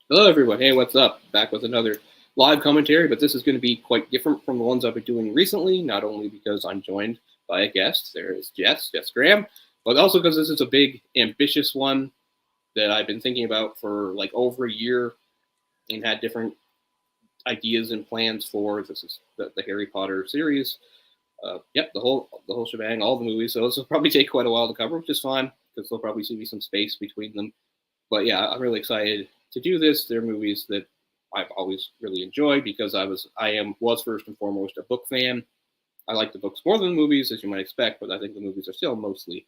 Hello, everyone. Hey, what's up? Back with another live commentary, but this is going to be quite different from the ones I've been doing recently, not only because I'm joined by a guest, there is Jess Graham, but also because this is a big, ambitious one that I've been thinking about for like over a year and had different ideas and plans for. This is the Harry Potter series. Yep, the whole shebang, all the movies. So this will probably take quite a while to cover, which is fine because there'll probably be some space between them. But yeah, I'm really excited to do this. They're movies that I've always really enjoyed because I was first and foremost a book fan. I like the books more than the movies, as you might expect, but I think the movies are still mostly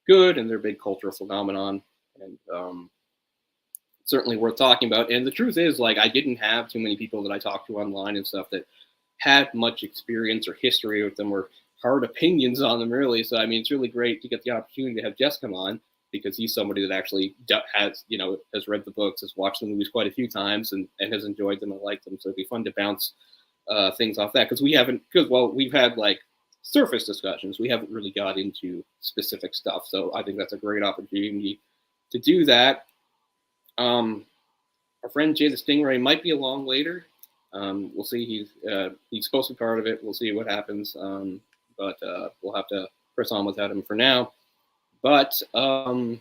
good and they're a big cultural phenomenon and certainly worth talking about. And the truth is, like, I didn't have too many people that I talked to online and stuff that had much experience or history with them or hard opinions on them, really. So, I mean, it's really great to get the opportunity to have Jess come on because he's somebody that actually has read the books, has watched the movies quite a few times, and has enjoyed them and liked them. So it'd be fun to bounce things off that because we've had like surface discussions. We haven't really got into specific stuff. So I think that's a great opportunity to do that. Our friend Jay the Stingray might be along later. We'll see. He's supposed to be part of it. We'll see what happens. But we'll have to press on without him for now. But I'll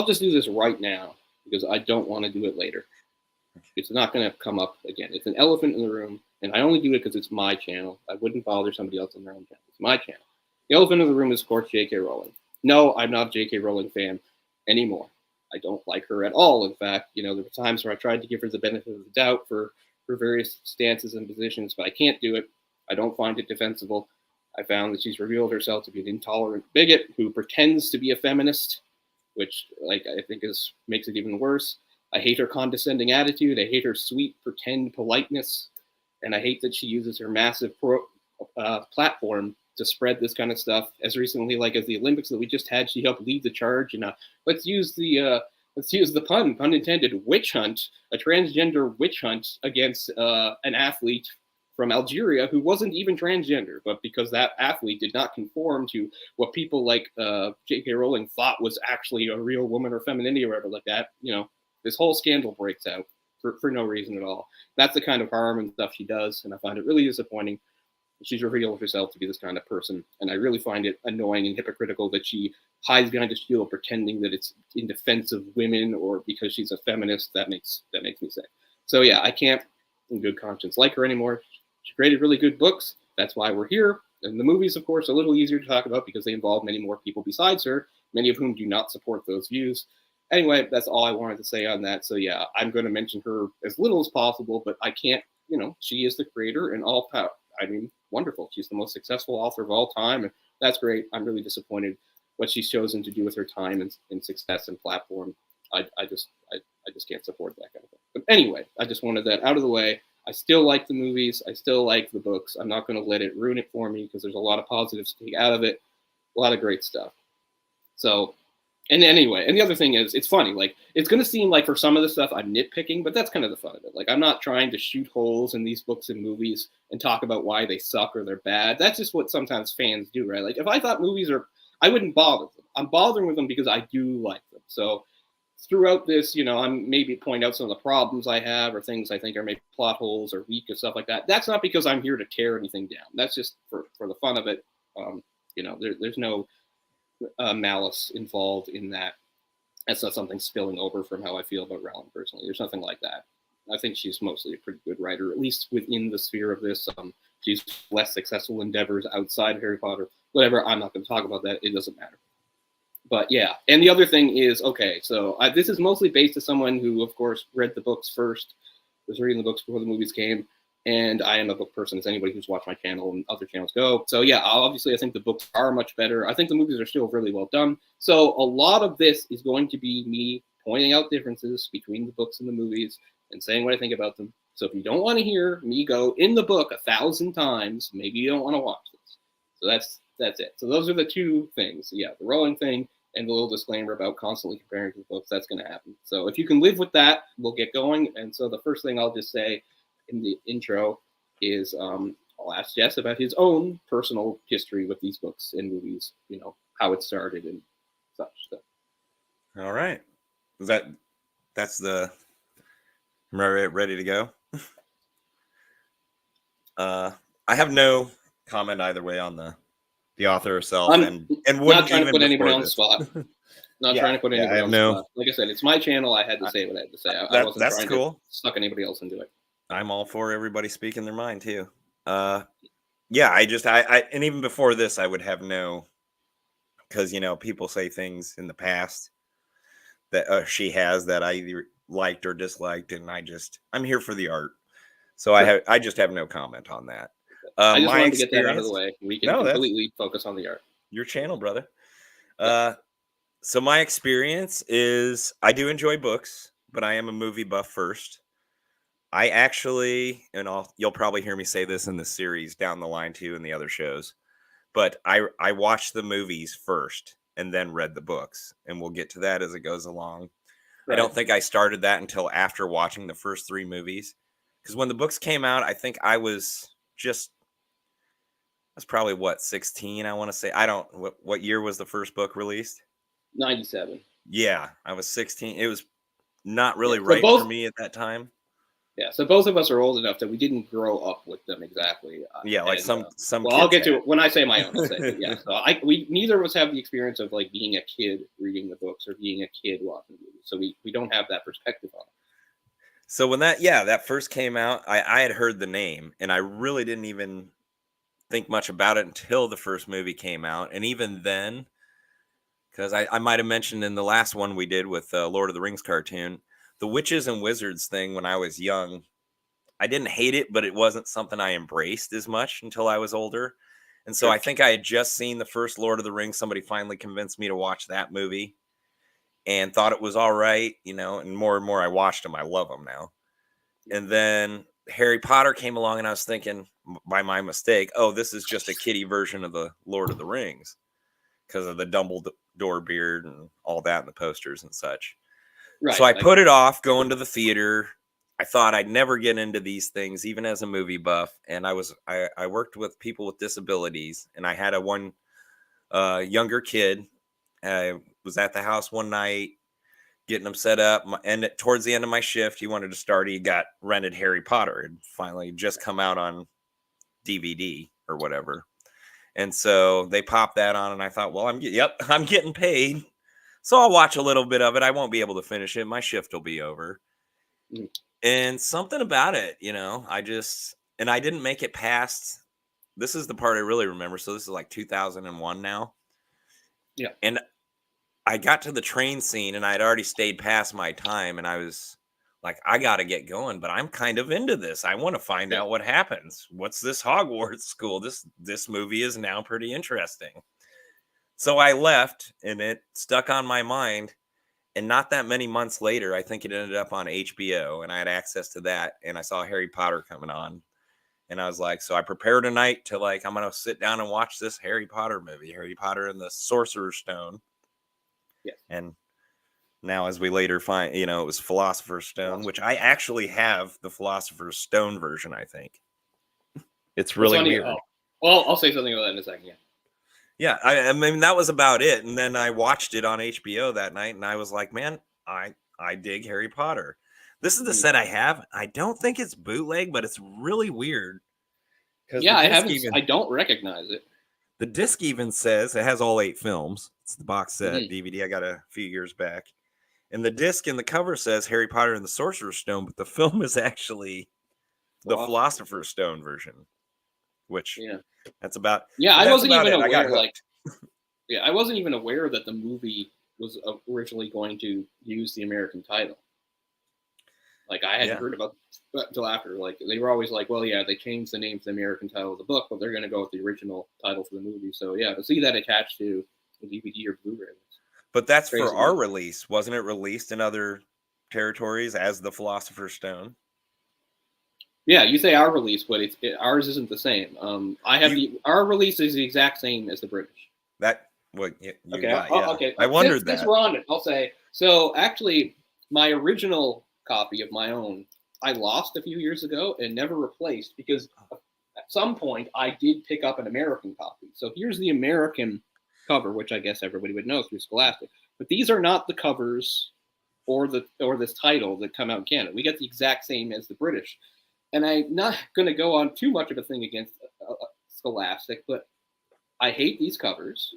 just do this right now because I don't want to do it later. It's not going to come up again. It's an elephant in the room, and I only do it because it's my channel. I wouldn't bother somebody else on their own channel. It's my channel. The elephant in the room is, of course, J.K. Rowling. No, I'm not a J.K. Rowling fan anymore. I don't like her at all. In fact, there were times where I tried to give her the benefit of the doubt for various stances and positions, but I can't do it. I don't find it defensible. I found that she's revealed herself to be an intolerant bigot who pretends to be a feminist, which I think makes it even worse. I hate her condescending attitude. I hate her sweet pretend politeness, and I hate that she uses her massive platform to spread this kind of stuff. As recently, as the Olympics that we just had, she helped lead the charge. And let's use the pun intended, witch hunt, a transgender witch hunt against an athlete from Algeria who wasn't even transgender, but because that athlete did not conform to what people like J.K. Rowling thought was actually a real woman or femininity or whatever like that, this whole scandal breaks out for no reason at all. That's the kind of harm and stuff she does, and I find it really disappointing. She's revealed herself to be this kind of person, and I really find it annoying and hypocritical that she hides behind a shield pretending that it's in defense of women or because she's a feminist. That makes me sick. So yeah, I can't in good conscience like her anymore. She created really good books. That's why we're here. And the movies, of course, are a little easier to talk about because they involve many more people besides her, many of whom do not support those views. Anyway, that's all I wanted to say on that. So yeah, I'm going to mention her as little as possible, but I can't, she is the creator and all power. I mean, wonderful. She's the most successful author of all time, and that's great. I'm really disappointed what she's chosen to do with her time and success and platform. I just can't support that kind of thing. But anyway, I just wanted that out of the way. I still like the movies. I still like the books. I'm not going to let it ruin it for me because there's a lot of positives to take out of it. A lot of great stuff. So, and anyway, and the other thing is, it's funny. It's going to seem like for some of the stuff I'm nitpicking, but that's kind of the fun of it. I'm not trying to shoot holes in these books and movies and talk about why they suck or they're bad. That's just what sometimes fans do, right? If I thought movies I wouldn't bother them. I'm bothering with them because I do like them. So throughout this, I'm maybe point out some of the problems I have or things I think are maybe plot holes or weak and stuff like that. That's not because I'm here to tear anything down. That's just for the fun of it. There's no malice involved in that. That's not something spilling over from how I feel about Rowling personally. There's nothing like that. I think she's mostly a pretty good writer, at least within the sphere of this. She's less successful endeavors outside of Harry Potter. Whatever, I'm not going to talk about that. It doesn't matter. But yeah, and the other thing is, okay, so this is mostly based on someone who, of course, read the books first, was reading the books before the movies came, and I am a book person, as anybody who's watched my channel and other channels go. So yeah, obviously I think the books are much better. I think the movies are still really well done. So a lot of this is going to be me pointing out differences between the books and the movies and saying what I think about them. So if you don't want to hear me go in the book 1,000 times, maybe you don't want to watch this. So that's it. So those are the two things. Yeah, the Rowling thing and the little disclaimer about constantly comparing to the books. That's going to happen. So if you can live with that, we'll get going. And so the first thing I'll just say in the intro is I'll ask Jess about his own personal history with these books and movies, how it started and such. So. All right. That Am I ready to go? I have no comment either way on the author herself, and not wouldn't trying to even put anybody before on the this. spot. Not Yeah, trying to put yeah, I anybody have on the no- spot. Like I said, it's my channel. I had to say what I had to say. I wasn't That's trying cool. to suck anybody else into it. I'm all for everybody speaking their mind too. Yeah, I and even before this, I would have no, because people say things in the past that she has that I either liked or disliked, and I'm here for the art, so Sure. I just have no comment on that. I just My wanted to get that out of the experience. way. We can completely focus on the art. Your channel, brother. Yeah. So my experience is I do enjoy books, but I am a movie buff first. I actually, and you'll probably hear me say this in the series down the line too, in the other shows, but I watched the movies first and then read the books, and we'll get to that as it goes along. Right. I don't think I started that until after watching the first 3 movies, because when the books came out, I think I was probably 16. I want to say, what year was the first book released? 97. Yeah, I was 16. It was not really right for me at that time. Yeah, so both of us are old enough that we didn't grow up with them exactly. Yeah, like some. Well, I'll get to it when I say my own. I'll say, but yeah. So we neither of us have the experience of like being a kid reading the books or being a kid watching the movies, so we don't have that perspective on it. So when that first came out, I had heard the name, and I really didn't even think much about it until the first movie came out, and even then, because I might have mentioned in the last one we did with Lord of the Rings cartoon, the witches and wizards thing when I was young, I didn't hate it, but it wasn't something I embraced as much until I was older. And so I think I had just seen the first Lord of the Rings. Somebody finally convinced me to watch that movie and thought it was all right, and more I watched them. I love them now. And then Harry Potter came along, and I was thinking, by my mistake, oh, this is just a kiddie version of the Lord of the Rings because of the Dumbledore beard and all that in the posters and such. Right. So I put it off going to the theater. I thought I'd never get into these things, even as a movie buff. And I worked with people with disabilities, and I had one younger kid. I was at the house one night getting them set up, and towards the end of my shift, he wanted to start. He got rented Harry Potter. It finally just come out on DVD or whatever. And so they popped that on, and I thought, well, I'm getting paid. So I'll watch a little bit of it. I won't be able to finish it. My shift will be over. And something about it, I didn't make it past. This is the part I really remember. So this is like 2001 now. Yeah. And I got to the train scene, and I had already stayed past my time, and I was like, I got to get going, but I'm kind of into this. I want to find out what happens. What's this Hogwarts school? This movie is now pretty interesting. So I left, and it stuck on my mind. And not that many months later, I think it ended up on HBO, and I had access to that. And I saw Harry Potter coming on, and I was like, so I prepared a night to I'm going to sit down and watch this Harry Potter movie, Harry Potter and the Sorcerer's Stone. Yeah. And now, as we later find, it was Philosopher's Stone, which I actually have the Philosopher's Stone version. I think it's really weird. Well, I'll say something about that in a second. Yeah. Yeah, I mean, that was about it. And then I watched it on HBO that night, and I was like, man, I dig Harry Potter. This is the set I have. I don't think it's bootleg, but it's really weird. Yeah, I don't recognize it. The disc even says it has all 8 films. It's the box set DVD I got a few years back. And the disc in the cover says Harry Potter and the Sorcerer's Stone, but the film is actually the Philosopher's Stone version, which that's about. Yeah, I wasn't even aware. I wasn't even aware that the movie was originally going to use the American title. I hadn't heard about it until after. They were always like, well, yeah, they changed the name to the American title of the book, but they're going to go with the original title for the movie. So yeah, to see that attached to the DVD or Blu-ray. But that's for our release. Wasn't it released in other territories as the Philosopher's Stone? Yeah, you say our release, but ours isn't the same. Our release is the exact same as the British. Okay. I wondered that. Since we're on it, I'll say, so actually, my original copy of my own, I lost a few years ago and never replaced because at some point I did pick up an American copy. So here's the American cover, which I guess everybody would know through Scholastic. But these are not the covers or this title that come out in Canada. We get the exact same as the British. And I'm not going to go on too much of a thing against Scholastic, but I hate these covers.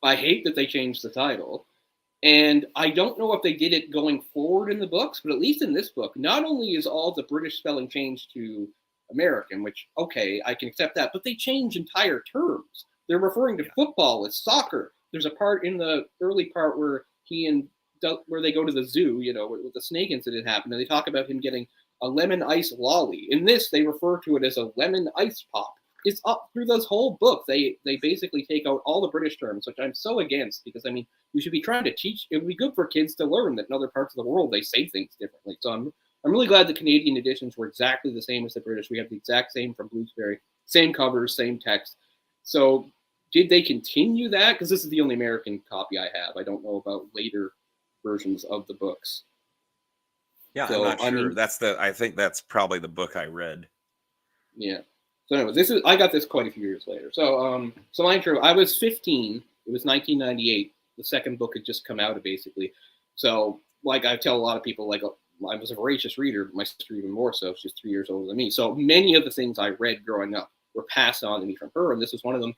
I hate that they changed the title. And I don't know if they did it going forward in the books, but at least in this book, not only is all the British spelling changed to American, which, okay, I can accept that, but they change entire terms. They're referring to football as soccer. There's a part in the early part where where they go to the zoo, you know, with the snake incident happened, and they talk about him getting a lemon ice lolly. In this, they refer to it as a lemon ice pop. It's up through this whole book. They basically take out all the British terms, which I'm so against, because I mean, we should be trying to teach. It would be good for kids to learn that in other parts of the world they say things differently. So I'm really glad the Canadian editions were exactly the same as the British. We have the exact same from Bloomsbury, same covers, same text. So did they continue that? Because this is the only American copy I have. I don't know about later versions of the books. Yeah, so, I'm not sure. I think that's probably the book I read. Yeah. So anyway, I got this quite a few years later. So my intro, I was 15. It was 1998. The second book had just come out, basically. So like I tell a lot of people, like I was a voracious reader. My sister even more so. She's 3 years older than me. So many of the things I read growing up were passed on to me from her, and this was one of them.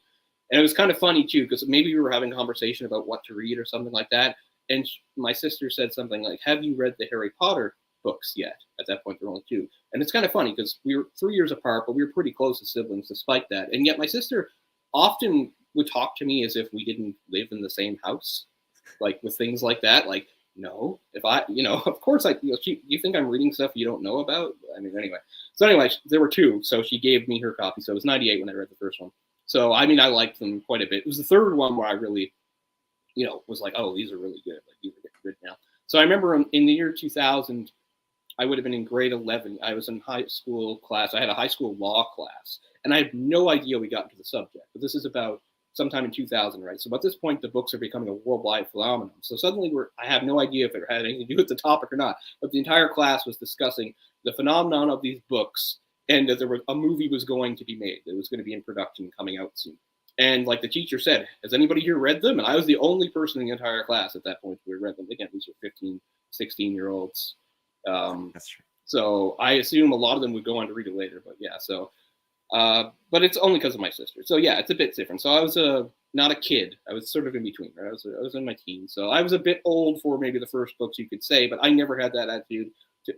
And it was kind of funny too, because maybe we were having a conversation about what to read or something like that. And my sister said something like, "Have you read the Harry Potter books yet?" At that point, there were only 2. And it's kind of funny because we were 3 years apart, but we were pretty close as siblings despite that. And yet my sister often would talk to me as if we didn't live in the same house, like with things like that. Like, no, if I, of course you think I'm reading stuff you don't know about? I mean, anyway. So anyway, there were 2. So she gave me her copy. So it was 98 when I read the first one. So, I mean, I liked them quite a bit. It was the third one where I really, was like, oh, these are really good. Like, these are getting good now. So I remember in the year 2000, I would have been in grade 11. I was in high school class. I had a high school law class, and I had no idea we got into the subject. But this is about sometime in 2000, right? So at this point, the books are becoming a worldwide phenomenon. So suddenly I have no idea if it had anything to do with the topic or not. But the entire class was discussing the phenomenon of these books, and that a movie was going to be made. It was going to be in production, coming out soon. And like the teacher said, has anybody here read them? And I was the only person in the entire class at that point who had read them. Again, these were 15, 16-year-olds. That's true. So I assume a lot of them would go on to read it later, but yeah. So, but it's only because of my sister. So yeah, it's a bit different. So I was not a kid. I was sort of in between. Right? I was in my teens. So I was a bit old for maybe the first books you could say, but I never had that attitude.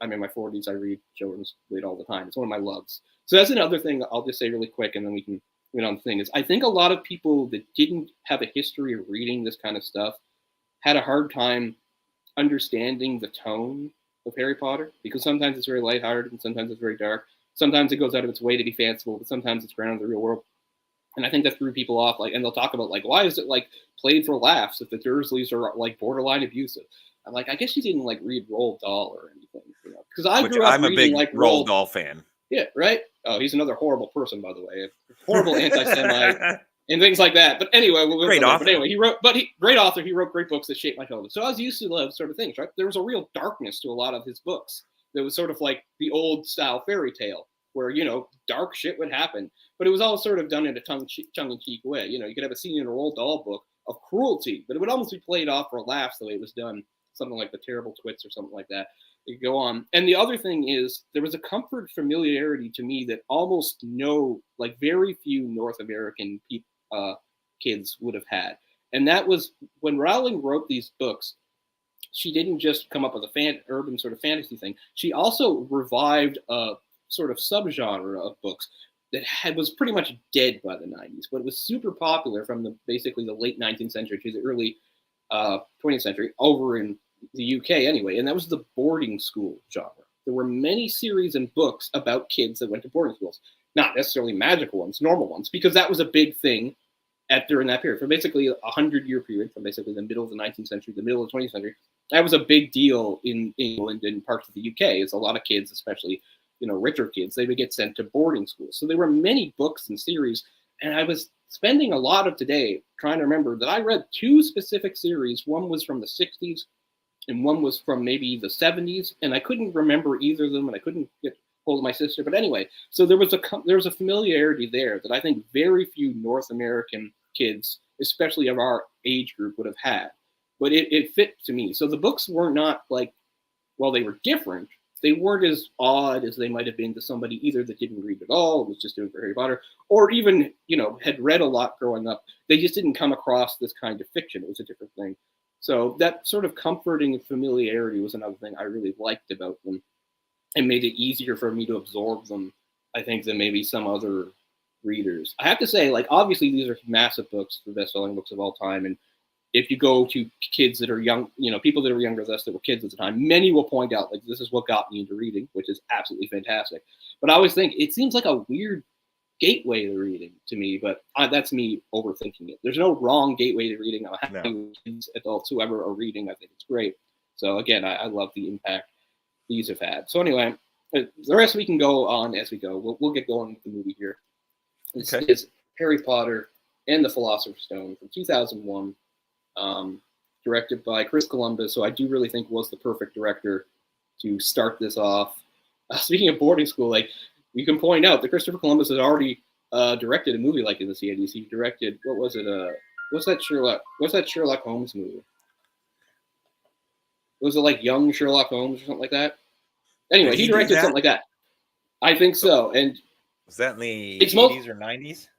I'm in my 40s. I read children's lit all the time. It's one of my loves. So that's another thing I'll just say really quick, and then we can on the thing is I think a lot of people that didn't have a history of reading this kind of stuff had a hard time understanding the tone of Harry Potter, because sometimes it's very lighthearted and sometimes it's very dark. Sometimes it goes out of its way to be fanciful, but sometimes it's grounded in the real world. And I think that threw people off. Like, and they'll talk about like, why is it like played for laughs if the Dursleys are like borderline abusive? I'm like, I guess you didn't like read Roald Dahl or anything, because I grew up I'm a reading, big like Roald Dahl fan. Yeah, right. Oh, he's another horrible person, by the way. Horrible anti-Semite and things like that. But anyway, great author. But anyway, great author. He wrote great books that shaped my childhood. So I was used to those sort of things, right? There was a real darkness to a lot of his books. There was sort of like the old style fairy tale where, dark shit would happen. But it was all sort of done in a tongue-in-cheek way. You could have a scene in a Roald Dahl book of cruelty, but it would almost be played off for laughs the way it was done. Something like The Terrible Twits or something like that. You go on. And the other thing is, there was a comfort familiarity to me that almost very few North American kids would have had. And that was when Rowling wrote these books, she didn't just come up with a urban sort of fantasy thing. She also revived a sort of subgenre of books that was pretty much dead by the 90s, but it was super popular from basically the late 19th century to the early 20th century over in the UK anyway, and that was the boarding school genre. There were many series and books about kids that went to boarding schools, not necessarily magical ones, normal ones, because that was a big thing during that period. For basically a 100-year period, from basically the middle of the 19th century to the middle of the 20th century, that was a big deal in England and parts of the UK. It's a lot of kids, especially richer kids, they would get sent to boarding schools. So there were many books and series, and I was spending a lot of today trying to remember that I read 2 specific series. One was from the 60s, and one was from maybe the 70s, and I couldn't remember either of them, and I couldn't get hold of my sister. But anyway, so there was a familiarity there that I think very few North American kids, especially of our age group, would have had. but it fit to me. So the books were not like, well, they were different. They weren't as odd as they might have been to somebody either that didn't read at all, was just doing for Harry Potter, or even, had read a lot growing up. They just didn't come across this kind of fiction. It was a different thing. So that sort of comforting familiarity was another thing I really liked about them, and made it easier for me to absorb them, I think, than maybe some other readers. I have to say, like, obviously these are massive books, the best-selling books of all time, and if you go to kids that are young, people that are younger than us that were kids at the time, many will point out, like, this is what got me into reading, which is absolutely fantastic. But I always think it seems like a weird gateway to reading to me, but that's me overthinking it. There's no wrong gateway to reading. I'm happy with kids, adults, whoever are reading. I think it's great. So again, I love the impact these have had. So anyway, the rest we can go on as we go. We'll get going with the movie here. This is Harry Potter and the Philosopher's Stone from 2001. Directed by Chris Columbus, so I do really think was the perfect director to start this off. Speaking of boarding school, like, we can point out that Christopher Columbus had already directed a movie like in the 80s. He directed, what was it? What's that Sherlock Holmes movie? Was it like Young Sherlock Holmes or something like that? Anyway, he directed something like that. I think so. And was that in the 80s or 90s?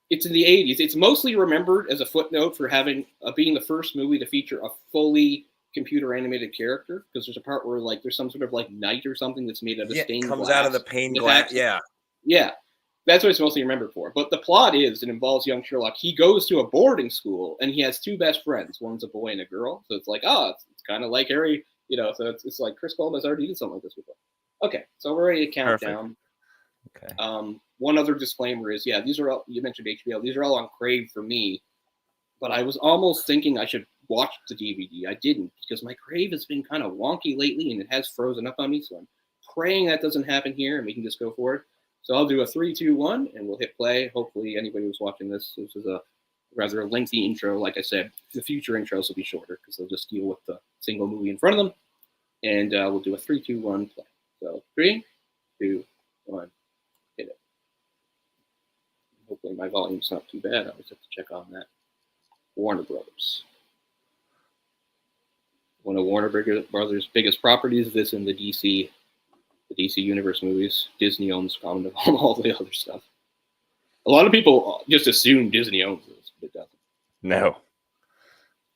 It's in the 80s. It's mostly remembered as a footnote for having being the first movie to feature a fully computer animated character, because there's a part where, like, there's some sort of like knight or something that's made out of stained glass. Comes out of the pane glass. Yeah. That's what it's mostly remembered for. But the plot it involves young Sherlock. He goes to a boarding school and he has two best friends. One's a boy and a girl. So it's like, it's kind of like Harry, so it's like Chris Columbus already did something like this before. Okay, so we're ready to count down. Okay. One other disclaimer is, these are all, you mentioned HBO, these are all on Crave for me, but I was almost thinking I should watch the DVD. I didn't, because my Crave has been kind of wonky lately and it has frozen up on me, so I'm praying that doesn't happen here and we can just go for it. So I'll do a 3, 2, 1, and we'll hit play. Hopefully anybody who's watching this is a rather lengthy intro. Like I said, the future intros will be shorter because they'll just deal with the single movie in front of them, and we'll do a 3, 2, 1 play. So 3, 2, 1. Hopefully my volume's not too bad. I always have to check on that. Warner Brothers. One of Warner Brothers' biggest properties, this and the DC Universe movies. Disney owns all the other stuff. A lot of people just assume Disney owns this, but it doesn't. No.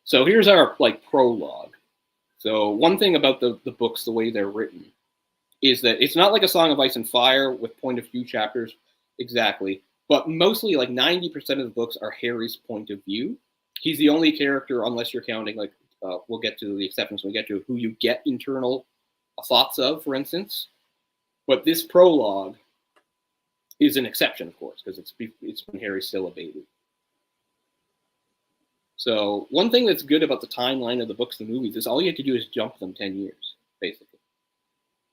So here's our prologue. So one thing about the books, the way they're written, is that it's not like A Song of Ice and Fire with point of view chapters exactly. But mostly, like 90% of the books are Harry's point of view. He's the only character, unless you're counting, like, we'll get to the exceptions when we get to who you get internal thoughts of, for instance. But this prologue is an exception, of course, because it's when Harry's still a baby. So one thing that's good about the timeline of the books and the movies is all you have to do is jump them 10 years, basically.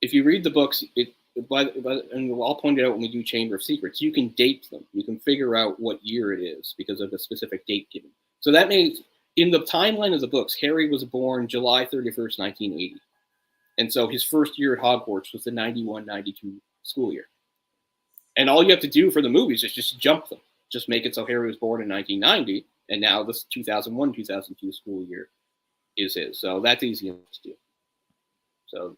If you read the books, and I'll point it out when we do Chamber of Secrets, you can date them. You can figure out what year it is because of the specific date given. So that means in the timeline of the books, Harry was born July 31st, 1980. And so his first year at Hogwarts was the 91-92 school year. And all you have to do for the movies is just jump them. Just make it so Harry was born in 1990, and now this 2001-2002 school year is his. So that's easy enough to do. So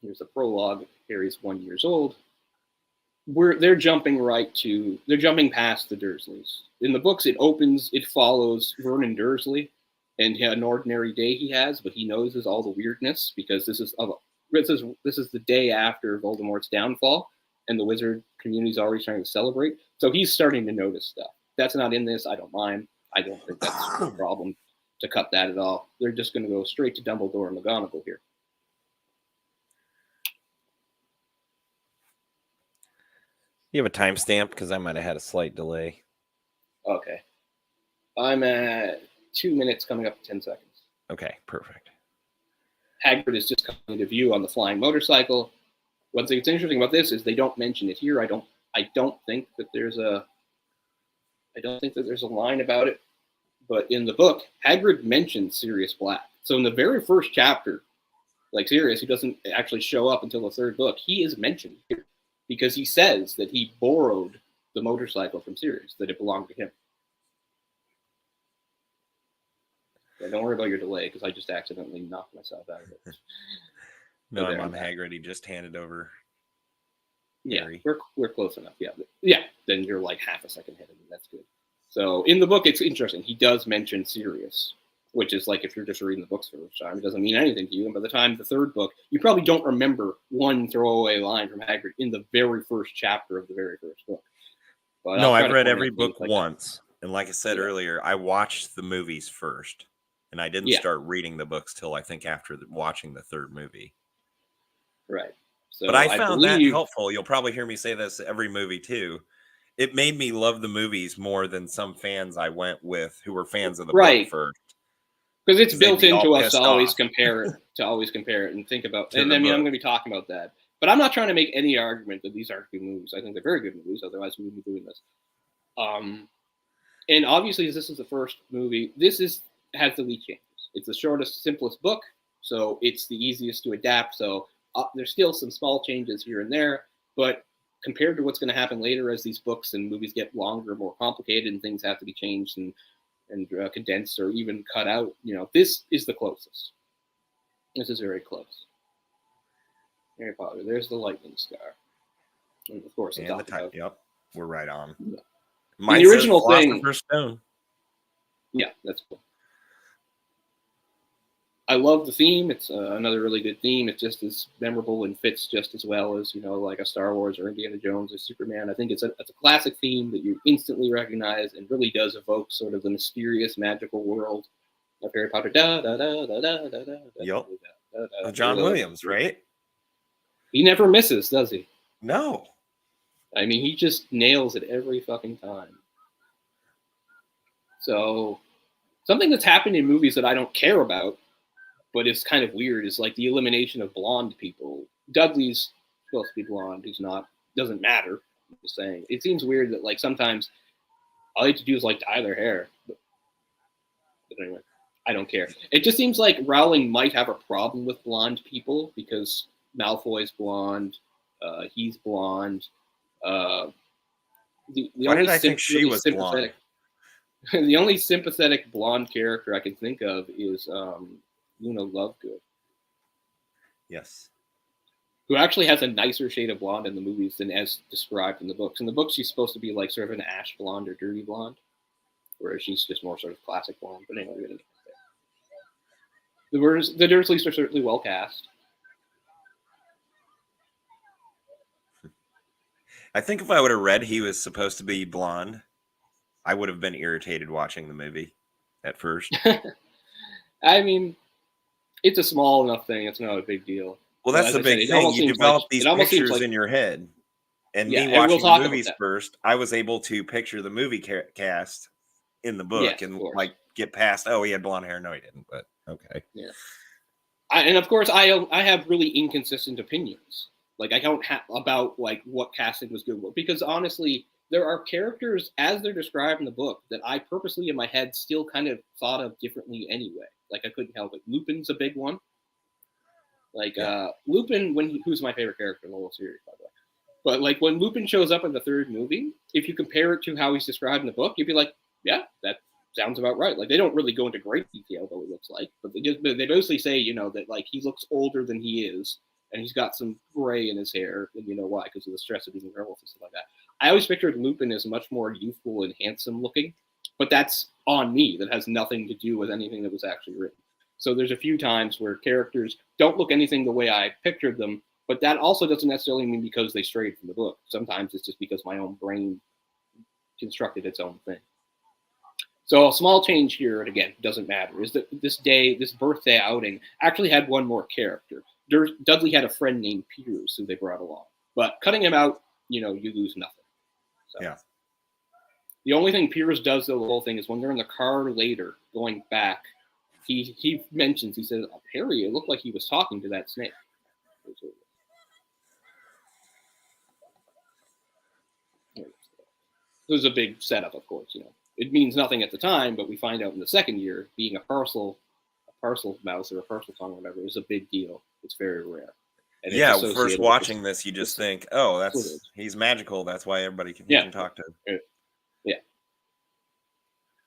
here's the prologue. Harry's 1 year old. They're jumping past the Dursleys. In the books, it follows Vernon Dursley and an ordinary day he has, but he knows all the weirdness because this is the day after Voldemort's downfall, and the wizard community's already starting to celebrate. So he's starting to notice stuff. That's not in this. I don't mind. I don't think that's a problem to cut that at all. They're just going to go straight to Dumbledore and McGonagall here. You have a timestamp? Because I might have had a slight delay. Okay. I'm at 2 minutes coming up to 10 seconds. Okay, perfect. Hagrid is just coming into view on the flying motorcycle. One thing that's interesting about this is they don't mention it here. I don't think that there's a line about it. But in the book, Hagrid mentions Sirius Black. So in the very first chapter, like Sirius, who doesn't actually show up until the third book, he is mentioned here because he says that he borrowed the motorcycle from Sirius, that it belonged to him. Yeah, don't worry about your delay because I just accidentally knocked myself out of it. No, I'm on Hagrid. He just handed over. Yeah, Harry. we're close enough. Yeah. Then you're like half a second ahead of me. That's good. So in the book, it's interesting. He does mention Sirius, which is like if you're just reading the books for the first time, it doesn't mean anything to you. And by the time the third book, you probably don't remember one throwaway line from Hagrid in the very first chapter of the very first book. But no, I've read every book once. And like I said earlier, I watched the movies first. And I didn't start reading the books till I think after watching the third movie. Right. So but I found that helpful. You'll probably hear me say this every movie too. It made me love the movies more than some fans I went with who were fans of the book first. Because it's built into us to always compare it, and think about. And I mean, I'm going to be talking about that. But I'm not trying to make any argument that these aren't good movies. I think they're very good movies. Otherwise, we wouldn't be doing this. And obviously, this is the first movie. Has the least changes. It's the shortest, simplest book, so it's the easiest to adapt. So there's still some small changes here and there, but compared to what's going to happen later as these books and movies get longer, more complicated, and things have to be changed and condensed or even cut out, this is the closest. This is very close. Harry Potter. There's the lightning scar, and of course, and the type. Yep, we're right on. Yeah. The original thing. Stone. Yeah, that's cool. I love the theme. It's another really good theme. It's just as memorable and fits just as well as, like a Star Wars or Indiana Jones or Superman. I think it's a classic theme that you instantly recognize and really does evoke sort of the mysterious, magical world of Harry Potter. Yep. John Williams, right? He never misses, does he? No. I mean, he just nails it every fucking time. So, something that's happened in movies that I don't care about, but it's kind of weird, is like the elimination of blonde people. Dudley's supposed to be blonde. He's not. Doesn't matter. I'm just saying. It seems weird that like sometimes all they have to do is like dye their hair. But anyway, I don't care. It just seems like Rowling might have a problem with blonde people because Malfoy's blonde. He's blonde. Why did I think she was blonde? The only sympathetic blonde character I can think of is Luna Lovegood. Yes. Who actually has a nicer shade of blonde in the movies than as described in the books. In the books, she's supposed to be like sort of an ash blonde or dirty blonde, whereas she's just more sort of classic blonde. But anyway, the Dursleys are certainly well cast. I think if I would have read he was supposed to be blonde, I would have been irritated watching the movie at first. I mean, it's a small enough thing. It's not a big deal. Well, that's the big thing. You develop these pictures in your head. And me watching the movies first, I was able to picture the movie cast in the book and like get past, oh, he had blonde hair. No, he didn't. But okay. Yeah. And of course, I have really inconsistent opinions. Like I don't have about like what casting was good because honestly, there are characters as they're described in the book that I purposely in my head still kind of thought of differently anyway. Like I couldn't help it. Lupin's a big one. Like Lupin, who's my favorite character in the whole series, by the way. But like when Lupin shows up in the third movie, if you compare it to how he's described in the book, you'd be like, yeah, that sounds about right. Like they don't really go into great detail what he looks like, but they mostly say, that like he looks older than he is, and he's got some gray in his hair, and you know why? Because of the stress of being a werewolf and stuff like that. I always pictured Lupin as much more youthful and handsome looking, but that's on me. That has nothing to do with anything that was actually written. So there's a few times where characters don't look anything the way I pictured them, but that also doesn't necessarily mean because they strayed from the book. Sometimes it's just because my own brain constructed its own thing. So a small change here, and again, doesn't matter, is that this birthday outing actually had one more character. Dudley had a friend named Piers who they brought along. But cutting him out, you lose nothing. So. Yeah. The only thing Piers does, though, the whole thing, is when they're in the car later, going back, he mentions, he says, Harry, it looked like he was talking to that snake. It was a big setup, of course, It means nothing at the time, but we find out in the second year, being a parcel mouse or a parcel tongue or whatever is a big deal. It's very rare. And first watching this, you just think, oh, he's magical. That's why everybody can talk to him. Yeah.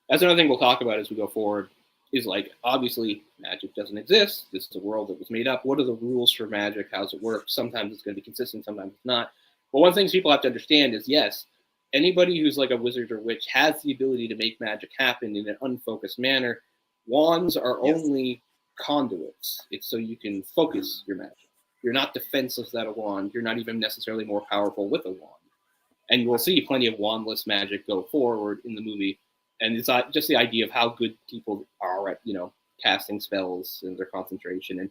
That's another thing we'll talk about as we go forward. is like, obviously magic doesn't exist. This is a world that was made up. What are the rules for magic? How's it work? Sometimes it's going to be consistent, sometimes it's not. But one of the things people have to understand is, yes, anybody who's like a wizard or witch has the ability to make magic happen in an unfocused manner. Wands are only conduits. It's so you can focus your magic. You're not defenseless without a wand. You're not even necessarily more powerful with a wand. And you will see plenty of wandless magic go forward in the movie. And it's just the idea of how good people are at, casting spells and their concentration and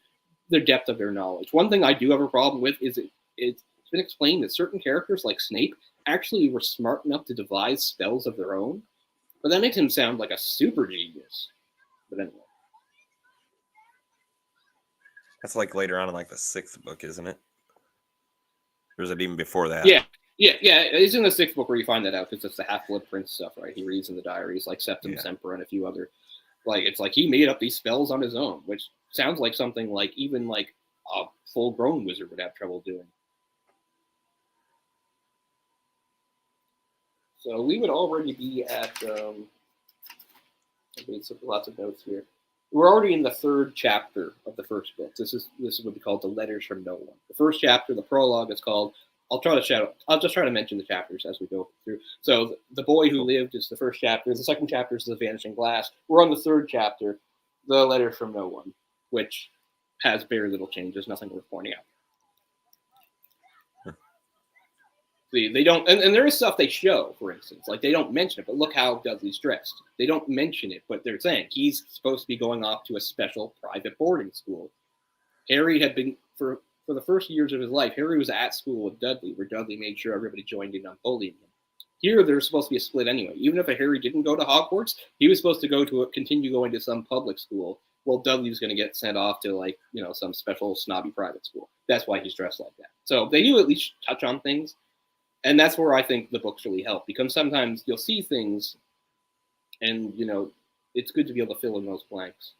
their depth of their knowledge. One thing I do have a problem with is it's been explained that certain characters like Snape actually were smart enough to devise spells of their own. But that makes him sound like a super genius. But anyway. That's like later on in like the 6th book, isn't it? Or is it even before that? Yeah. It's in the 6th book where you find that out, because it's the Half-Blood Prince stuff, right? He reads in the diaries like Septim Semper and a few other, like, it's like he made up these spells on his own, which sounds like something like even like a full-grown wizard would have trouble doing. So we would already be at, lots of notes here. We're already in the 3rd chapter of the first book. This is what we call the Letters from No One. The first chapter, the prologue, is called. I'll just try to mention the chapters as we go through. So the Boy Who Lived is the first chapter. The second chapter is the Vanishing Glass. We're on the 3rd chapter, the Letters from No One, which has very little changes, nothing worth pointing out. They don't, and there is stuff they show, for instance, like they don't mention it, but look how Dudley's dressed. They don't mention it, but they're saying he's supposed to be going off to a special private boarding school. Harry had been, for the first years of his life, Harry was at school with Dudley, where Dudley made sure everybody joined in on bullying him. Here, there's supposed to be a split anyway. Even if a Harry didn't go to Hogwarts, he was supposed to continue going to some public school, while Dudley was going to get sent off to some special snobby private school. That's why he's dressed like that. So they do at least touch on things. And that's where I think the books really help, because sometimes you'll see things and, it's good to be able to fill in those blanks.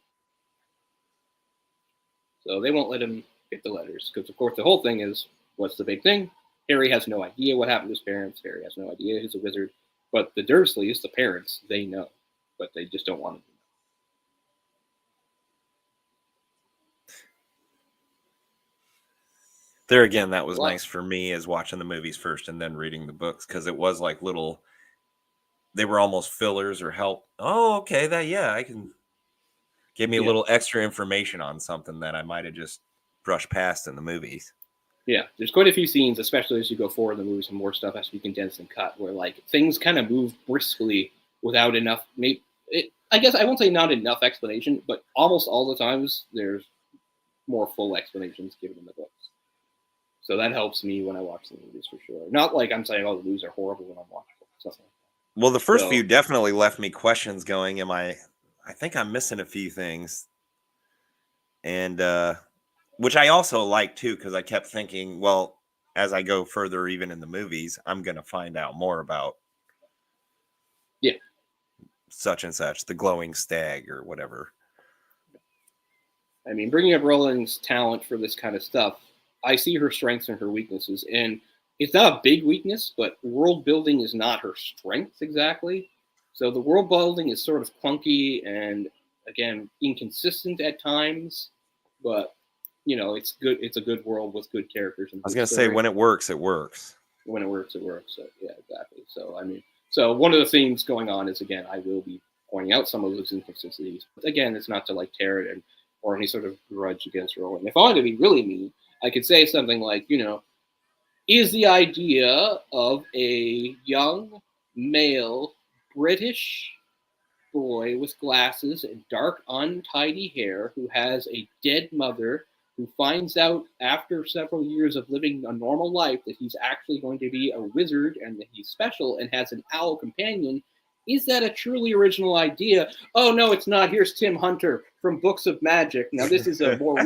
So they won't let him get the letters, because, of course, the whole thing is, what's the big thing? Harry has no idea what happened to his parents. Harry has no idea he's a wizard. But the Dursleys, the parents, they know, but they just don't want him to know. There again, that was nice for me, as watching the movies first and then reading the books, because it was like they were almost fillers or help. Oh, okay, I can give me a little extra information on something that I might have just brushed past in the movies. Yeah, there's quite a few scenes, especially as you go forward in the movies, and more stuff has to be condensed and cut, where things kind of move briskly without enough. I guess I won't say not enough explanation, but almost all the times there's more full explanations given in the books. So that helps me when I watch the movies, for sure. Not like I'm saying, the movies are horrible when I'm watching stuff like that. Well, the first few definitely left me questions going, I think I'm missing a few things. And which I also like too, because I kept thinking, well, as I go further, even in the movies, I'm going to find out more about such and such, the glowing stag or whatever. I mean, bringing up Rowling's talent for this kind of stuff, I see her strengths and her weaknesses, and it's not a big weakness, but world building is not her strength exactly. So the world building is sort of clunky and, again, inconsistent at times, but it's good. It's a good world with good characters. And I was going to say, when it works, it works. When it works, it works. So, yeah, exactly. So one of the things going on is, again, I will be pointing out some of those inconsistencies. But again, it's not to tear it or any sort of grudge against Rowling. If I wanted to be really mean, I could say something like, is the idea of a young male British boy with glasses and dark, untidy hair who has a dead mother, who finds out after several years of living a normal life that he's actually going to be a wizard and that he's special and has an owl companion, is that a truly original idea? Oh, no, it's not. Here's Tim Hunter from Books of Magic. Now, this is a more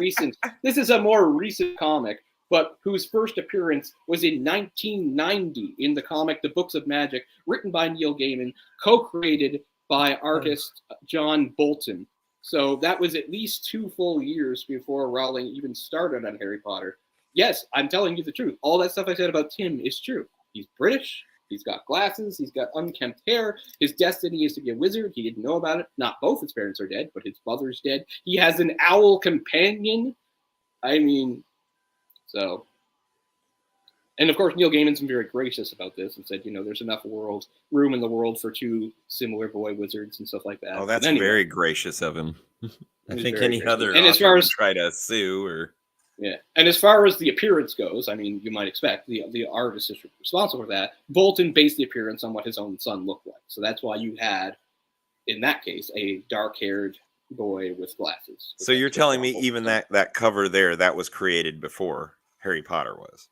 recent comic, but whose first appearance was in 1990 in the comic The Books of Magic, written by Neil Gaiman, co-created by artist John Bolton. So that was at least 2 full years before Rowling even started on Harry Potter. Yes, I'm telling you the truth. All that stuff I said about Tim is true. He's British. He's got glasses. He's got unkempt hair. His destiny is to be a wizard. He didn't know about it. Not both his parents are dead, but his mother's dead. He has an owl companion. I mean, so. And of course, Neil Gaiman's been very gracious about this and said, there's enough room in the world for 2 similar boy wizards and stuff like that. Oh, that's anyway, very gracious of him. I think any gracious. other and author as far as would try to sue or. Yeah, and as far as the appearance goes, I mean, you might expect the artist is responsible for that. Bolton based the appearance on what his own son looked like, so that's why you had, in that case, a dark-haired boy with glasses. So you're telling me even that cover there, that was created before Harry Potter was?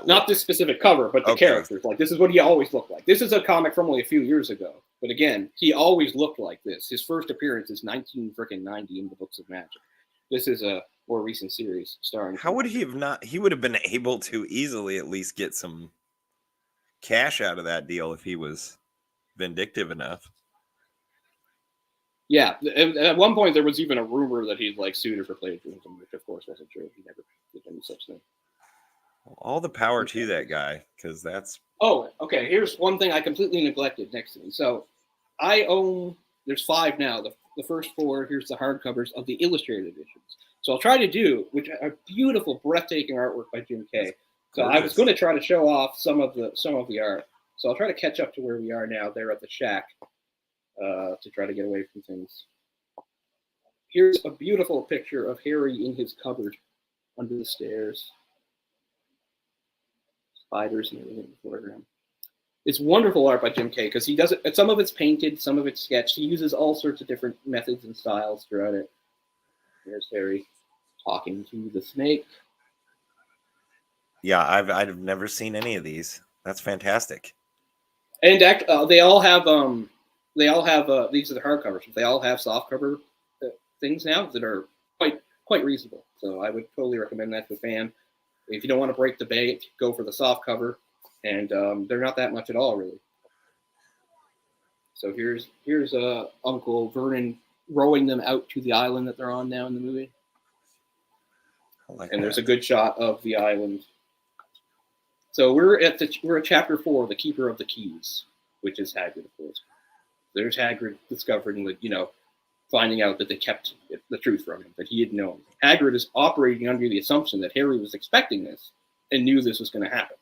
Not this specific cover, but the characters. Like, this is what he always looked like. This is a comic from only a few years ago, but again, he always looked like this. His first appearance is 1990 in the Books of Magic. This is a more recent series starring. How would he have not? He would have been able to easily at least get some cash out of that deal if he was vindictive enough. Yeah, at one point there was even a rumor that he'd sued her for plagiarism, which of course wasn't true. He never did any such thing. All the power to that guy, because that's. Oh, okay. Here's one thing I completely neglected next to me. So, I own. There's 5 now. The first 4. Here's the hardcovers of the illustrated editions. So I'll try to do, which are beautiful, breathtaking artwork by Jim Kay. So I was going to try to show off some of the art. So I'll try to catch up to where we are now there at the shack to try to get away from things. Here's a beautiful picture of Harry in his cupboard under the stairs. Spiders and everything in the foreground. It's wonderful art by Jim Kay because he does it. Some of it's painted, some of it's sketched. He uses all sorts of different methods and styles throughout it. There's Harry talking to the snake. Yeah, I've never seen any of these. That's fantastic. And they all have these are the hardcovers. They all have softcover things now that are quite reasonable. So I would totally recommend that to a fan. If you don't want to break the bank, go for the softcover, and they're not that much at all, really. So here's Uncle Vernon rowing them out to the island that they're on now in the movie. And there's a good shot of the island. So we're at chapter 4, the Keeper of the Keys, which is Hagrid, of course. There's Hagrid discovering finding out that they kept the truth from him, that he had known. Hagrid is operating under the assumption that Harry was expecting this and knew this was going to happen.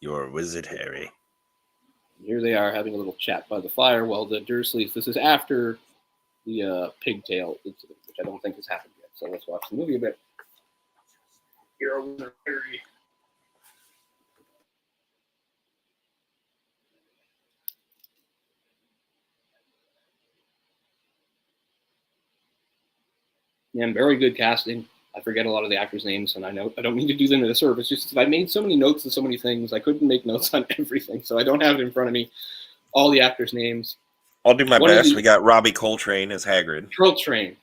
You're a wizard, Harry. Here they are having a little chat by the fire while the Dursleys. This is after the pigtail incident, which I don't think has happened yet. So let's watch the movie a bit. You're a wizard, Harry. Yeah, very good casting. I forget a lot of the actors' names, and I don't mean to do them a disservice. Just I made so many notes of so many things, I couldn't make notes on everything, so I don't have it in front of me. All the actors' names. I'll do my best. We got Robbie Coltrane as Hagrid. Coltrane.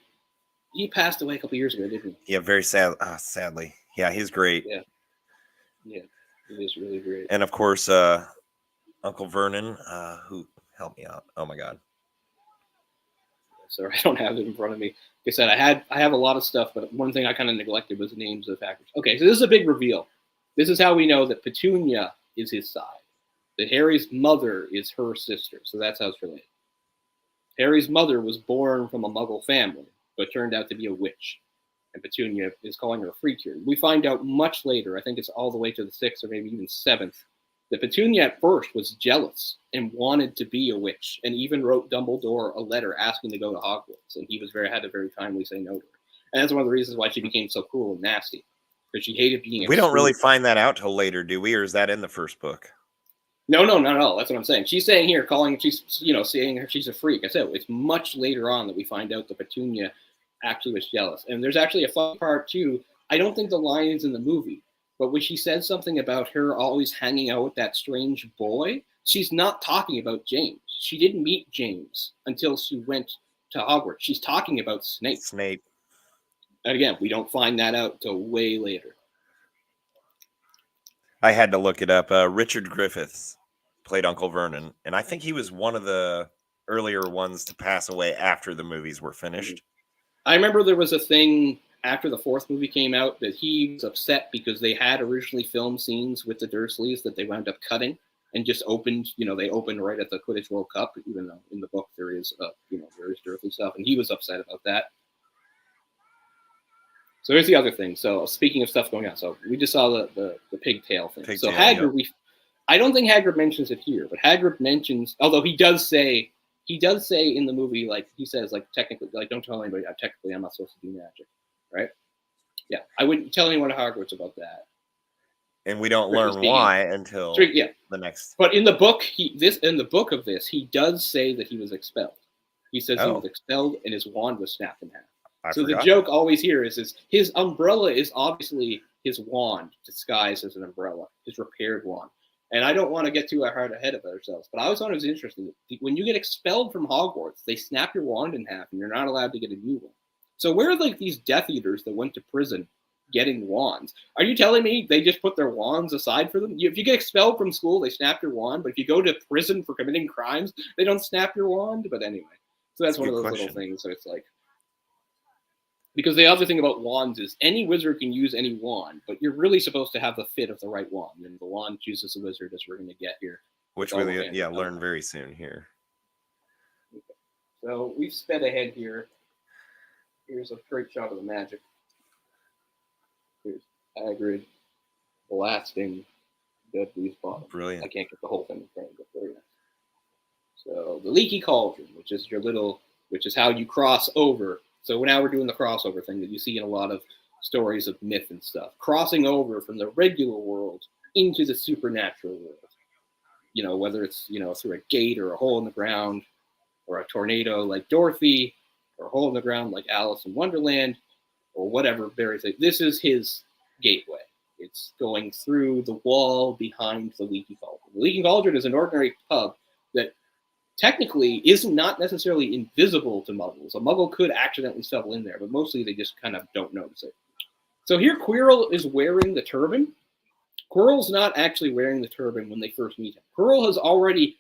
He passed away a couple years ago, didn't he? Yeah, very sad. Sadly. Yeah, he's great. Yeah, he is really great. And of course, Uncle Vernon, who helped me out. Oh my God. Sorry, I don't have it in front of me. Like I said, I have a lot of stuff, but one thing I kind of neglected was the names of the actors. Okay, so this is a big reveal. This is how we know that Petunia is his side. That Harry's mother is her sister, so that's how it's related. Harry's mother was born from a Muggle family, but turned out to be a witch. And Petunia is calling her a freak here. We find out much later, I think it's all the way to the 6th or maybe even 7th, that Petunia at first was jealous and wanted to be a witch, and even wrote Dumbledore a letter asking to go to Hogwarts, and he had to very kindly say no to her. And that's one of the reasons why she became so cruel and nasty, because she hated being. We don't really find that out till later, do we? Or is that in the first book? No. That's what I'm saying. She's saying here, saying her she's a freak. I said it's much later on that we find out that Petunia actually was jealous. And there's actually a fun part too. I don't think the line is in the movie, but when she said something about her always hanging out with that strange boy, she's not talking about James. She didn't meet James until she went to Hogwarts. She's talking about Snape. And again, we don't find that out till way later. I had to look it up. Richard Griffiths played Uncle Vernon, and I think he was one of the earlier ones to pass away after the movies were finished. I remember there was a thing after the fourth movie came out that he was upset because they had originally filmed scenes with the Dursleys that they wound up cutting and just opened, they opened right at the Quidditch World Cup, even though in the book there is, there is Dursley stuff, and he was upset about that. So here's the other thing. So speaking of stuff going on, so we just saw the pigtail thing. So Hagrid, I don't think Hagrid mentions it here, but Hagrid mentions, although he does say in the movie, like he says, like technically, like don't tell anybody, technically I'm not supposed to do magic, right? Yeah, I wouldn't tell anyone at Hogwarts about that. And we don't learn why until the next. But in the book, he does say that he was expelled. He says he was expelled and his wand was snapped in half. So the joke always here is his umbrella is obviously his wand disguised as an umbrella, his repaired wand. And I don't want to get too hard ahead of ourselves, but I always thought it was interesting. When you get expelled from Hogwarts, they snap your wand in half and you're not allowed to get a new one. So where are like these Death Eaters that went to prison getting wands? Are you telling me they just put their wands aside for them? If you get expelled from school, they snap your wand, but if you go to prison for committing crimes, they don't snap your wand? But anyway, so that's one of those little things. So it's like, because the other thing about wands is any wizard can use any wand, but you're really supposed to have the fit of the right wand. And the wand chooses a wizard, as we're going to get here. Which we'll learn very soon here. Okay. So we've sped ahead here. Here's a great shot of the magic. Here's Hagrid blasting Dudley's bottom. Brilliant. I can't get the whole thing in frame, but very nice. So the leaky cauldron, which is how you cross over. So now we're doing the crossover thing that you see in a lot of stories of myth and stuff. Crossing over from the regular world into the supernatural world. Whether it's, through a gate or a hole in the ground or a tornado like Dorothy or a hole in the ground like Alice in Wonderland or whatever Barry said. This is his gateway. It's going through the wall behind the Leaky Cauldron. The Leaky Cauldron is an ordinary pub that technically is not necessarily invisible to muggles. A muggle could accidentally stumble in there, but mostly they just kind of don't notice it. So here Quirrell is wearing the turban. Quirrell's not actually wearing the turban when they first meet him. Quirrell has already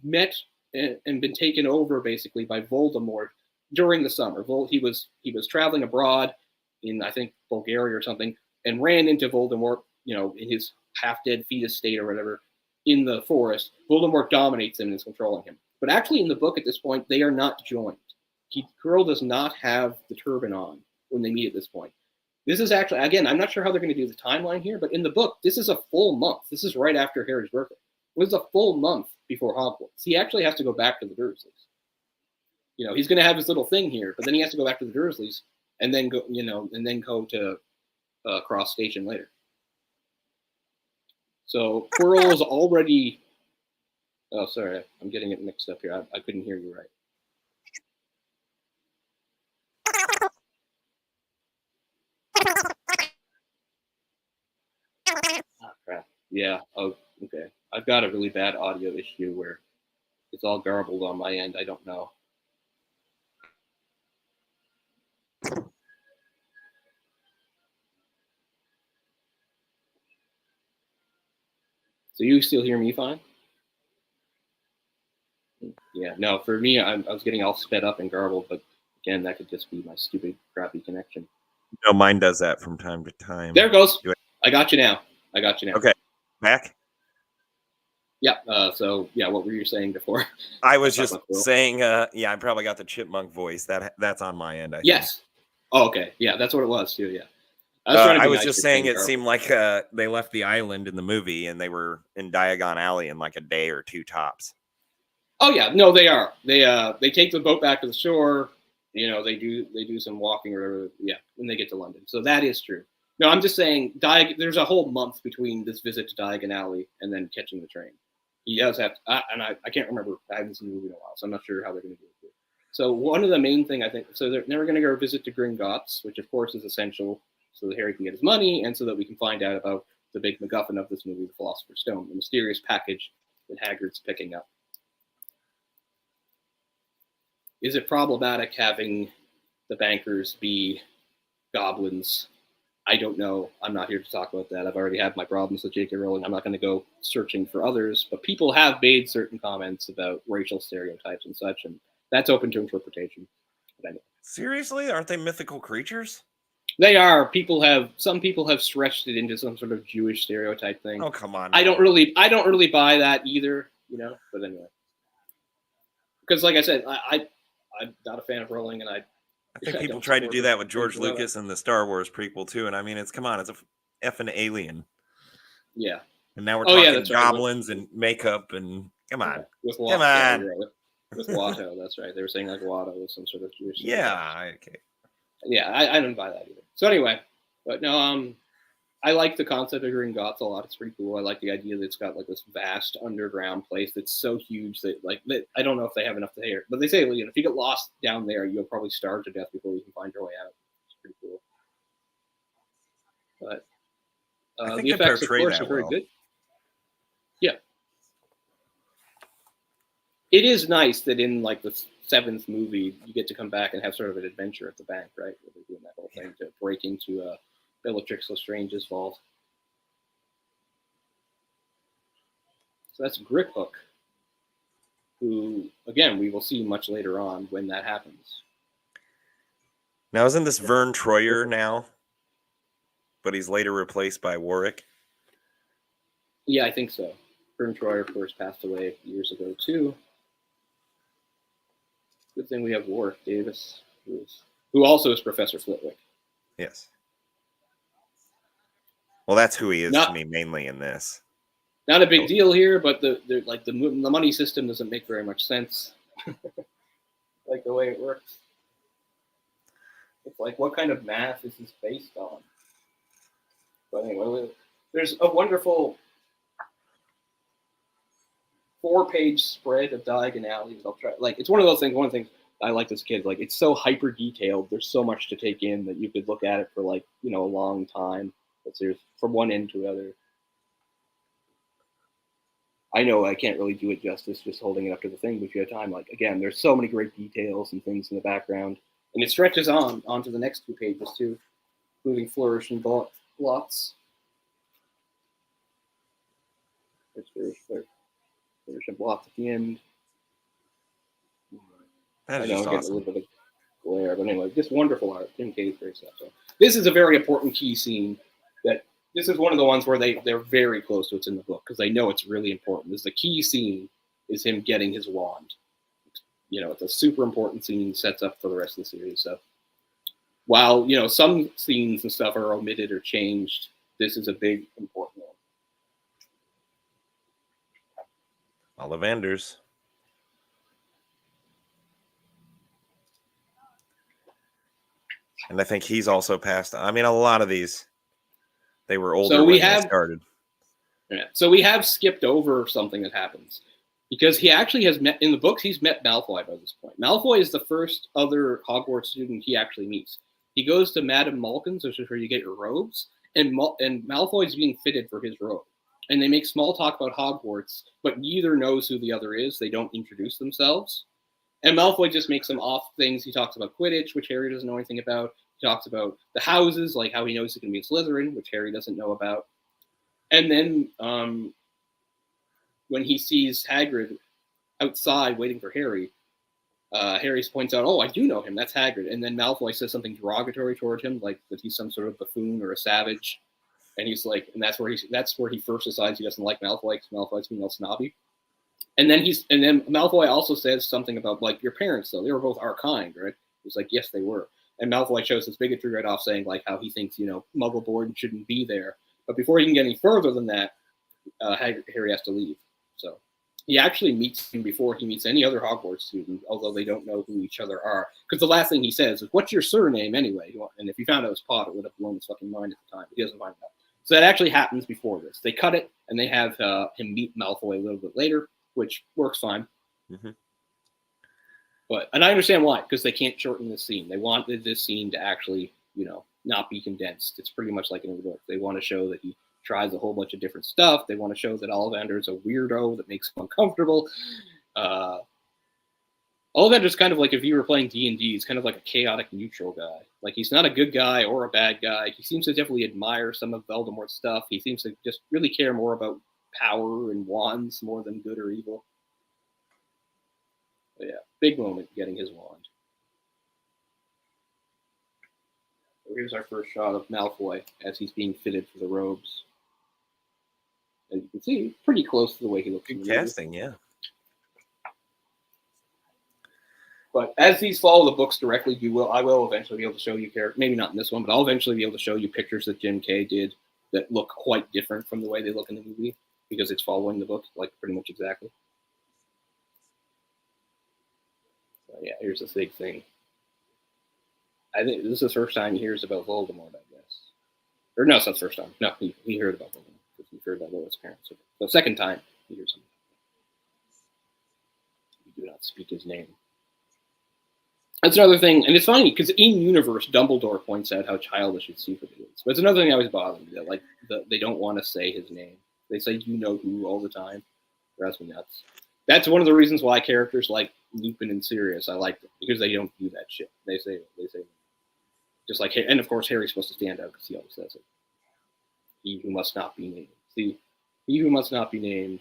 met and been taken over basically by Voldemort during the summer. He was traveling abroad in, I think, Bulgaria or something, and ran into Voldemort, in his half-dead fetus state or whatever, in the forest. Voldemort dominates him and is controlling him. But actually in the book at this point, they are not joined. Quirrell does not have the turban on when they meet at this point. This is actually, again, I'm not sure how they're going to do the timeline here, but in the book, this is a full month. This is right after Harry's birthday. It was a full month before Hogwarts. He actually has to go back to the Dursleys. He's going to have his little thing here, but then he has to go back to the Dursleys and then go, go to Cross Station later. So Quirrell is already. Oh, sorry, I'm getting it mixed up here. I couldn't hear you right. Oh, crap. Yeah. Oh, okay. I've got a really bad audio issue where it's all garbled on my end. I don't know. So you still hear me fine? Yeah, no, for me, I was getting all sped up and garbled, but again, that could just be my stupid, crappy connection. No, mine does that from time to time. There it goes. I got you now. Okay, back? Yeah, what were you saying before? I was just saying, I probably got the chipmunk voice. That's on my end, I think. Yes. Oh, okay. Yeah, that's what it was, too, yeah. I was just saying it seemed like they left the island in the movie and they were in Diagon Alley in like a day or two tops. Oh yeah, no, they are. They take the boat back to the shore. They do some walking or whatever. Yeah, when they get to London. So that is true. No, I'm just saying there's a whole month between this visit to Diagon Alley and then catching the train. He does have to, and I can't remember. I haven't seen the movie in a while, so I'm not sure how they're going to do it. So one of the main thing I think, so they're never going to go visit to Gringotts, which of course is essential so that Harry can get his money and so that we can find out about the big MacGuffin of this movie, the Philosopher's Stone, the mysterious package that Hagrid's picking up. Is it problematic having the bankers be goblins? I don't know. I'm not here to talk about that. I've already had my problems with J.K. Rowling. I'm not going to go searching for others, but people have made certain comments about racial stereotypes and such, and that's open to interpretation. But anyway. Seriously? Aren't they mythical creatures? They are. Some people have stretched it into some sort of Jewish stereotype thing. Oh, come on. I don't really buy that either, but anyway. Because like I said, I'm not a fan of Rowling, and I think people don't tried to support do her that with George whatsoever. Lucas and the Star Wars prequel too. And I mean, it's a effing alien. Yeah. And now we're Oh, yeah, talking that's right. goblins and makeup and come on. Yeah. With Come on. you're right. With Watto, that's right. They were saying like Watto was some sort of Jewish. Yeah. Okay. Yeah, I don't buy that either. So anyway, but no, I like the concept of Green Goths a lot. It's pretty cool. I like the idea that it's got like this vast underground place that's so huge that I don't know if they have enough to air, but they say if you get lost down there, you'll probably starve to death before you can find your way out. It's pretty cool. But I think the they effects, of portray course, that are very well. good. Yeah, it is nice that in like the 7th movie, you get to come back and have sort of an adventure at the bank, right? Where they're doing that whole thing to break into Bellatrix Lestrange's vault. So that's Griphook, who, again, we will see much later on when that happens. Now, isn't this Vern Troyer now? But he's later replaced by Warwick. Yeah, I think so. Vern Troyer, of course, passed away years ago, too. Good thing we have Warwick Davis, who also is Professor Flitwick. Yes. Well, that's who he is to me mainly in this. Not a big deal here, but the money system doesn't make very much sense. Like the way it works. It's like, what kind of math is this based on? But anyway, there's a wonderful 4-page spread of diagonalities. I'll try. Like, it's one of those things. One of the things I like as a kid, like, it's so hyper detailed. There's so much to take in that you could look at it for like a long time. But there's from one end to the other. I know I can't really do it justice just holding it up to the thing, but if you have time, like, again, there's so many great details and things in the background. And it stretches onto the next 2 pages, too, including Flourish and Blots. There's Flourish and Blots at the end. I know I'm getting a little bit of glare, but anyway, just wonderful art. Tim K's great stuff. So this is a very important key scene that this is one of the ones where they're very close to what's in the book because they know it's really important. This is the key scene is him getting his wand. It's a super important scene, sets up for the rest of the series. So while, some scenes and stuff are omitted or changed, this is a big, important one. Ollivanders. And I think he's also passed. I mean, a lot of these, they were older when they started. Yeah. So we have skipped over something that happens. Because he actually has met, in the books, he's met Malfoy by this point. Malfoy is the first other Hogwarts student he actually meets. He goes to Madame Malkin's, which is where you get your robes, and Malfoy's being fitted for his robe. And they make small talk about Hogwarts, but neither knows who the other is. They don't introduce themselves. And Malfoy just makes some off things. He talks about Quidditch, which Harry doesn't know anything about. He talks about the houses, like how he knows he can be a Slytherin, which Harry doesn't know about. And then when he sees Hagrid outside waiting for Harry, Harry points out, "Oh, I do know him. That's Hagrid." And then Malfoy says something derogatory toward him, like that he's some sort of buffoon or a savage. And he's like, and that's where he first decides he doesn't like Malfoy because Malfoy's being all snobby. And then Malfoy also says something about like your parents, though they were both our kind, right? He's like, yes, they were. And Malfoy shows his bigotry right off, saying like how he thinks Muggleborn shouldn't be there. But before he can get any further than that, Harry has to leave. So he actually meets him before he meets any other Hogwarts student, although they don't know who each other are. Because the last thing he says is, "What's your surname anyway?" And if he found out it was Potter, it would have blown his fucking mind at the time. But he doesn't find out. So that actually happens before this. They cut it, and they have him meet Malfoy a little bit later, which works fine. Mm-hmm. And I understand why, because they can't shorten this scene. They wanted this scene to actually, not be condensed. It's pretty much like in the book. They want to show that he tries a whole bunch of different stuff. They want to show that Ollivander is a weirdo that makes him uncomfortable. Ollivander's kind of like if you were playing D&D, he's kind of like a chaotic neutral guy. Like he's not a good guy or a bad guy. He seems to definitely admire some of Voldemort's stuff. He seems to just really care more about power and wands more than good or evil. But yeah, big moment getting his wand. Here's our first shot of Malfoy as he's being fitted for the robes. As you can see, pretty close to the way he looks. Good casting, yeah. But as these follow the books directly, I will eventually be able to show you characters. Maybe not in this one, but I'll eventually be able to show you pictures that Jim Kay did that look quite different from the way they look in the movie because it's following the book like pretty much exactly. So yeah, here's the big thing. I think this is the first time he hears about Voldemort, I guess. Or no, it's not the first time. No, he heard about Voldemort because he heard about Lois' parents. So the second time he hears something. You do not speak his name. That's another thing, and it's funny because in universe, Dumbledore points out how childish and stupid it is. But it's another thing that always bothers me that they don't want to say his name. They say "you know who" all the time. It drives me nuts. That's one of the reasons why characters like Lupin and Sirius I like them because they don't do that shit. They say just like, and of course Harry's supposed to stand out because he always says it. He who must not be named. See, he who must not be named,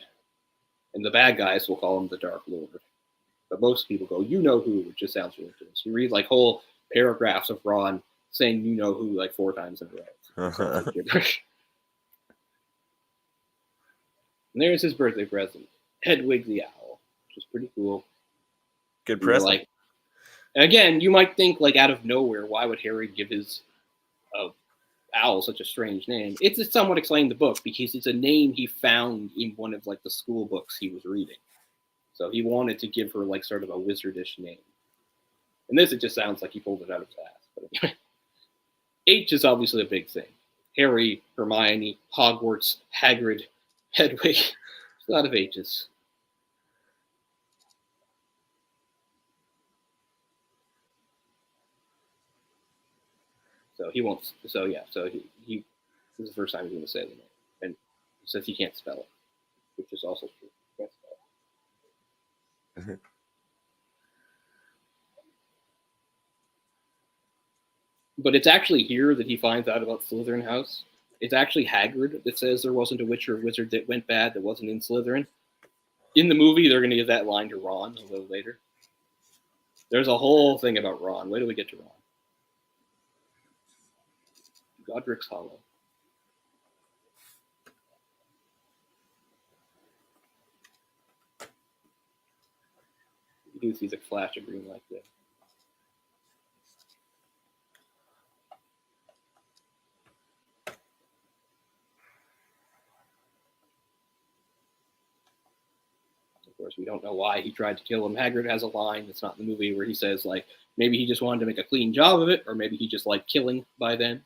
and the bad guys will call him the Dark Lord. But most people go, you know who, which just sounds ridiculous. You read like whole paragraphs of Ron saying you know who like 4 times in a row. And there's his birthday present, Hedwig the Owl, which is pretty cool. Good present. Like, again, you might think like out of nowhere, why would Harry give his owl such a strange name? It's somewhat explained in the book because it's a name he found in one of like the school books he was reading. So he wanted to give her like sort of a wizardish name. And this, it just sounds like he pulled it out of his ass. But anyway, H is obviously a big thing. Harry, Hermione, Hogwarts, Hagrid, Hedwig. There's a lot of H's. So he won't. So yeah. So he this is the first time he's going to say the name, and he says he can't spell it, which is also true. He can't spell it. But it's actually here that he finds out about Slytherin House. It's actually Hagrid that says there wasn't a witch or a wizard that went bad that wasn't in Slytherin. In the movie, they're going to give that line to Ron a little later. There's a whole thing about Ron. Wait till we get to Ron. Godric's Hollow. You do see the flash of green light there. Of course, we don't know why he tried to kill him. Hagrid has a line that's not in the movie where he says, like, maybe he just wanted to make a clean job of it, or maybe he just liked killing by then.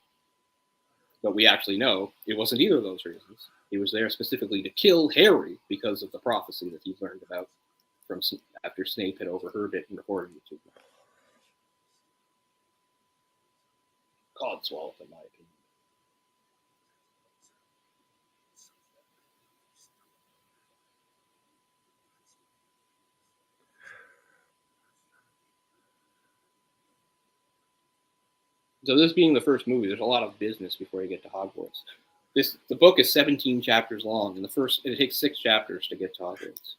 But we actually know it wasn't either of those reasons. He was there specifically to kill Harry because of the prophecy that he learned about from after Snape had overheard it and recorded it to him. Codswallop, in my opinion. So this being the first movie, there's a lot of business before you get to Hogwarts. The book is 17 chapters long, and it takes 6 chapters to get to Hogwarts,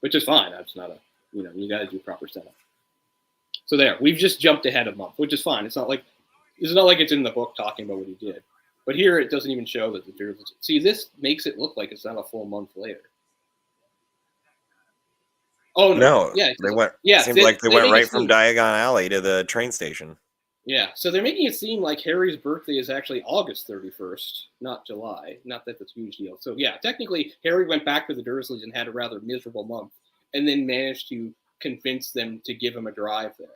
which is fine. That's not you got to do proper setup. So there, we've just jumped ahead a month, which is fine. It's not like it's in the book talking about what he did, but here it doesn't even show that the Dursleys. See, this makes it look like it's not a full month later. Oh no! Yeah, they went. Yeah, seemed like they went right from Diagon Alley to the train station. Yeah, so they're making it seem like Harry's birthday is actually August 31st, not July. Not that that's a huge deal. So yeah, technically, Harry went back to the Dursleys and had a rather miserable month, and then managed to convince them to give him a drive there.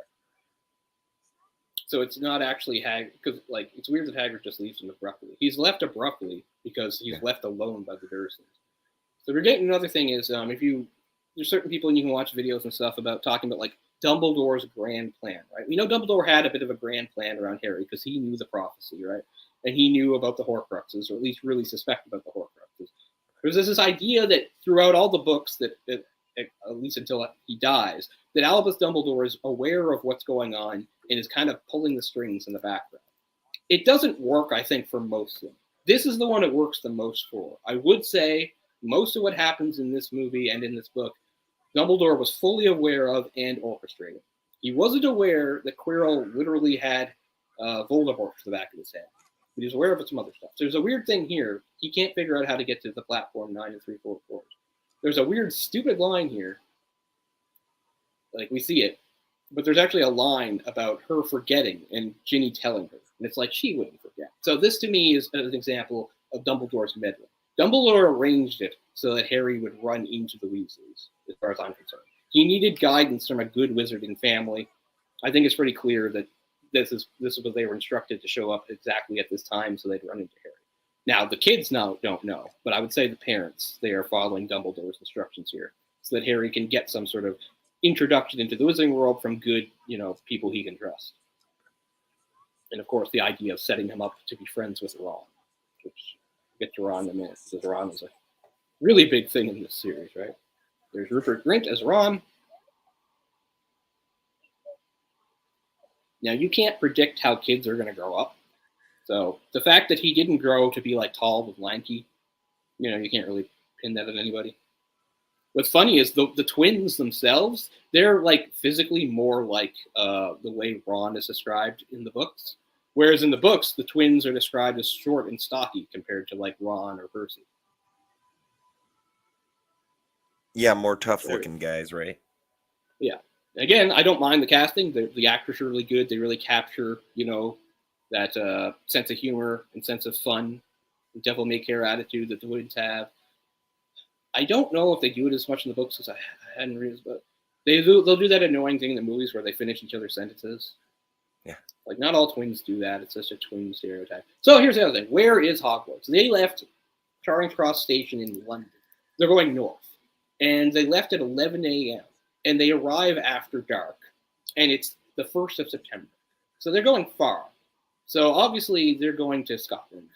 So it's not actually because it's weird that Hagrid just leaves him abruptly. He's left abruptly because he's left alone by the Dursleys. So we're getting another thing is there's certain people and you can watch videos and stuff about talking about like Dumbledore's grand plan, right? We know Dumbledore had a bit of a grand plan around Harry because he knew the prophecy, right? And he knew about the Horcruxes, or at least really suspected about the Horcruxes. There's this idea that throughout all the books that at least until he dies, that Albus Dumbledore is aware of what's going on and is kind of pulling the strings in the background. It doesn't work, I think, for most of them. This is the one it works the most for. I would say most of what happens in this movie and in this book, Dumbledore was fully aware of and orchestrated. He wasn't aware that Quirrell literally had Voldemort to the back of his head. But he's aware of some other stuff. So there's a weird thing here. He can't figure out how to get to the platform 9 3/4. There's a weird, stupid line here. Like, we see it. But there's actually a line about her forgetting and Ginny telling her. And it's like she wouldn't forget. So this, to me, is an example of Dumbledore's meddling. Dumbledore arranged it so that Harry would run into the Weasleys, as far as I'm concerned. He needed guidance from a good wizarding family. I think it's pretty clear that this is what they were instructed to show up exactly at this time so they'd run into Harry. Now, the kids now don't know, but I would say the parents, they are following Dumbledore's instructions here so that Harry can get some sort of introduction into the wizarding world from good, people he can trust. And of course, the idea of setting him up to be friends with Ron, which we'll get to Ron in a minute, because Ron is a really big thing in this series, right? There's Rupert Grint as Ron. Now, you can't predict how kids are going to grow up. So the fact that he didn't grow to be like tall and lanky, you can't really pin that on anybody. What's funny is the twins themselves, they're like physically more like the way Ron is described in the books. Whereas in the books, the twins are described as short and stocky compared to like Ron or Percy. Yeah, more tough looking guys, right? Yeah. Again, I don't mind the casting. The actors are really good. They really capture, that sense of humor and sense of fun, devil may care attitude that the Woods have. I don't know if they do it as much in the books as I hadn't read, but they'll do that annoying thing in the movies where they finish each other's sentences. Yeah. Like, not all twins do that. It's just a twin stereotype. So here's the other thing. Where is Hogwarts? They left Charing Cross Station in London. They're going north. And they left at 11 a.m. And they arrive after dark. And it's the 1st of September. So they're going far. So obviously they're going to Scotland.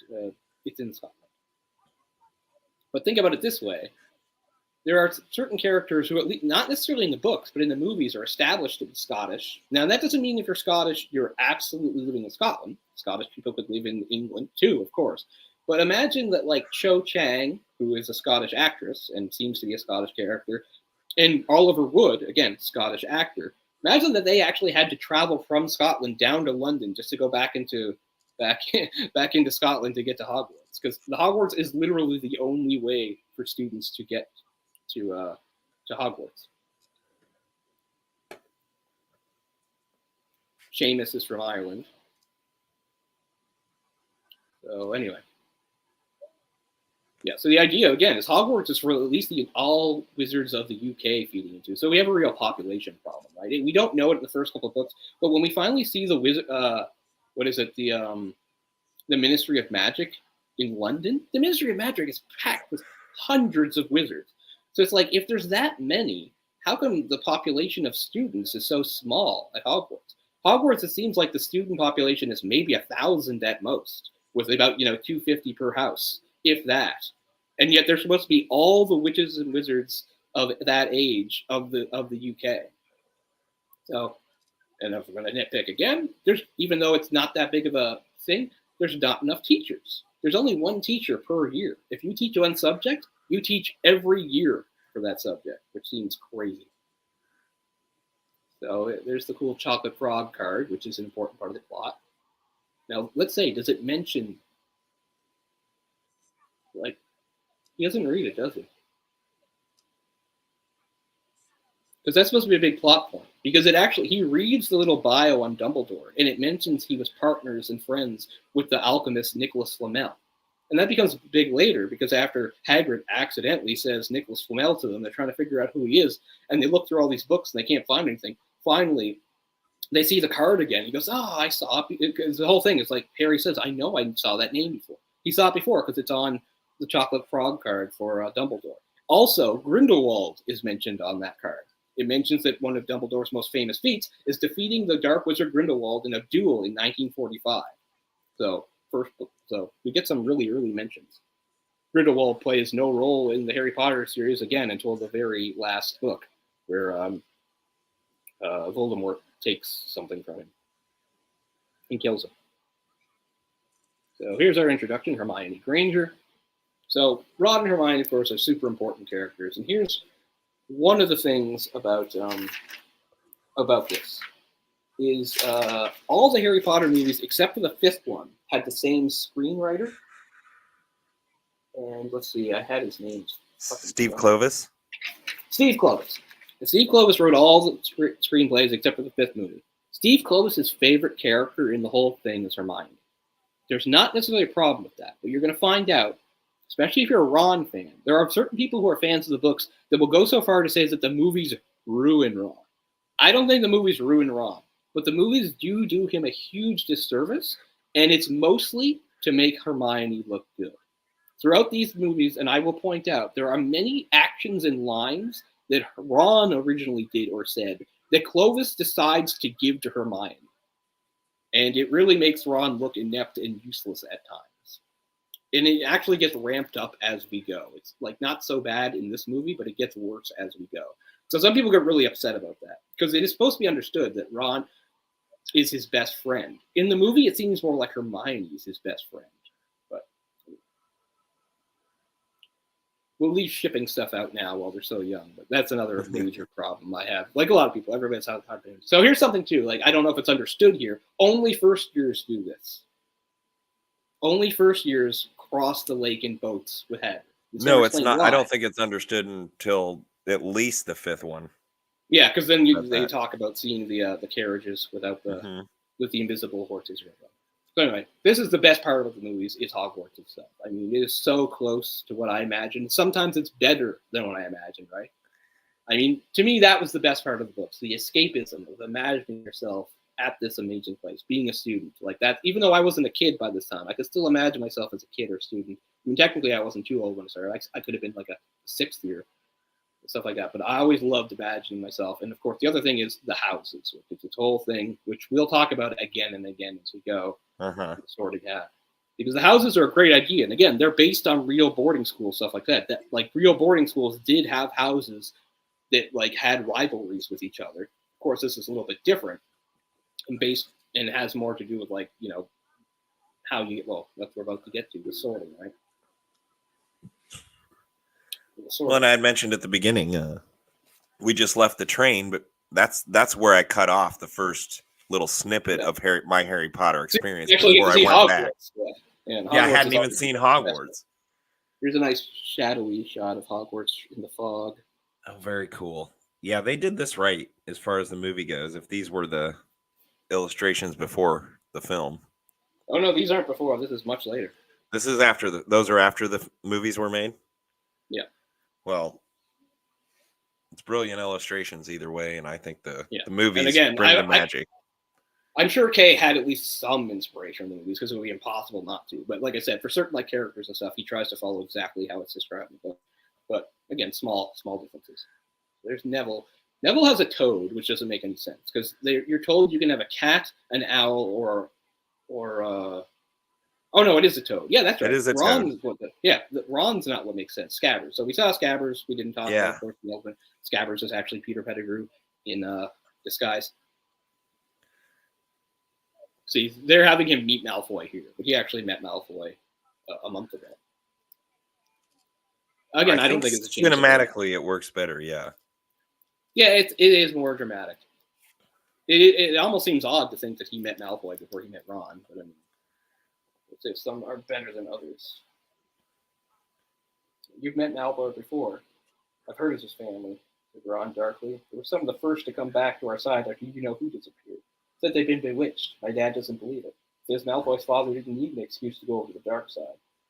It's in Scotland. But think about it this way. There are certain characters who, at least not necessarily in the books, but in the movies, are established to be Scottish. Now, that doesn't mean if you're Scottish, you're absolutely living in Scotland. Scottish people could live in England too, of course. But imagine that, like, Cho Chang, who is a Scottish actress and seems to be a Scottish character, and Oliver Wood, again, Scottish actor. Imagine that they actually had to travel from Scotland down to London just to go back into Scotland to get to Hogwarts, because the Hogwarts is literally the only way for students to get to Hogwarts. Seamus is from Ireland. So anyway. Yeah, so the idea, again, is Hogwarts is for at least all wizards of the UK feeding into. So we have a real population problem, right? We don't know it in the first couple of books, but when we finally see the wizard, the Ministry of Magic in London, the Ministry of Magic is packed with hundreds of wizards. So it's like, if there's that many, how come the population of students is so small at Hogwarts? Hogwarts, it seems like the student population is maybe 1,000 at most, with about 250 per house, if that. And yet they're supposed to be all the witches and wizards of that age of the UK. So, and if we're going to nitpick again, even though it's not that big of a thing, there's not enough teachers. There's only one teacher per year. If you teach one subject, you teach every year for that subject, which seems crazy. So there's the cool chocolate frog card, which is an important part of the plot. Now, let's say, does it mention, like, he doesn't read it, does he? Because that's supposed to be a big plot point. Because he reads the little bio on Dumbledore, and it mentions he was partners and friends with the alchemist Nicholas Flamel. And that becomes big later, because after Hagrid accidentally says Nicholas Flamel to them, they're trying to figure out who he is, and they look through all these books and they can't find anything. Finally, they see the card again. He goes, I saw it. Because the whole thing is like, Harry says, I know I saw that name before. He saw it before because it's on the chocolate frog card for Dumbledore. Also, Grindelwald is mentioned on that card. It mentions that one of Dumbledore's most famous feats is defeating the Dark Wizard Grindelwald in a duel in 1945. So we get some really early mentions. Grindelwald plays no role in the Harry Potter series again until the very last book, where Voldemort takes something from him and kills him. So here's our introduction, Hermione Granger. So Ron and Hermione, of course, are super important characters, and here's one of the things about this. is all the Harry Potter movies, except for the fifth one, had the same screenwriter. And let's see, I had his name. Steve Clovis. Steve Clovis. And Steve Clovis wrote all the screenplays except for the fifth movie. Steve Clovis's favorite character in the whole thing is Hermione. There's not necessarily a problem with that, but you're going to find out, especially if you're a Ron fan, there are certain people who are fans of the books that will go so far to say that the movies ruin Ron. I don't think the movies ruin Ron, but the movies do him a huge disservice, and it's mostly to make Hermione look good. Throughout these movies, and I will point out, there are many actions and lines that Ron originally did or said that Clovis decides to give to Hermione. And it really makes Ron look inept and useless at times. And it actually gets ramped up as we go. It's like not so bad in this movie, but it gets worse as we go. So some people get really upset about that because it is supposed to be understood that Ron is his best friend. In the movie, it seems more like Hermione is his best friend. But we'll leave shipping stuff out now while they're so young. But that's another major problem I have. Like a lot of people, everybody's how to do. So here's something too. Like I don't know if it's understood here. Only first years do this. Only first years cross the lake in boats with Hagrid. No, it's not. Why. I don't think it's understood until at least the fifth one. Yeah, because then they talk about seeing the carriages without the with the invisible horses. So anyway, this is the best part of the movies is Hogwarts itself. I mean, it is so close to what I imagined. Sometimes it's better than what I imagined, right? I mean, to me, that was the best part of the books, the escapism of imagining yourself at this amazing place, being a student. Like that, even though I wasn't a kid by this time, I could still imagine myself as a kid or a student. I mean, technically, I wasn't too old when I started. I could have been like a sixth year, stuff like that. But I always loved imagining myself. And of course, the other thing is the houses. It's this whole thing, which we'll talk about again and again as we go. Sort of, yeah. Because the houses are a great idea. And again, they're based on real boarding school stuff like that. That like real boarding schools did have houses that like had rivalries with each other. Of course, this is a little bit different and based and has more to do with like, you know, how you get, well, that's what we're about to get to, the sorting, right? Well, and I had mentioned at the beginning, we just left the train, but that's where I cut off the first little snippet of my Harry Potter experience before I went back. Yeah, I hadn't even seen Hogwarts. Here's a nice shadowy shot of Hogwarts in the fog. Oh, very cool. Yeah, they did this right as far as the movie goes. If these were the illustrations before the film. Oh no, these aren't before. This is much later. This is after those are after the movies were made? Yeah. Well, it's brilliant illustrations either way, and I think the movies bring the magic. I'm sure Kay had at least some inspiration from the movies because it would be impossible not to. But like I said, for certain like characters and stuff, he tries to follow exactly how it's described in the book. But again, small differences. There's Neville. Neville has a toad, which doesn't make any sense because you're told you can have a cat, an owl, or oh no, it is a toad. Yeah, that's right. It is a toad. Yeah, Ron's not what makes sense. Scabbers. So we saw Scabbers. We didn't talk about, of course, the elephant. Scabbers is actually Peter Pettigrew in disguise. See, they're having him meet Malfoy here, but he actually met Malfoy a month ago. Again, I don't think it's a change. Cinematically, it works better, yeah. Yeah, it is more dramatic. It almost seems odd to think that he met Malfoy before he met Ron, but I mean, let's say some are better than others. You've met Malfoy before. I've heard of his family. Said Ron darkly. They were some of the first to come back to our side after you know who disappeared. Said they've been bewitched. My dad doesn't believe it. Says Malfoy's father didn't need an excuse to go over to the dark side.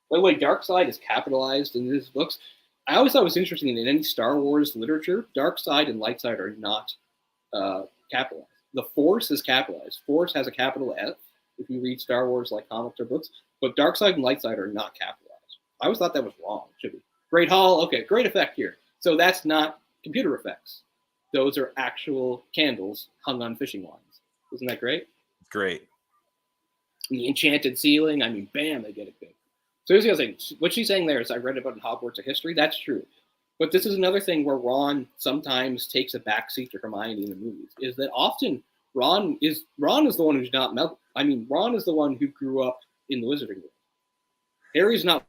By the way, dark side is capitalized in his books. I always thought it was interesting that in any Star Wars literature, dark side and light side are not capitalized. The Force is capitalized. Force has a capital F if you read Star Wars like comics or books, but dark side and light side are not capitalized. I always thought that was wrong. It should be. Great Hall, okay, great effect here. So that's not computer effects. Those are actual candles hung on fishing lines. Isn't that great? Great. And the enchanted ceiling, I mean, bam, they get it big. So here's the other thing. What she's saying there is I read about in Hogwarts of History. That's true. But this is another thing where Ron sometimes takes a backseat to Hermione in the movies, is that often Ron is the one who's not Ron is the one who grew up in the Wizarding World. Harry's not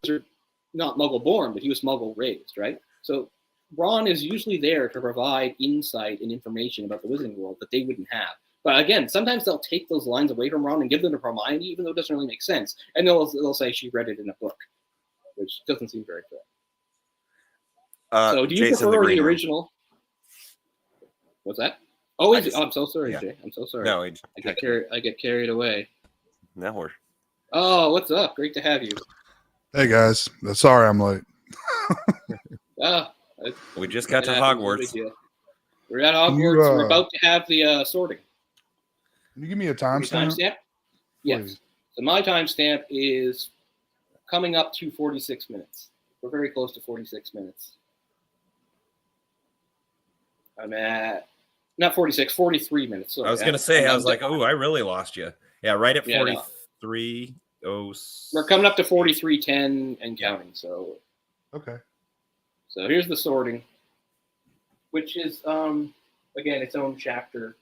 Muggle born, but he was Muggle raised, right? So Ron is usually there to provide insight and information about the Wizarding World that they wouldn't have. But again, sometimes they'll take those lines away from Ron and give them to Hermione, even though it doesn't really make sense. And they'll say she read it in a book, which doesn't seem very fair. So do you Jason prefer the original? What's that? Oh, I'm so sorry, yeah. Jay. I'm so sorry. No, I get carried away. No, we're... Oh, what's up? Great to have you. Hey guys, sorry I'm late. We just got to Hogwarts. We're at Hogwarts. We're about to have the sorting. Can you give me a timestamp? Yes. So my timestamp is coming up to 46 minutes. We're very close to 46 minutes. I'm at not 46, 43 minutes. Sorry. I was going to say, I was like, oh, I really lost you. Yeah, right at 43. No. We're coming up to 43:10 and counting. So okay. So here's the sorting, which is again its own chapter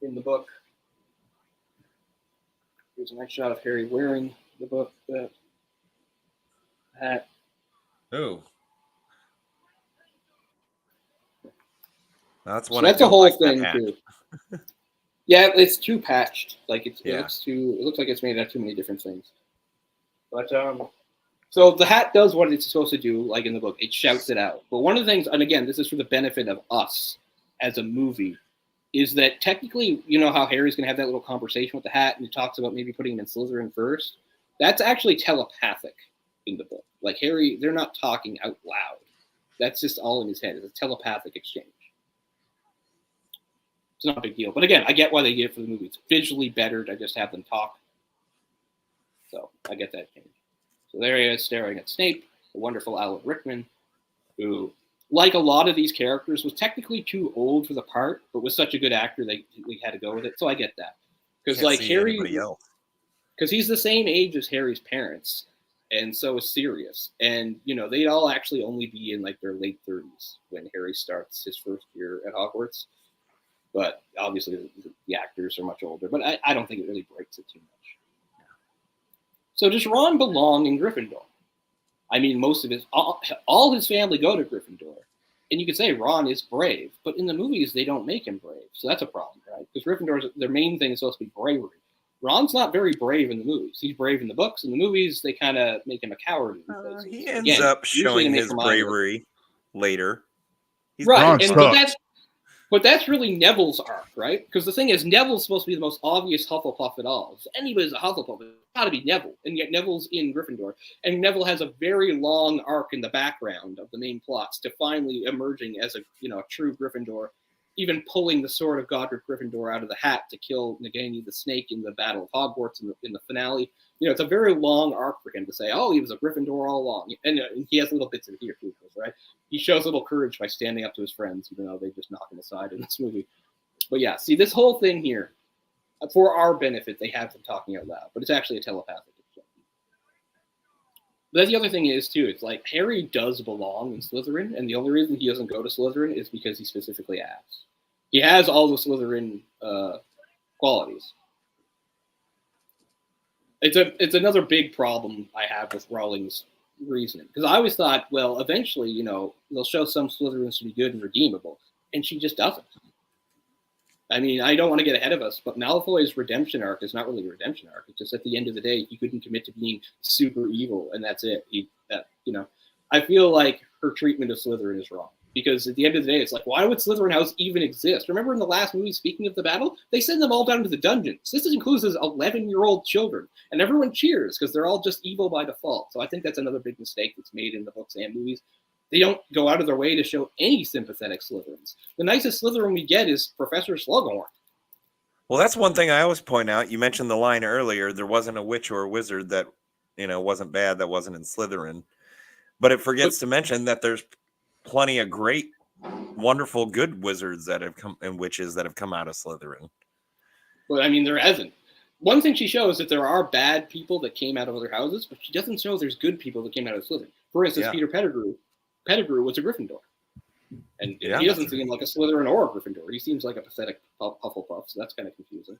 in the book. Here's a nice shot of Harry wearing the book hat. Oh. That's one. So that's a whole thing too. Yeah, it's too patched. Like it looks like it's made out of too many different things. But so the hat does what it's supposed to do, like in the book. It shouts it out. But one of the things, and again, this is for the benefit of us as a movie, is that technically, you know how Harry's going to have that little conversation with the hat, and he talks about maybe putting him in Slytherin first? That's actually telepathic in the book. Like Harry, they're not talking out loud. That's just all in his head. It's a telepathic exchange. It's not a big deal. But again, I get why they did it for the movie. It's visually better to just have them talk. So I get that change. So there he is staring at Snape, the wonderful Alan Rickman, who, like a lot of these characters, was technically too old for the part, but was such a good actor they had to go with it. So I get that. Because like Harry, because he's the same age as Harry's parents, and so is Sirius. And, you know, they'd all actually only be in like their late 30s when Harry starts his first year at Hogwarts. But obviously the actors are much older. But I don't think it really breaks it too much. So does Ron belong in Gryffindor? I mean, most of all his family go to Gryffindor. And you could say Ron is brave. But in the movies, they don't make him brave. So that's a problem, right? Because Gryffindor's, their main thing is supposed to be bravery. Ron's not very brave in the movies. He's brave in the books. In the movies, they kind of make him a coward. He ends up showing his bravery later. He's right, but that's really Neville's arc, right? Because the thing is, Neville's supposed to be the most obvious Hufflepuff at all. If anybody's a Hufflepuff, it's got to be Neville. And yet Neville's in Gryffindor. And Neville has a very long arc in the background of the main plots to finally emerging as a true Gryffindor, even pulling the sword of Godric Gryffindor out of the hat to kill Nagini the Snake in the Battle of Hogwarts in the finale. You know, it's a very long arc for him to say, oh, he was a Gryffindor all along. And he has little bits of it here, too, right? He shows a little courage by standing up to his friends, even though they just knock him aside in this movie. But yeah, see, this whole thing here, for our benefit, they have them talking out loud, but it's actually a telepathic exchange. But that's the other thing is, too, it's like Harry does belong in Slytherin, and the only reason he doesn't go to Slytherin is because he specifically asks. He has all the Slytherin qualities. It's another big problem I have with Rowling's reasoning, because I always thought, well, eventually, they'll show some Slytherins to be good and redeemable, and she just doesn't. I mean, I don't want to get ahead of us, but Malfoy's redemption arc is not really a redemption arc. It's just at the end of the day, he couldn't commit to being super evil, and that's it. I feel like her treatment of Slytherin is wrong. Because at the end of the day, it's like, why would Slytherin House even exist? Remember in the last movie, speaking of the battle, they send them all down to the dungeons. This includes his 11-year-old children. And everyone cheers because they're all just evil by default. So I think that's another big mistake that's made in the books and movies. They don't go out of their way to show any sympathetic Slytherins. The nicest Slytherin we get is Professor Slughorn. Well, that's one thing I always point out. You mentioned the line earlier, there wasn't a witch or a wizard that, wasn't bad, that wasn't in Slytherin. But it forgets to mention that there's plenty of great, wonderful, good wizards that have come and witches that have come out of Slytherin. Well, I mean, there hasn't. One thing she shows that there are bad people that came out of other houses, but she doesn't show there's good people that came out of Slytherin. For instance, Peter Pettigrew was a Gryffindor. And he doesn't seem like a Slytherin or a Gryffindor. He seems like a pathetic Hufflepuff, so that's kind of confusing.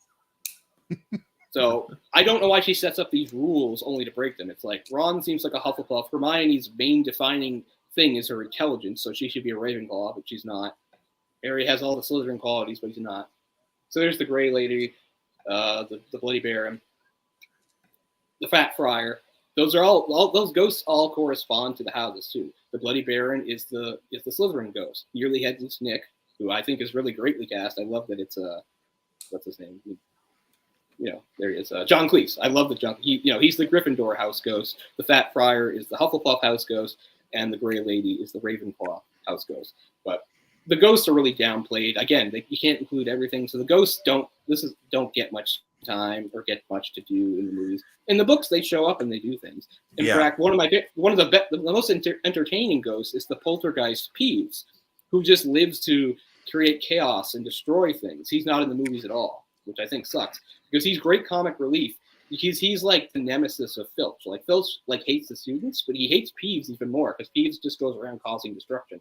So I don't know why she sets up these rules only to break them. It's like Ron seems like a Hufflepuff. Hermione's main defining thing is her intelligence, so she should be a Ravenclaw, but she's not. Harry has all the Slytherin qualities, but he's not. So there's the Gray Lady, the Bloody Baron, the Fat Friar. Those are all those ghosts all correspond to the houses too. The Bloody Baron is the Slytherin ghost. Yearly Headless Nick, who I think is really greatly cast. I love that it's what's his name? There he is. John Cleese. I love the John. He's the Gryffindor house ghost. The Fat Friar is the Hufflepuff house ghost, and the Gray Lady is the Ravenclaw house ghost. But the ghosts are really downplayed. Again, you can't include everything, so the ghosts don't get much time or get much to do in the movies. In the books, they show up and they do things. In fact, one of the most entertaining ghosts is the poltergeist Peeves, who just lives to create chaos and destroy things. He's not in the movies at all, which I think sucks because he's great comic relief. He's like the nemesis of Filch. Like Filch hates the students, but he hates Peeves even more because Peeves just goes around causing destruction.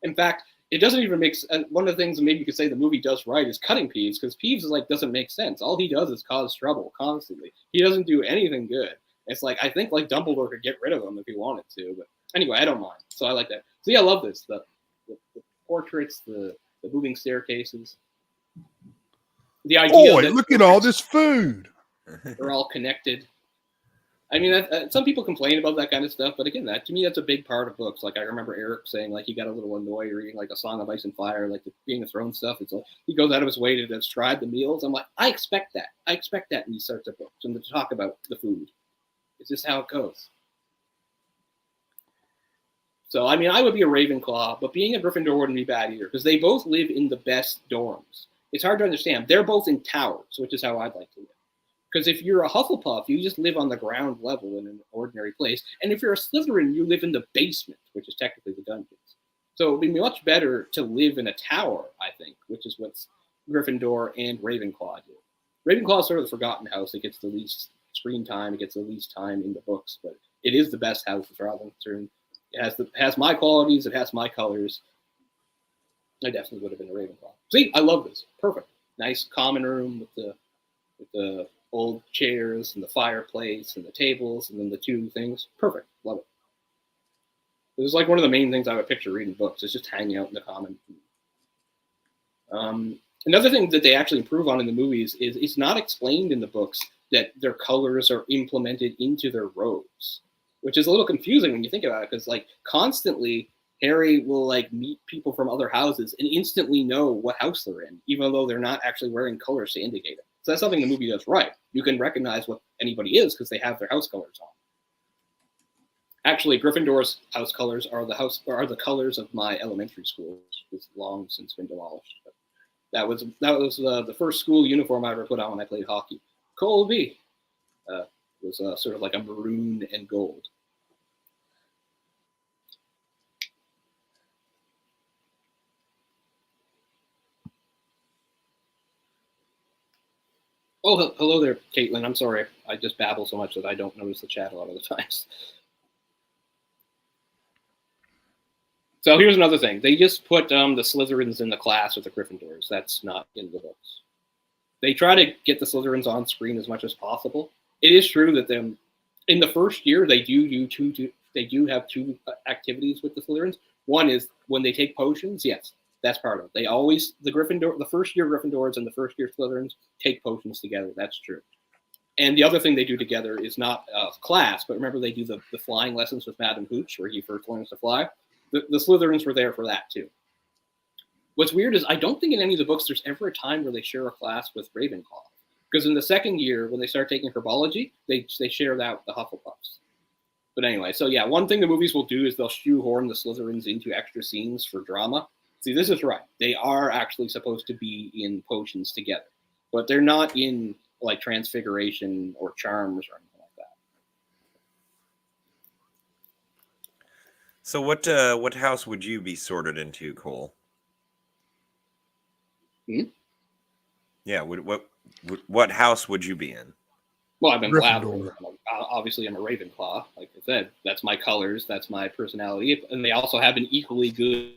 In fact, it doesn't even make sense. One of the things that maybe you could say the movie does right is cutting Peeves, because Peeves doesn't make sense. All he does is cause trouble constantly. He doesn't do anything good. It's I think Dumbledore could get rid of him if he wanted to. But anyway, I don't mind. So I like that. So yeah, I love this. The portraits, the moving staircases. The idea that look at all this food. They're all connected. I mean, some people complain about that kind of stuff, but again, to me, that's a big part of books. I remember Eric saying, he got a little annoyed reading, A Song of Ice and Fire, the Game of Thrones stuff. It's he goes out of his way to describe the meals. I'm like, I expect that. I expect that in these sorts of books, and to talk about the food. It's just how it goes. So, I mean, I would be a Ravenclaw, but being a Gryffindor wouldn't be bad either, because they both live in the best dorms. It's hard to understand. They're both in towers, which is how I'd like to live. Because if you're a Hufflepuff, you just live on the ground level in an ordinary place. And if you're a Slytherin, you live in the basement, which is technically the dungeons. So it would be much better to live in a tower, I think, which is what Gryffindor and Ravenclaw do. Ravenclaw is sort of the forgotten house. It gets the least screen time. It gets the least time in the books. But it is the best house as far as I'm concerned. It has my qualities. It has my colors. I definitely would have been a Ravenclaw. See, I love this. Perfect. Nice common room with the old chairs and the fireplace and the tables and then the two things. Perfect. Love it. This is one of the main things I would picture reading books. Is just hanging out in the common. Another thing that they actually improve on in the movies is it's not explained in the books that their colors are implemented into their robes, which is a little confusing when you think about it, because constantly Harry will meet people from other houses and instantly know what house they're in, even though they're not actually wearing colors to indicate it. So that's something the movie does right. You can recognize what anybody is because they have their house colors on. Actually, Gryffindor's house colors are the colors of my elementary school, which has long since been demolished. But that was the first school uniform I ever put on when I played hockey. Colby was sort of a maroon and gold. Oh, hello there, Caitlin. I'm sorry. I just babble so much that I don't notice the chat a lot of the times. So here's another thing. They just put the Slytherins in the class with the Gryffindors. That's not in the books. They try to get the Slytherins on screen as much as possible. It is true that in the first year, they do have two activities with the Slytherins. One is when they take potions. Yes. That's part of it. They always, the first year Gryffindors and the first year Slytherins take potions together. That's true. And the other thing they do together is not class, but remember they do the flying lessons with Madam Hooch, where he first learns to fly. The Slytherins were there for that too. What's weird is I don't think in any of the books there's ever a time where they share a class with Ravenclaw. Because in the second year, when they start taking herbology, they share that with the Hufflepuffs. But anyway, so yeah, one thing the movies will do is they'll shoehorn the Slytherins into extra scenes for drama. See, this is right. They are actually supposed to be in potions together, but they're not in transfiguration or charms or anything like that. So what house would you be sorted into, Cole? Yeah, what house would you be in? Well, I've been glad. Obviously, I'm a Ravenclaw. Like I said, that's my colors. That's my personality. And they also have an equally good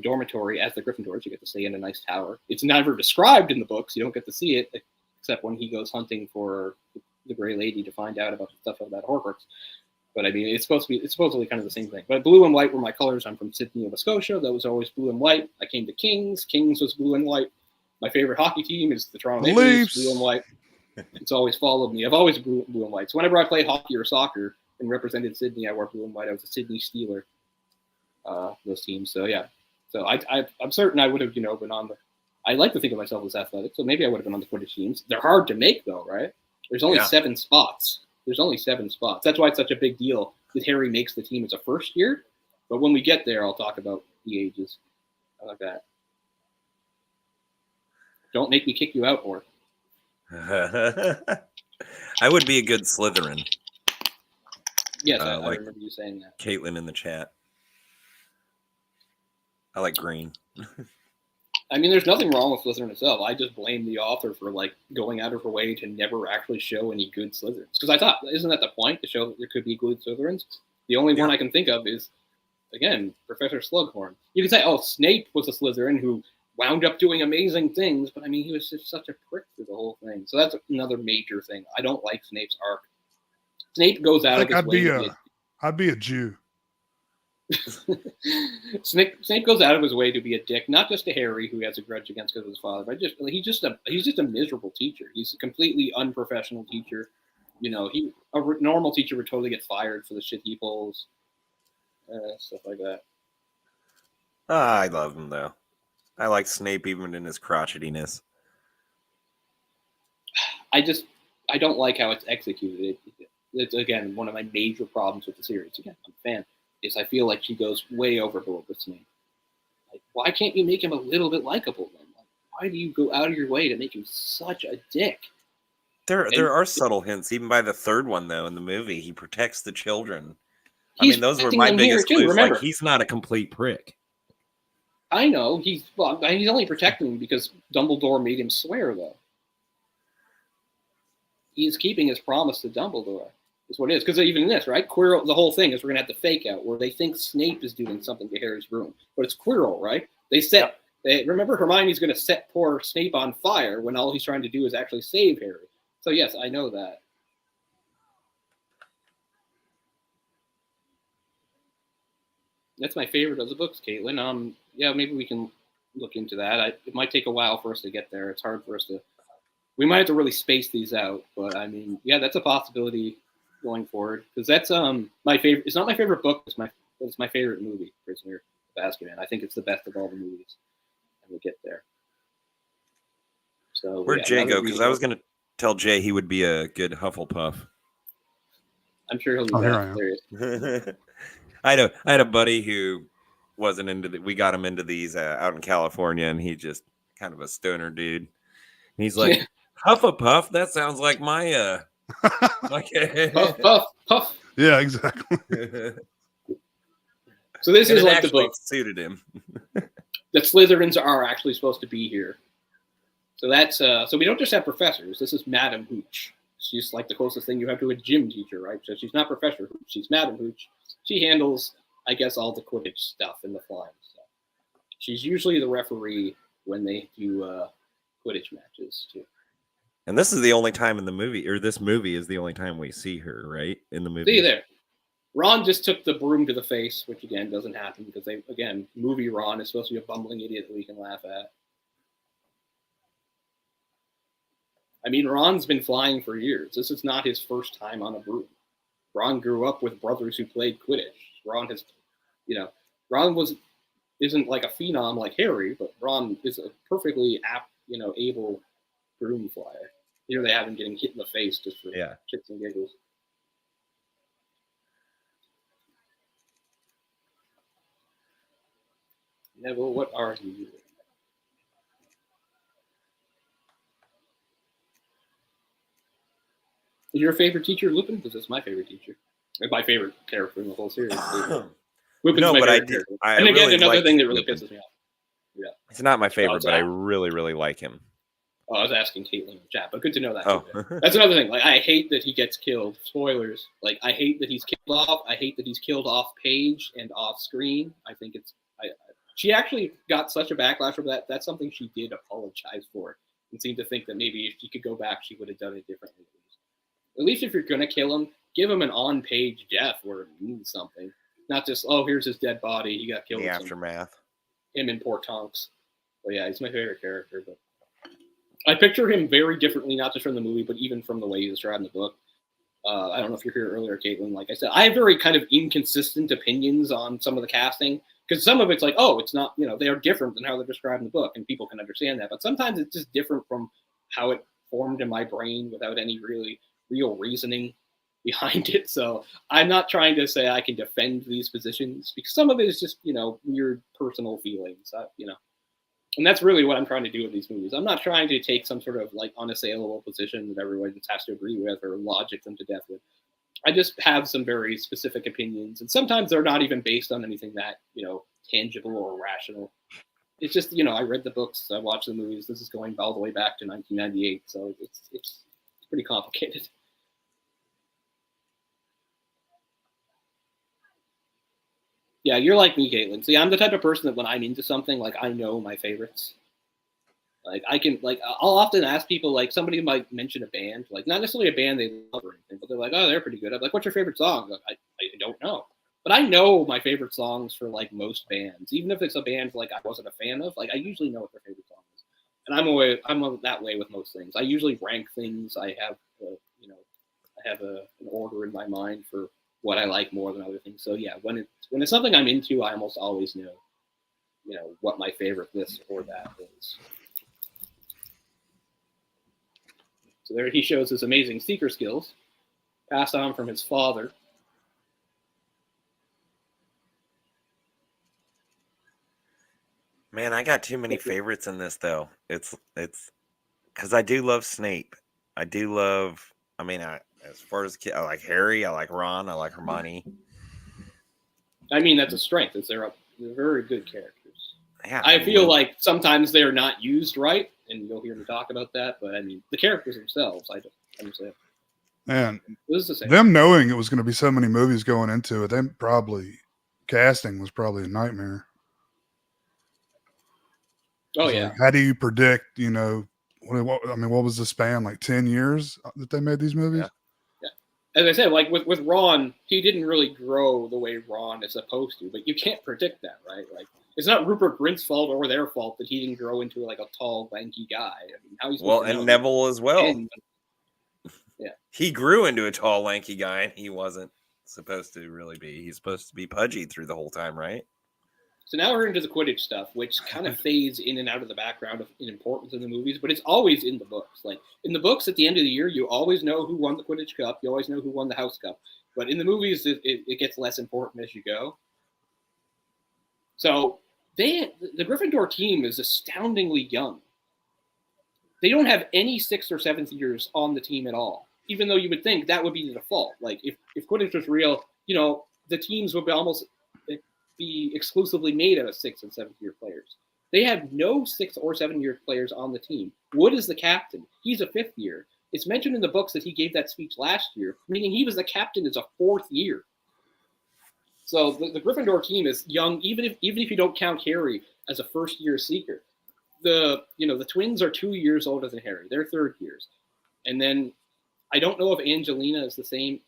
dormitory as the Gryffindors. You get to stay in a nice tower. It's never described in the books. You don't get to see it, except when he goes hunting for the Gray Lady to find out about stuff about Hogwarts. But I mean, it's supposedly kind of the same thing. But blue and white were my colors. I'm from Sydney, Nova Scotia. That was always blue and white. I came to King's. King's was blue and white. My favorite hockey team is the Toronto The Maple Leafs, Leafs. blue and white. It's always followed me. I've always blue and white. So whenever I play hockey or soccer and represented Sydney, I wore blue and white. I was a Sydney Steeler, those teams. So, yeah. So I'm certain I would have, been on the – I like to think of myself as athletic, so maybe I would have been on the Quidditch teams. They're hard to make, though, right? There's only 7 spots. That's why it's such a big deal that Harry makes the team as a first year. But when we get there, I'll talk about the ages. I like that. Don't make me kick you out, or I would be a good Slytherin. Yes, I remember you saying that. Caitlin in the chat. I like green. I mean, there's nothing wrong with Slytherin itself. I just blame the author for going out of her way to never actually show any good Slytherins. Because I thought, isn't that the point, to show that there could be good Slytherins? The only one I can think of is, again, Professor Slughorn. You can say, oh, Snape was a Slytherin who wound up doing amazing things, but I mean, he was just such a prick through the whole thing. So that's another major thing. I don't like Snape's arc. Snape goes out of his way. I'd be a Jew. Snape goes out of his way to be a dick, not just to Harry, who has a grudge against because of his father, but he's just a miserable teacher. He's a completely unprofessional teacher. A normal teacher would totally get fired for the shit he pulls, stuff like that. I love him though. I like Snape even in his crotchetiness. I don't like how it's executed. It's again one of my major problems with the series. Again, I'm a fan. Is I feel like she goes way overboard with Snape. Why can't you make him a little bit likable then? Why do you go out of your way to make him such a dick? There are subtle hints, even by the third one though. In the movie, he protects the children. I mean, those were my biggest clues. Remember, he's not a complete prick. I know he's only protecting them because Dumbledore made him swear, though. He's keeping his promise to Dumbledore. Is what it is. Because even in this, right? Quirrell, the whole thing is we're going to have to fake out where they think Snape is doing something to Harry's room. But it's Quirrell, right? Remember Hermione's going to set poor Snape on fire when all he's trying to do is actually save Harry. So, yes, I know that. That's my favorite of the books, Caitlin. Yeah, maybe we can look into that. It might take a while for us to get there. It's hard for us to... We might have to really space these out. But, I mean, yeah, that's a possibility going forward, because that's my favorite. It's not my favorite book. It's my favorite movie, Prisoner of Azkaban. I think it's the best of all the movies, and we'll get there. So where'd Jay go? Because I was going to tell Jay he would be a good Hufflepuff. I'm sure he'll be back. I had a buddy who wasn't into we got him into these out in California, and he just kind of a stoner dude. And he's like, Hufflepuff. That sounds like my puff. Yeah, exactly. So this is like the book suited him. The Slytherins are actually supposed to be here. So that's so we don't just have professors. This is Madam Hooch. She's like the closest thing you have to a gym teacher, right? So she's not Professor Hooch. She's Madam Hooch. She handles, I guess, all the Quidditch stuff and the flying stuff. She's usually the referee when they do Quidditch matches too. And this is the only time in the movie, or this movie is the only time we see her, right? In the movie. See you there. Ron just took the broom to the face, which again doesn't happen because movie Ron is supposed to be a bumbling idiot that we can laugh at. I mean, Ron's been flying for years. This is not his first time on a broom. Ron grew up with brothers who played Quidditch. Ron has, isn't like a phenom like Harry, but Ron is a perfectly able broom flyer. Here they have him getting hit in the face just for shits and giggles. Neville, what are you doing? Is your favorite teacher Lupin? Because it's my favorite teacher. My favorite character in the whole series. Lupin's my favorite character. And again, really another thing that really pisses me off. Yeah. It's not my favorite, but I really, really like him. Oh, I was asking Caitlin in the chat, but good to know that. Oh. That's another thing. I hate that he gets killed. Spoilers. I hate that he's killed off. I hate that he's killed off page and off screen. I think she actually got such a backlash from that. That's something she did apologize for and seemed to think that maybe if she could go back, she would have done it differently. At least if you're going to kill him, give him an on-page death where it means something. Not just, here's his dead body. He got killed. The aftermath. Him and poor Tonks. But yeah, he's my favorite character. But I picture him very differently, not just from the movie, but even from the way he's described in the book. I don't know if you're here earlier, Caitlin. Like I said, I have very kind of inconsistent opinions on some of the casting because some of it's like, oh, it's not, they are different than how they're described in the book, and people can understand that. But sometimes it's just different from how it formed in my brain without any really real reasoning behind it. So I'm not trying to say I can defend these positions because some of it is just, weird personal feelings, And that's really what I'm trying to do with these movies. I'm not trying to take some sort of like unassailable position that everyone just has to agree with or logic them to death with. I just have some very specific opinions, and sometimes they're not even based on anything that, tangible or rational. It's just, I read the books, I watched the movies. This is going all the way back to 1998, so it's pretty complicated. Yeah, you're like me, Caitlin. See, I'm the type of person that when I'm into something, like I know my favorites. Like I can, like I'll often ask people, like somebody might mention a band, like not necessarily a band they love or anything, but they're like, oh, they're pretty good. I'm like, what's your favorite song? Like, I don't know, but I know my favorite songs for like most bands, even if it's a band like I wasn't a fan of. Like I usually know what their favorite song is, and I'm that way with most things. I usually rank things. I have, an order in my mind for what I like more than other things. So yeah, when it's something I'm into, I almost always know, what my favorite this or that is. So there he shows his amazing seeker skills, passed on from his father. Man, I got too many favorites in this though. It's because I do love Snape. I do love. I mean, as far as I like Harry, I like Ron, I like Hermione. I mean, that's a strength. They're very good characters. Yeah, I feel like sometimes they're not used right, and you'll hear me talk about that. But I mean, the characters themselves, I don't understand. And this is the same. Them knowing it was going to be so many movies going into it, them probably casting was probably a nightmare. Oh yeah. Like, how do you predict? What was the span? Like 10 years that they made these movies? Yeah. As I said, like with Ron, he didn't really grow the way Ron is supposed to, but you can't predict that, right? Like it's not Rupert Grint's fault or their fault that he didn't grow into like a tall, lanky guy. I mean, how he's and Neville as well. Yeah, he grew into a tall, lanky guy, and he wasn't supposed to really be. He's supposed to be pudgy through the whole time, right? So now we're into the Quidditch stuff, which kind of fades in and out of the background in importance in the movies, but it's always in the books. Like in the books, at the end of the year, you always know who won the Quidditch Cup. You always know who won the House Cup. But in the movies, it gets less important as you go. So the Gryffindor team is astoundingly young. They don't have any 6th or 7th years on the team at all, even though you would think that would be the default. Like if Quidditch was real, the teams would be exclusively made out of 6th and 7th year players. They have no 6th or 7th year players on the team. Wood is the captain. He's a 5th year. It's mentioned in the books that he gave that speech last year, meaning he was the captain as a 4th year. So the Gryffindor team is young, even if you don't count Harry as a 1st year seeker. The twins are 2 years older than Harry. They're 3rd years. And then I don't know if Angelina is the same.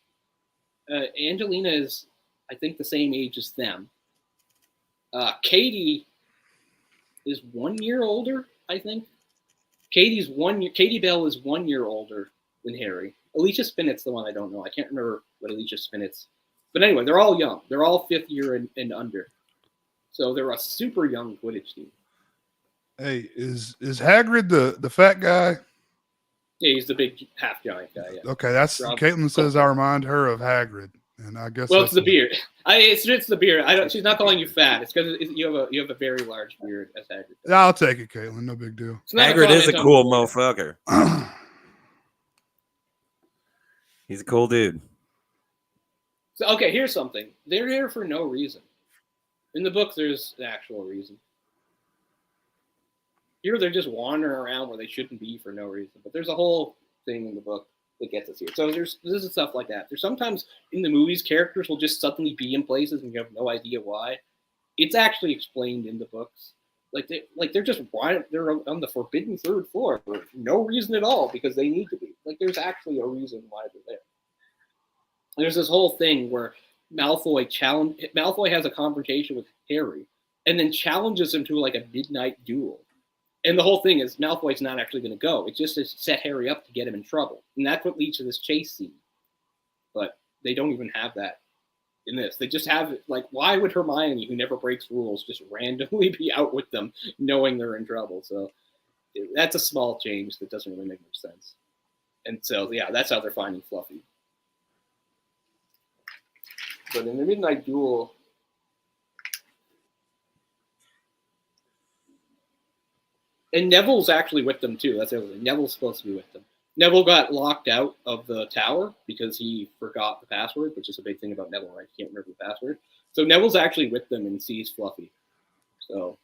Angelina is, I think, the same age as them. Katie is 1 year older, I think. Katie Bell is 1 year older than Harry. Alicia Spinnett's the one I don't know. I can't remember what Alicia Spinnett's. But anyway, they're all young. They're all 5th year and under. So they're a super young Quidditch team. Hey, is Hagrid the fat guy? Yeah, he's the big half giant guy. Yeah. Okay, that's Caitlin says I remind her of Hagrid. And I guess it's the beard. It's the beard. She's not calling you fat. It's because you have a very large beard as Hagrid. I'll take it, Caitlin. No big deal. Hagrid is a cool motherfucker. He's a cool dude. So okay, here's something. They're here for no reason. In the book, there's an actual reason. Here, they're just wandering around where they shouldn't be for no reason. But there's a whole thing in the book that gets us here. So this is stuff like that. There's sometimes in the movies, characters will just suddenly be in places and you have no idea why. It's actually explained in the books. They're just they're on the forbidden 3rd floor for no reason at all because they need to be. Like there's actually a reason why they're there. There's this whole thing where Malfoy has a confrontation with Harry and then challenges him to like a midnight duel. And the whole thing is Malfoy's not actually going to go. It's just to set Harry up to get him in trouble. And that's what leads to this chase scene. But they don't even have that in this. They just have, like, why would Hermione, who never breaks rules, just randomly be out with them knowing they're in trouble? So that's a small change that doesn't really make much sense. And so, yeah, that's how they're finding Fluffy. But in the Midnight Duel, and Neville's actually with them too. That's the other thing. Neville's supposed to be with them. Neville got locked out of the tower because he forgot the password, which is a big thing about Neville, right? He can't remember the password. So Neville's actually with them and sees Fluffy. So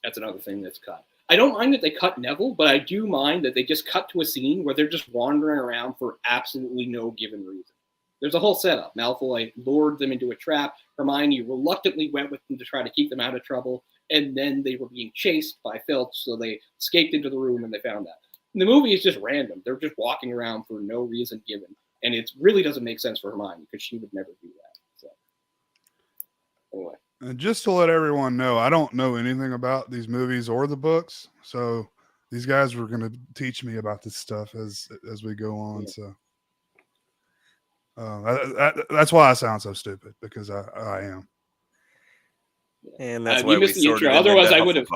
that's another thing that's cut. I don't mind that they cut Neville, but I do mind that they just cut to a scene where they're just wandering around for absolutely no given reason. There's a whole setup. Malfoy lured them into a trap. Hermione reluctantly went with them to try to keep them out of trouble. And then they were being chased by Filch, so they escaped into the room and they found that. And the movie is just random. They're just walking around for no reason given. And it really doesn't make sense for Hermione because she would never do that. So, anyway. And just to let everyone know, I don't know anything about these movies or the books. So these guys were going to teach me about this stuff as we go on. Yeah. So that's why I sound so stupid, because I am. And that's why we missed the intro. Otherwise, I would have.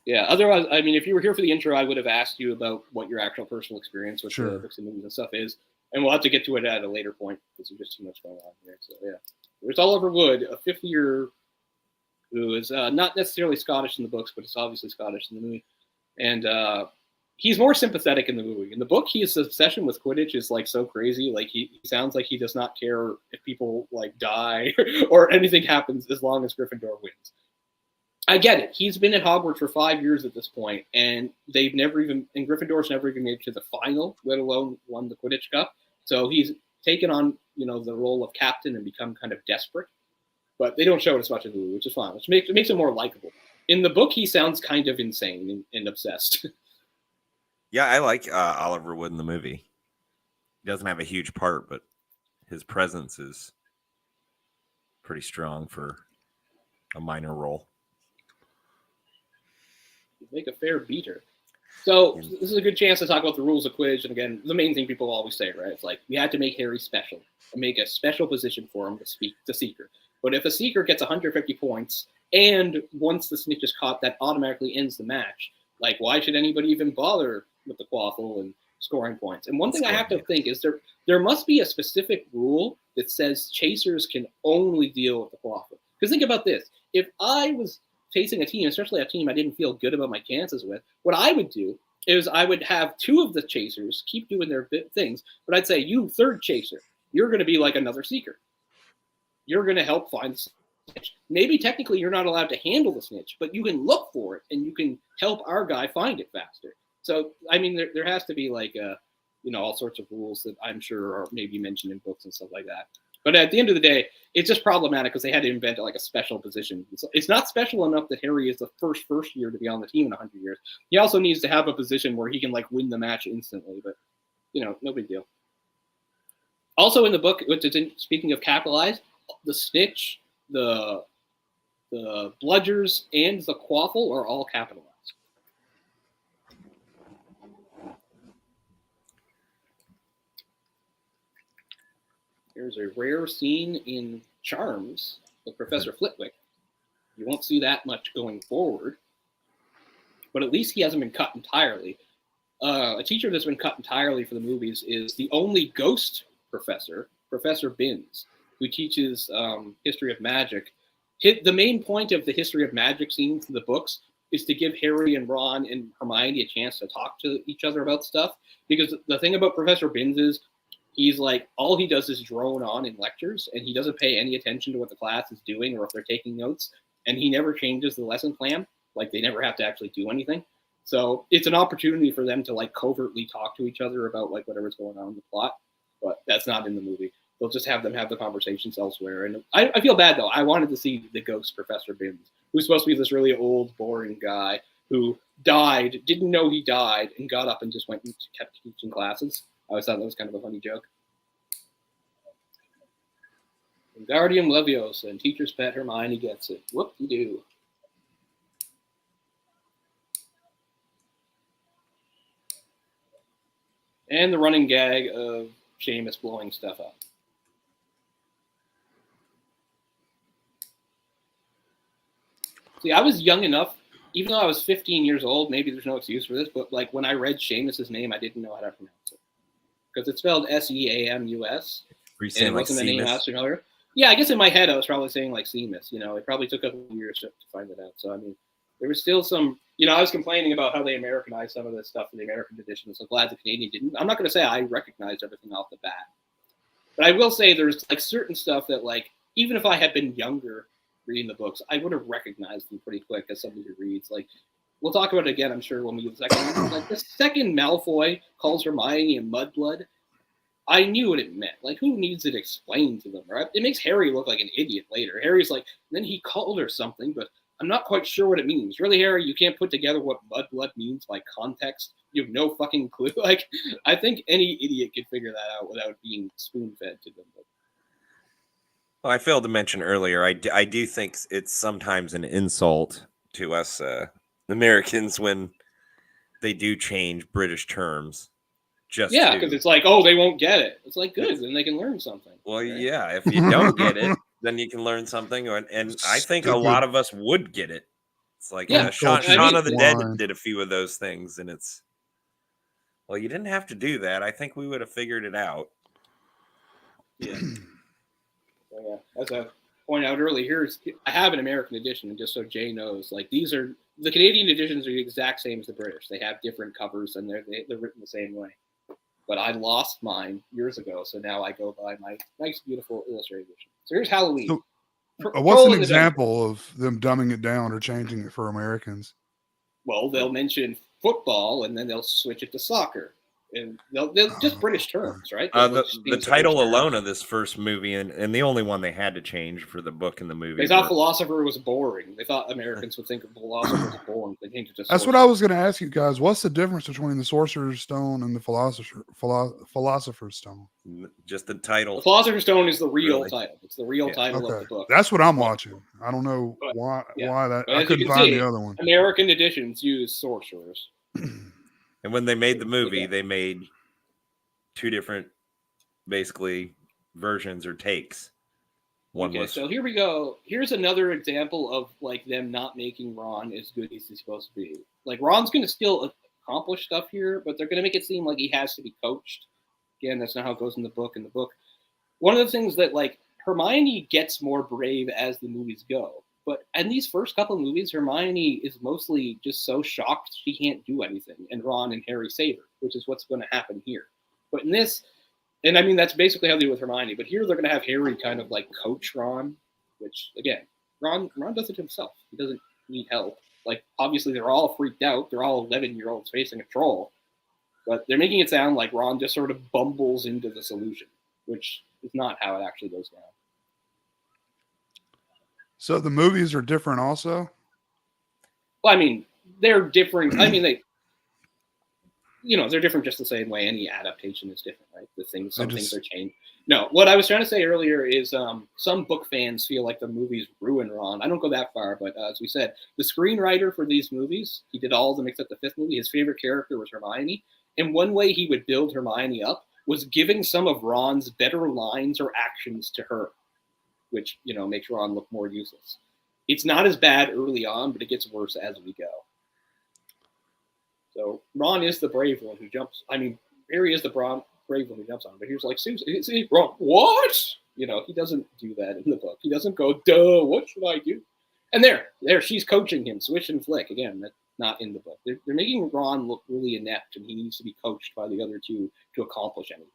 Yeah. Otherwise, I mean, if you were here for the intro, I would have asked you about what your actual personal experience with the books and movies and stuff is, and we'll have to get to it at a later point because there's just too much going on here. So yeah, there's Oliver Wood, a fifth year who is not necessarily Scottish in the books, but it's obviously Scottish in the movie, and he's more sympathetic in the movie. In the book, his obsession with Quidditch is like so crazy. Like he sounds like he does not care if people like die or anything happens as long as Gryffindor wins. I get it. He's been at Hogwarts for 5 years at this point, and Gryffindor's never even made it to the final, let alone won the Quidditch Cup. So he's taken on, the role of captain and become kind of desperate. But they don't show it as much in the movie, which is fine, which makes it more likable. In the book, he sounds kind of insane and obsessed. Yeah, I like Oliver Wood in the movie. He doesn't have a huge part, but his presence is pretty strong for a minor role. Make a fair beater. So this is a good chance to talk about the rules of Quidditch. And again, the main thing people always say, right? It's like, we had to make Harry special and make a special position for him to speak the Seeker. But if a Seeker gets 150 points and once the snitch is caught, that automatically ends the match. Like, why should anybody even bother with the quaffle and scoring points? And one thing I have to think is there must be a specific rule that says chasers can only deal with the quaffle. Because think about this. If I was facing a team, especially a team I didn't feel good about my chances with, what I would do is I would have two of the chasers keep doing their things, but I'd say, you third chaser, you're going to be like another Seeker. You're going to help find the snitch. Maybe technically you're not allowed to handle the snitch, but you can look for it and you can help our guy find it faster. So, I mean, there has to be like, all sorts of rules that I'm sure are maybe mentioned in books and stuff like that. But at the end of the day, it's just problematic because they had to invent like a special position. It's not special enough that Harry is the first year to be on the team in 100 years. He also needs to have a position where he can like win the match instantly. But no big deal. Also in the book, speaking of capitalized, the snitch, the bludgers, and the quaffle are all capitalized. There's a rare scene in Charms with Professor Flitwick. You won't see that much going forward, but at least he hasn't been cut entirely. A teacher that's been cut entirely for the movies is the only ghost professor, Professor Binns, who teaches history of magic. The main point of the history of magic scenes in the books is to give Harry and Ron and Hermione a chance to talk to each other about stuff. Because the thing about Professor Binns is, he's like, all he does is drone on in lectures, and he doesn't pay any attention to what the class is doing or if they're taking notes, and he never changes the lesson plan. Like, they never have to actually do anything. So it's an opportunity for them to, like, covertly talk to each other about, like, whatever's going on in the plot, but that's not in the movie. They'll just have them have the conversations elsewhere. And I feel bad, though. I wanted to see the ghost Professor Binns, who's supposed to be this really old, boring guy who died, didn't know he died, and got up and just went and kept teaching classes. I always thought that was kind of a funny joke. Wingardium Leviosa and teacher's pet Hermione gets it. Whoop-de-doo. And the running gag of Seamus blowing stuff up. See, I was young enough, even though I was 15 years old, maybe there's no excuse for this, but like when I read Seamus's name, I didn't know how to pronounce it. Because it's spelled Seamus. Were you saying like a name I was Seamus? familiar. Yeah, I guess in my head I was probably saying like Seamus. It probably took a couple of years to find it out. So, I mean, there was still some, I was complaining about how they Americanized some of this stuff in the American edition. So glad the Canadian didn't. I'm not going to say I recognized everything off the bat. But I will say there's like certain stuff that like, even if I had been younger reading the books, I would have recognized them pretty quick as somebody who reads. Like, we'll talk about it again, I'm sure, when we get the second one. Like, the second Malfoy calls Hermione a mudblood, I knew what it meant. Like, who needs it explained to them, right? It makes Harry look like an idiot later. Harry's like, then he called her something, but I'm not quite sure what it means. Really, Harry, you can't put together what mudblood means by context? You have no fucking clue. Like, I think any idiot could figure that out without being spoon-fed to them. Well, I failed to mention earlier, I do think it's sometimes an insult to us Americans when they do change British terms. Yeah, because it's like, oh, they won't get it. It's like, good, then they can learn something. Well, right? Yeah, if you don't get it, then you can learn something. And I think a lot of us would get it. It's like Shaun of the Dead did a few of those things, and it's, well, you didn't have to do that. I think we would have figured it out. Yeah. So, yeah, as I pointed out earlier, I have an American edition, just so Jay knows. Like, these are the Canadian editions are the exact same as the British. They have different covers, and they're written the same way. But I lost mine years ago, so now I go by my nice, beautiful illustrated edition. So here's Halloween. So, what's an example of them dumbing it down or changing it for Americans? Well, they'll mention football, and then they'll switch it to soccer. And they'll just British terms, right? The title alone of this first movie, and the only one they had to change for the book and the movie. They thought Philosopher was boring. They thought Americans would think of Philosopher as boring. They changed it to That's what I was going to ask you guys. What's the difference between the Sorcerer's Stone and the Philosopher's Stone? Just the title. The Philosopher's Stone is the real title. It's the real title of the book. That's what I'm watching. I don't know why that. I couldn't find the other one. American editions use sorcerers. And when they made the movie, they made two different, basically, versions or takes. So here we go. Here's another example of like them not making Ron as good as he's supposed to be. Like, Ron's going to still accomplish stuff here, but they're going to make it seem like he has to be coached. Again, that's not how it goes in the book. In the book, one of the things that like Hermione gets more brave as the movies go. But in these first couple of movies, Hermione is mostly just so shocked she can't do anything, and Ron and Harry save her, which is what's going to happen here. But in this, and I mean, that's basically how they do with Hermione, but here they're going to have Harry kind of like coach Ron, which, again, Ron does it himself. He doesn't need help. Like, obviously, they're all freaked out. They're all 11-year-olds facing a troll. But they're making it sound like Ron just sort of bumbles into the solution, which is not how it actually goes down. So the movies are different also? Well, I mean, they're different. I mean, they're different just the same way any adaptation is different, right? Some things are changed. No, what I was trying to say earlier is some book fans feel like the movies ruin Ron. I don't go that far, but as we said, the screenwriter for these movies, he did all of them except the fifth movie. His favorite character was Hermione. And one way he would build Hermione up was giving some of Ron's better lines or actions to her, which, makes Ron look more useless. It's not as bad early on, but it gets worse as we go. So Ron is the brave one who jumps. I mean, Harry is the brave one who jumps on, but he's like, Susan, Ron, what? He doesn't do that in the book. He doesn't go, duh, what should I do? And there, she's coaching him, swish and flick. Again, that's not in the book. They're making Ron look really inept, and he needs to be coached by the other two to accomplish anything.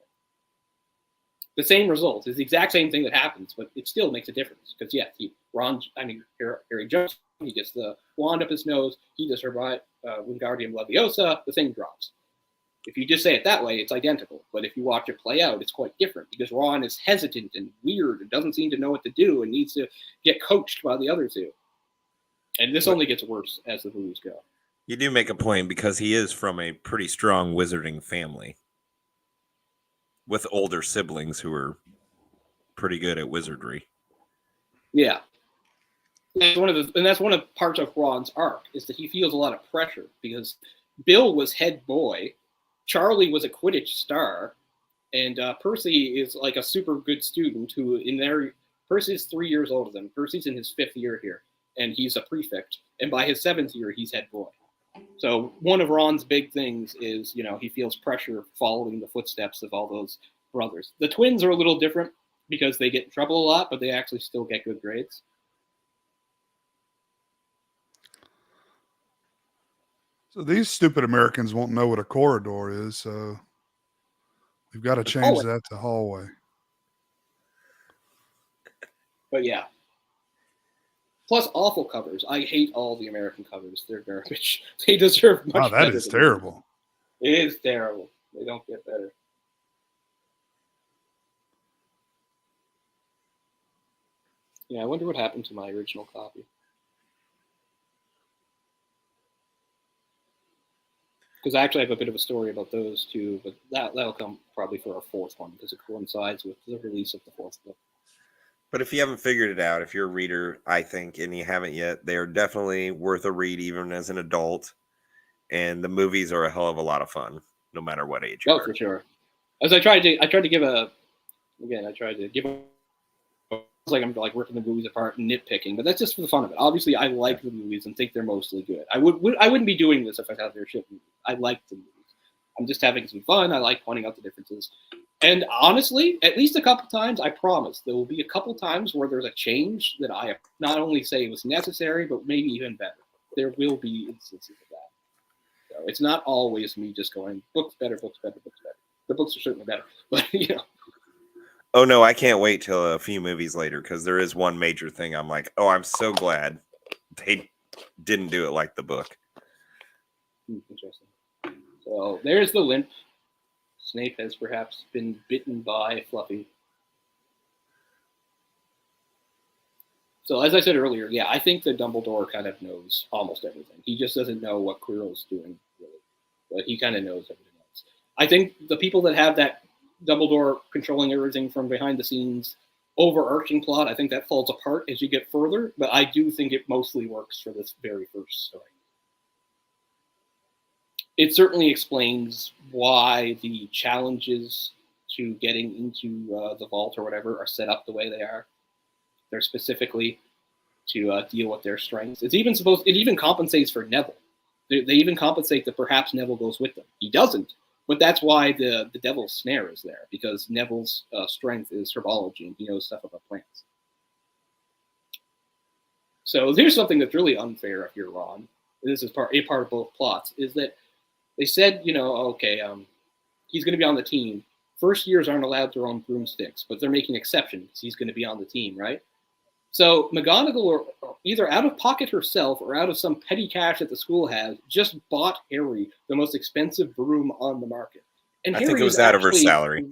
The same result is the exact same thing that happens, but it still makes a difference. Because Harry jumps, he gets the wand up his nose, he does her Wingardium Leviosa, the thing drops. If you just say it that way, it's identical. But if you watch it play out, it's quite different because Ron is hesitant and weird and doesn't seem to know what to do and needs to get coached by the other two. And this only gets worse as the movies go. You do make a point because he is from a pretty strong wizarding family with older siblings who are pretty good at wizardry. Yeah. That's one of parts of Ron's arc is that he feels a lot of pressure because Bill was head boy Charlie was a Quidditch star, and Percy is like a super good student who Percy is 3 years older than him. Percy's in his 5th year here, and he's a prefect. And by his 7th year, he's head boy. So one of Ron's big things is, he feels pressure following the footsteps of all those brothers. The twins are a little different because they get in trouble a lot, but they actually still get good grades. So these stupid Americans won't know what a corridor is, so we've got to change that to hallway. But yeah. Plus awful covers. I hate all the American covers. They're garbage. They deserve much better. Wow, that is terrible. It is terrible. They don't get better. Yeah, I wonder what happened to my original copy. Because I actually have a bit of a story about those two, but that'll come probably for our 4th one because it coincides with the release of the 4th book. But if you haven't figured it out, if you're a reader, I think, and you haven't yet, they are definitely worth a read even as an adult. And the movies are a hell of a lot of fun, no matter what age you are. Oh, for sure. As I tried to give it's like I'm like ripping the movies apart and nitpicking, but that's just for the fun of it. Obviously, I like the movies and think they're mostly good. I wouldn't be doing this if I thought they were shit movies. I like the movies. I'm just having some fun. I like pointing out the differences. And honestly, at least a couple times, I promise, there will be a couple times where there's a change that I not only say was necessary, but maybe even better. There will be instances of that. So it's not always me just going, books better, books better, books better. The books are certainly better, but Oh, no, I can't wait till a few movies later because there is one major thing I'm like, oh, I'm so glad they didn't do it like the book. Interesting. So there's the limp. Snape has perhaps been bitten by Fluffy. So as I said earlier, yeah, I think that Dumbledore kind of knows almost everything. He just doesn't know what Quirrell's doing, really. But he kind of knows everything else. I think the people that have that Dumbledore controlling everything from behind the scenes overarching plot, I think that falls apart as you get further, but I do think it mostly works for this very first story. It certainly explains why the challenges to getting into the vault or whatever are set up the way they are. They're specifically to deal with their strengths. It even compensates for Neville. They even compensate that perhaps Neville goes with them. He doesn't, but that's why the Devil's Snare is there, because Neville's strength is herbology and he knows stuff about plants. So there's something that's really unfair if you're Ron. This is part of both plots, is that they said, he's going to be on the team. First years aren't allowed their own broomsticks, but they're making exceptions. He's going to be on the team, right? So McGonagall, either out of pocket herself or out of some petty cash that the school has, just bought Harry the most expensive broom on the market. And I think it was out of her salary.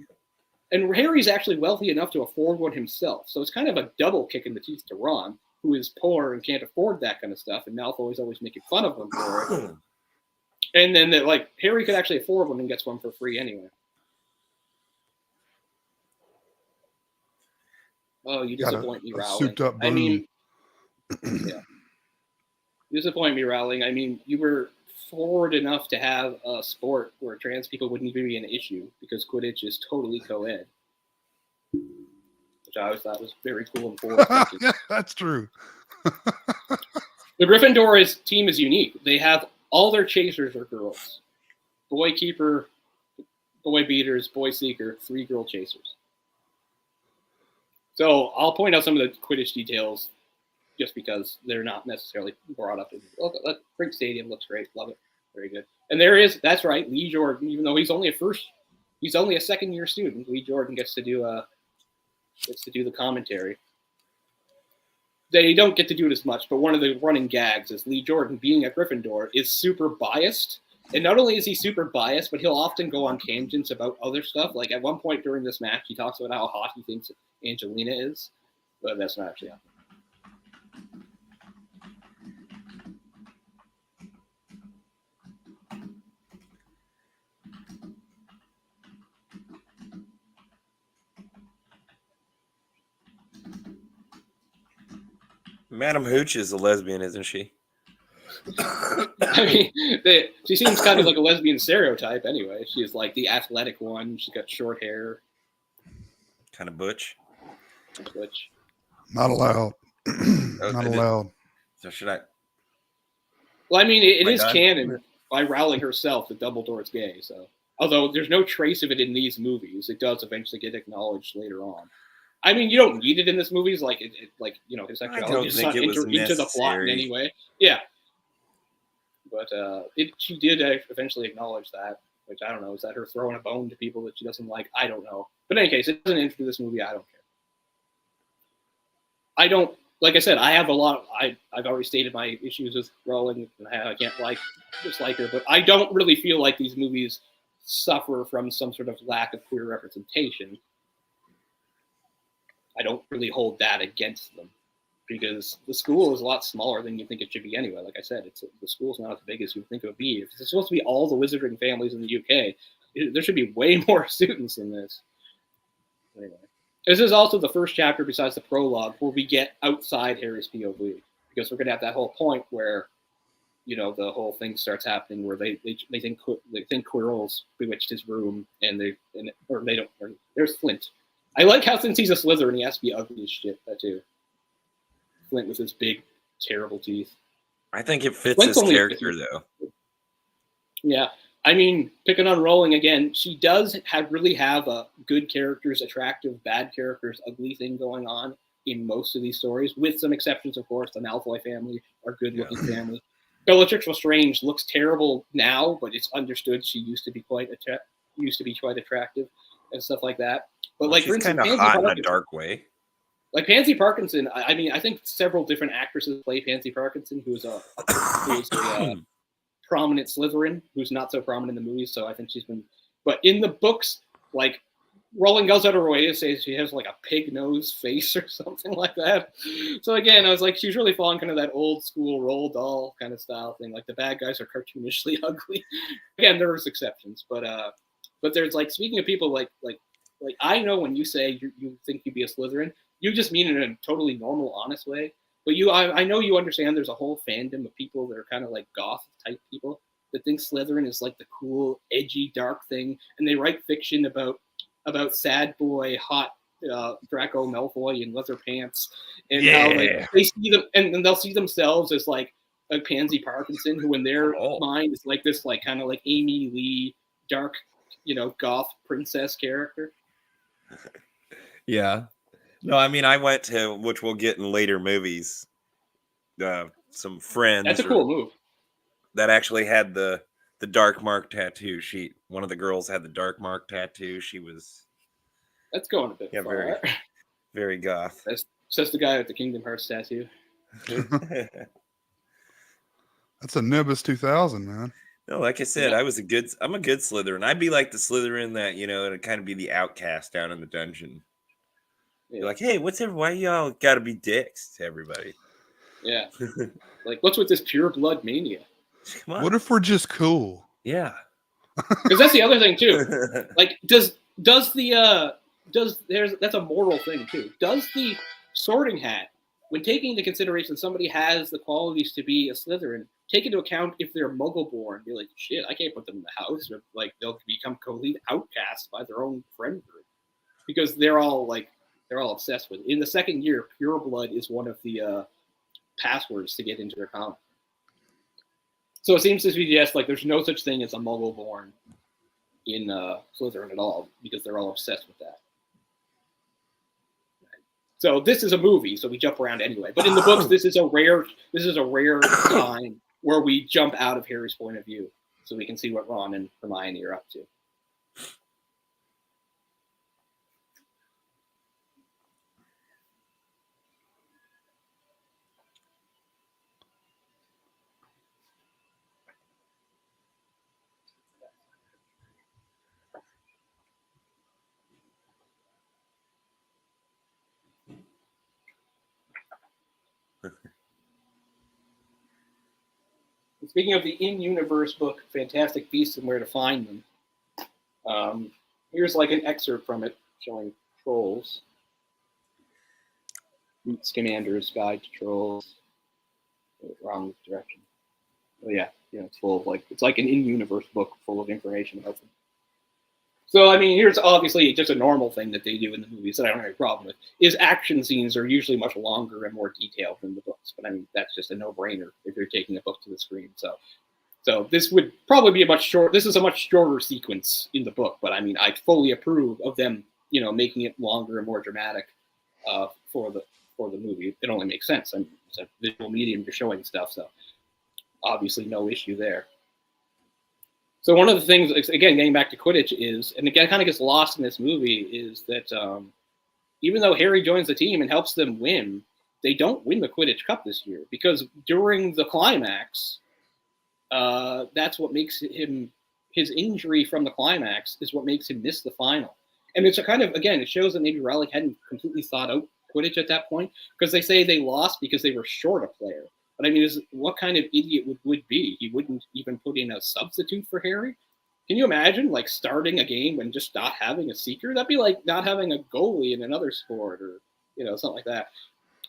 And Harry's actually wealthy enough to afford one himself. So it's kind of a double kick in the teeth to Ron, who is poor and can't afford that kind of stuff. And Malfoy's always making fun of him for it. And then Harry could actually afford one and gets one for free anyway. Oh, you disappoint me, Rowling. I mean, yeah. You disappoint me, Rowling. I mean, you were forward enough to have a sport where trans people wouldn't even be an issue because Quidditch is totally co-ed. Which I always thought was very cool and forward. Yeah, that's true. The Gryffindor team is unique. They have all their chasers are girls. Boy keeper, boy beaters, boy seeker, 3 girl chasers. So I'll point out some of the Quidditch details just because they're not necessarily brought up. Brink Stadium looks great. Love it. Very good. And that's right, Lee Jordan, even though he's only a second-year student, Lee Jordan gets to do the commentary. They don't get to do it as much, but one of the running gags is Lee Jordan, being a Gryffindor, is super biased. And not only is he super biased, but he'll often go on tangents about other stuff. Like at one point during this match, he talks about how hot he thinks Angelina is, but that's not actually happening. Madam Hooch is a lesbian, isn't she? I mean, she seems kind of like a lesbian stereotype anyway. She's like the athletic one. She's got short hair. Kind of butch. Which, Not allowed. Not allowed. So should I? well, I mean, it is done? canon by Rowling herself that Dumbledore's gay. So, although there's no trace of it in these movies, it does eventually get acknowledged later on. I mean, you don't need it in this movies, like like his sexuality is not into the plot in any way. Yeah, but she did eventually acknowledge that, which I don't know. Is that her throwing a bone to people that she doesn't like? I don't know. But in any case, it doesn't enter this movie. I don't care. I don't, like I said, I have a lot. I've already stated my issues with Rowling, and I can't dislike her, but I don't really feel like these movies suffer from some sort of lack of queer representation. I don't really hold that against them, because the school is a lot smaller than you think it should be anyway. Like I said, the school's not as big as you think it would be. If it's supposed to be all the wizarding families in the UK, there should be way more students in this. Anyway, this is also the first chapter, besides the prologue, where we get outside Harry's POV, because we're going to have that whole point where, the whole thing starts happening where they think Quirrell's bewitched his room, and there's Flint. I like how, since he's a Slytherin, he has to be ugly as shit, too. Flint with his big, terrible teeth. I think it fits his character, though. Yeah. I mean, picking on Rowling again, she does really have a good characters, attractive, bad characters, ugly thing going on in most of these stories, with some exceptions, of course. The Malfoy family are good-looking family. Bellatrix Lestrange looks terrible now, but it's understood she used to be quite attractive and stuff like that. But like, she's kind of hot in a dark way. Like Pansy Parkinson, I mean, I think several different actresses play Pansy Parkinson, who's a prominent Slytherin, who's not so prominent in the movies. So I think she's been. But in the books, like, Rowling goes out of her way to say she has like a pig nose face or something like that. So again, I was like, she's really following kind of that old school Roald Dahl kind of style thing. Like, the bad guys are cartoonishly ugly. Again, there's exceptions, but there's, like, speaking of people like I know when you say you think you'd be a Slytherin, you just mean it in a totally normal, honest way. But I know you understand there's a whole fandom of people that are kind of like goth type people that think Slytherin is like the cool, edgy, dark thing, and they write fiction about sad boy, hot Draco Malfoy in leather pants, and how like they see them, and they'll see themselves as like a Pansy Parkinson, who in their mind is like this, like, kind of like Amy Lee, dark, goth princess character. Yeah. No, I mean, I went to, which we'll get in later movies, some friends. That's a cool move. That actually had the dark mark tattoo. One of the girls had the dark mark tattoo. She was. That's going a bit far. Very, very goth. That's just the guy with the Kingdom Hearts tattoo. That's a Nimbus 2000, man. No, like I said, I'm a good Slytherin. I'd be like the Slytherin that, it'd kind of be the outcast down in the dungeon. Yeah. You're like, hey, why y'all got to be dicks to everybody? Yeah. Like, what's with this pure blood mania? Come on. What if we're just cool? Yeah. Because that's the other thing too. Like, that's a moral thing too. Does the Sorting Hat, when taking into consideration somebody has the qualities to be a Slytherin, take into account if they're Muggle-born? Be like, shit, I can't put them in the house, or like they'll become complete outcasts by their own friend group, because they're all obsessed with it. In the second year, pure blood is one of the passwords to get into their comic. So it seems to suggest like there's no such thing as a Muggle-born in Slytherin at all, because they're all obsessed with that. So this is a movie, so we jump around anyway. But in the books, this is a rare time where we jump out of Harry's point of view, so we can see what Ron and Hermione are up to. Speaking of the in-universe book, Fantastic Beasts and Where to Find Them, here's like an excerpt from it showing trolls. Scamander Guide to Trolls. Wrong direction. But yeah, it's full of it's like an in-universe book full of information about them. So, I mean, here's obviously just a normal thing that they do in the movies that I don't have a problem with, is action scenes are usually much longer and more detailed than the books. But I mean, that's just a no-brainer if you're taking a book to the screen. So this would probably be this is a much shorter sequence in the book, but I mean, I fully approve of them, making it longer and more dramatic for the movie. It only makes sense. I mean, it's a visual medium, you're showing stuff, so obviously no issue there. So one of the things, again, getting back to Quidditch is, and again, kind of gets lost in this movie, is that even though Harry joins the team and helps them win, they don't win the Quidditch Cup this year, because during the climax, that's what makes his injury from the climax is what makes him miss the final. And it's a kind of, again, it shows that maybe Rowling hadn't completely thought out Quidditch at that point, because they say they lost because they were short a player. But I mean, what kind of idiot would be? He wouldn't even put in a substitute for Harry. Can you imagine starting a game and just not having a seeker? That'd be like not having a goalie in another sport, or something like that.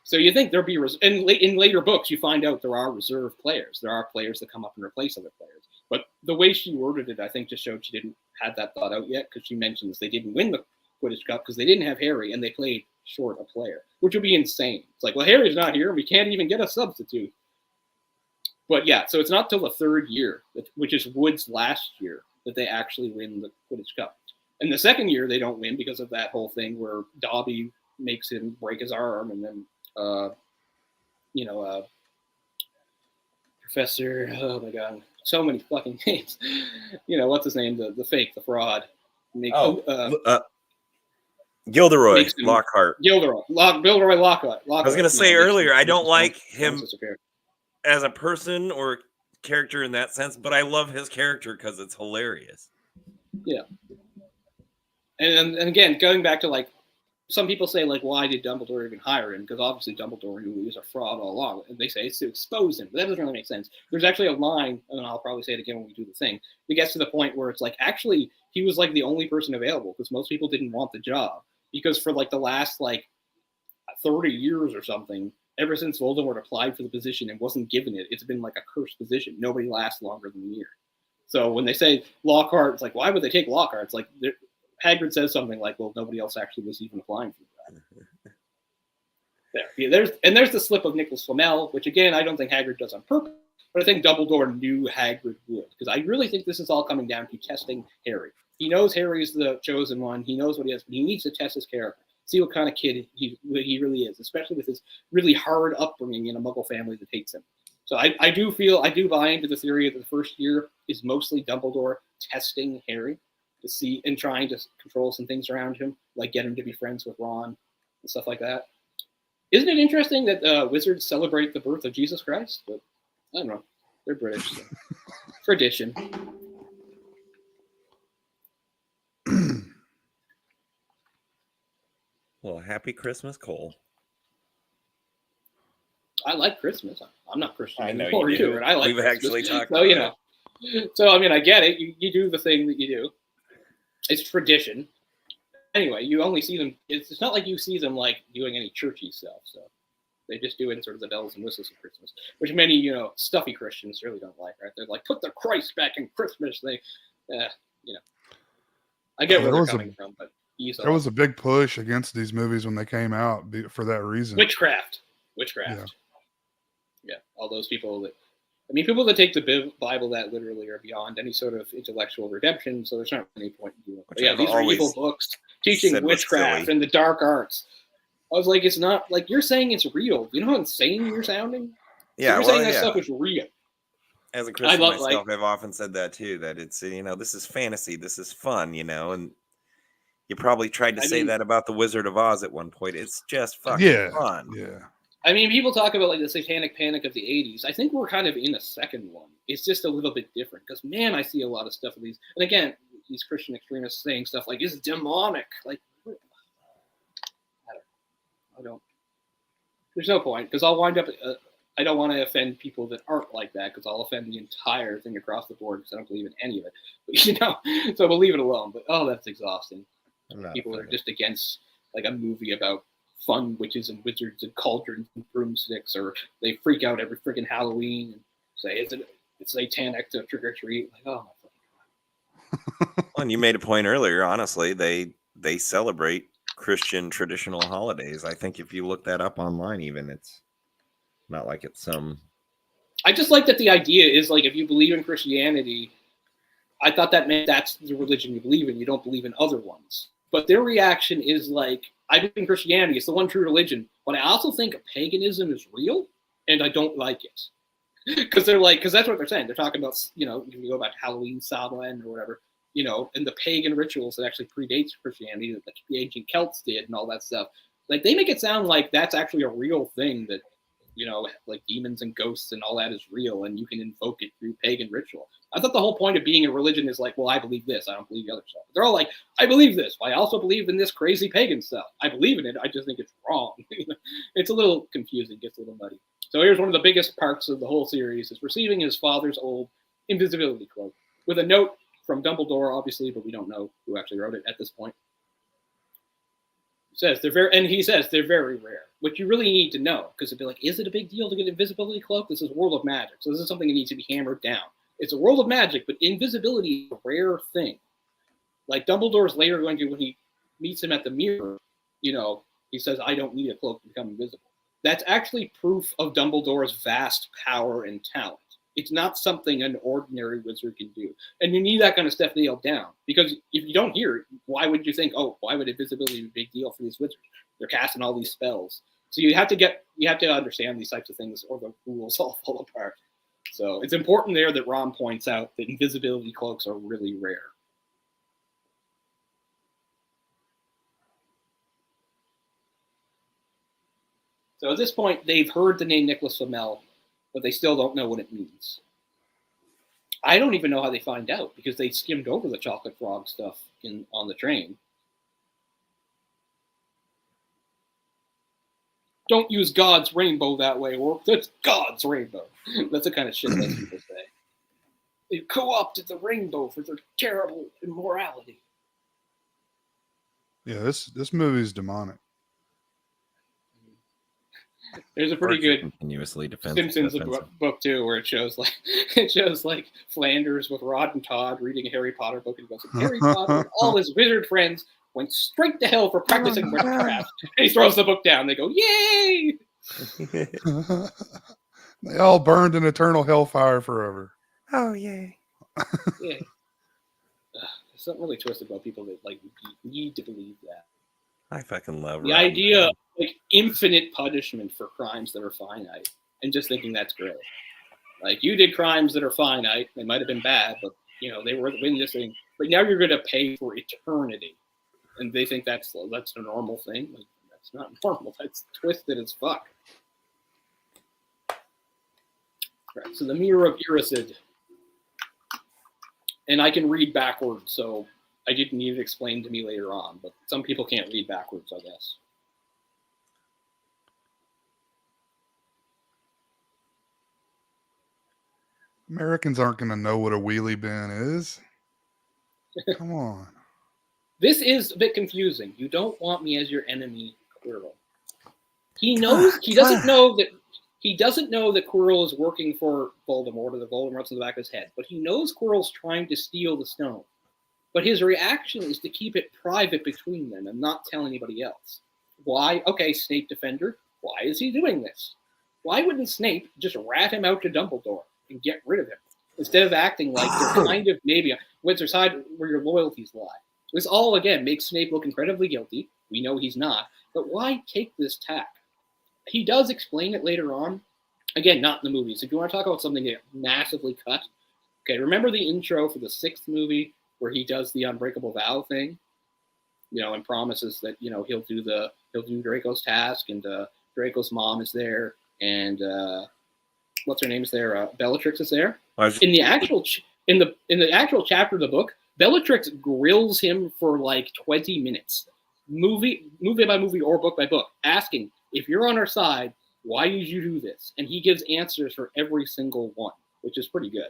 So you think there'll be in later books you find out there are reserve players. There are players that come up and replace other players. But the way she worded it, I think, just showed she didn't have that thought out yet, because she mentions they didn't win the Quidditch Cup because they didn't have Harry and they played short a player, which would be insane. It's like, well, Harry's not here and we can't even get a substitute. But yeah, so it's not till the third year, which is Wood's last year, that they actually win the Quidditch Cup. And the second year they don't win because of that whole thing where Dobby makes him break his arm, and then Professor, oh my god, so many fucking names. What's his name? The fake, the fraud. Gilderoy Lockhart. Gilderoy Lockhart. I was going to say earlier, I don't like him as a person or character in that sense, but I love his character because it's hilarious. Yeah. And again, going back to some people say why did Dumbledore even hire him? Because obviously Dumbledore knew he was a fraud all along, and they say it's to expose him. But that doesn't really make sense. There's actually a line, and I'll probably say it again when we do the thing. It gets to the point where it's actually he was the only person available, because most people didn't want the job, because for the last 30 years or something, ever since Voldemort applied for the position and wasn't given it, it's been a cursed position. Nobody lasts longer than a year. So when they say Lockhart, it's why would they take Lockhart? It's Hagrid says something well, nobody else actually was even applying for that. There's the slip of Nicholas Flamel, which again, I don't think Hagrid does on purpose, but I think Dumbledore knew Hagrid would, because I really think this is all coming down to testing Harry. He knows Harry's the chosen one. He knows what he is, but he needs to test his character. See what kind of kid he really is, especially with his really hard upbringing in a Muggle family that hates him. So I do buy into the theory that the first year is mostly Dumbledore testing Harry to see and trying to control some things around him, get him to be friends with Ron and stuff like that. Isn't it interesting that wizards celebrate the birth of Jesus Christ? But I don't know. They're British. So. Tradition. Well, happy Christmas, Cole. I like Christmas. I'm not Christian I know anymore you do. either, and I like We've Christmas. actually talked about it. So, I mean, I get it. You do the thing that you do. It's tradition. Anyway, you only see them. It's not like you see them doing any churchy stuff. So they just do it in sort of the bells and whistles of Christmas, which many stuffy Christians really don't like. Right? They're put the Christ back in Christmas. I get where they're coming from, but there was a big push against these movies when they came out for that reason. Witchcraft. Yeah, all those people people that take the Bible that literally are beyond any sort of intellectual redemption, so there's not any point in doing it. But yeah, these are evil books teaching witchcraft and the dark arts. I was it's not you're saying it's real. You know how insane you're sounding? Yeah, you're saying that stuff is real. As a Christian myself, I've often said that too, that it's, this is fantasy, this is fun, and you probably tried to say that about the Wizard of Oz at one point. It's just fucking fun. Yeah. I mean, people talk about the satanic panic of the 80s. I think we're kind of in a second one. It's just a little bit different because, man, I see a lot of stuff of these. And again, these Christian extremists saying stuff it's demonic. I don't. There's no point because I'll wind up. I don't want to offend people that aren't like that because I'll offend the entire thing across the board because I don't believe in any of it. But, so we'll leave it alone. But, that's exhausting. People that are just against a movie about fun witches and wizards and cauldrons and broomsticks, or they freak out every freaking Halloween and say, it's satanic to trick or treat. Like, oh my Well, and you made a point earlier. Honestly, they celebrate Christian traditional holidays. I think if you look that up online, even it's not like it's some. I just like that the idea is like if you believe in Christianity, I thought that meant that's the religion you believe in. You don't believe in other ones. But their reaction is like, I believe in Christianity. It's the one true religion. But I also think paganism is real, and I don't like it. Because they're like, because that's what they're saying. They're talking about, you know, if you go back to Halloween, Samhain, or whatever, you know, and the pagan rituals that actually predates Christianity, that the ancient Celts did and all that stuff. Like, they make it sound like that's actually a real thing that, you know, like demons and ghosts and all that is real, and you can invoke it through pagan ritual. I thought the whole point of being a religion is like, well, I believe this, I don't believe the other stuff. They're all like, I believe this, but I also believe in this crazy pagan stuff. I believe in it, I just think it's wrong. It's a little confusing, gets a little muddy. So here's one of the biggest parts of the whole series, is receiving his father's old invisibility cloak, with a note from Dumbledore, obviously, but we don't know who actually wrote it at this point. Says they're very, and he says they're very rare, which you really need to know, because it'd be like, is it a big deal to get invisibility cloak? This is World of Magic, so this is something that needs to be hammered down. It's a world of magic, but invisibility is a rare thing. Like Dumbledore's later going to, when he meets him at the mirror, you know, he says, I don't need a cloak to become invisible. That's actually proof of Dumbledore's vast power and talent. It's not something an ordinary wizard can do. And you need that kind of stuff nailed down. Because if you don't hear it, why would you think, oh, why would invisibility be a big deal for these wizards? They're casting all these spells. So you have to understand these types of things, or the rules all fall apart. So it's important there that Ron points out that invisibility cloaks are really rare. So at this point, they've heard the name Nicholas Flamel, but they still don't know what it means. I don't even know how they find out, because they skimmed over the chocolate frog stuff on the train. Don't use God's rainbow that way, or that's God's rainbow. That's the kind of shit those people say. They co-opted the rainbow for their terrible immorality. Yeah, this movie is demonic. There's a pretty good continuously Simpsons book too, where it shows like Flanders with Rod and Todd reading a Harry Potter book, and he goes, Harry Potter and all his wizard friends went straight to hell for practicing witchcraft. And he throws the book down. They go, yay! They all burned in eternal hellfire forever. Oh, yay. Yeah. There's something really twisted about people that like need to believe that. I fucking love the idea of like infinite punishment for crimes that are finite, and just thinking that's great. Like, you did crimes that are finite, they might have been bad, but you know, they were in this thing, but now you're going to pay for eternity, and they think that's a normal thing. Like, that's not normal. That's twisted as fuck. Right, so the Mirror of Irised, and I can read backwards, so I didn't need it explained to me later on, but some people can't read backwards, I guess. Americans aren't going to know what a wheelie bin is. Come on. This is a bit confusing. You don't want me as your enemy, Quirrell. He knows, he doesn't know that Quirrell is working for Voldemort, or the Voldemort's in the back of his head, but he knows Quirrell's trying to steal the stone. But his reaction is to keep it private between them and not tell anybody else. Why? Okay, Snape defender. Why is he doing this? Why wouldn't Snape just rat him out to Dumbledore and get rid of him, instead of acting like they're kind of maybe on Wizard's side where your loyalties lie? This all, again, makes Snape look incredibly guilty. We know he's not. But why take this tack? He does explain it later on. Again, not in the movies. If you want to talk about something that massively cut, okay, remember the intro for the 6th movie where he does the unbreakable vow thing, you know, and promises that, you know, he'll do Draco's task, and Draco's mom is there, and what's her name is there? Bellatrix is there. In the actual chapter of the book, Bellatrix grills him for like 20 minutes, movie by movie or book by book, asking, if you're on our side, why did you do this? And he gives answers for every single one, which is pretty good.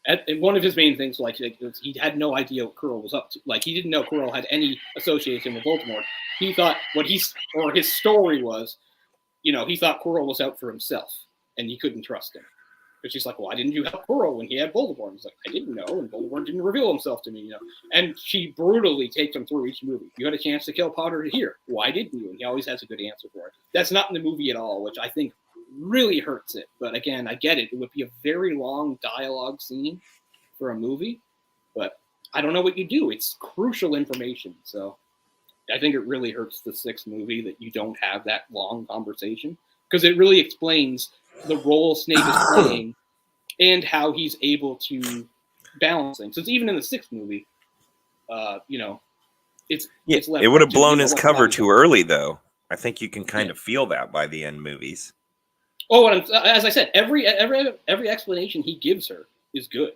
And one of his main things, like he had no idea what Quirrell was up to. Like, he didn't know Quirrell had any association with Voldemort. He thought his story was, you know, he thought Quirrell was out for himself, and he couldn't trust him. Because she's like, why didn't you help Quirrell when he had Voldemort? And he's like, I didn't know, and Voldemort didn't reveal himself to me, you know. And she brutally takes him through each movie. You had a chance to kill Potter here. Why didn't you? And he always has a good answer for it. That's not in the movie at all, which I think really hurts it. But again, I get it. It would be a very long dialogue scene for a movie, but I don't know what you do. It's crucial information. So I think it really hurts the sixth movie that you don't have that long conversation, because it really explains the role Snape is playing and how he's able to balance things. So it's even in the sixth movie, you know, it's left it would have to, blown you know, his what's cover wrong. too early, though. I think you can kind of feel that by the end movies. Oh, and as I said, every explanation he gives her is good.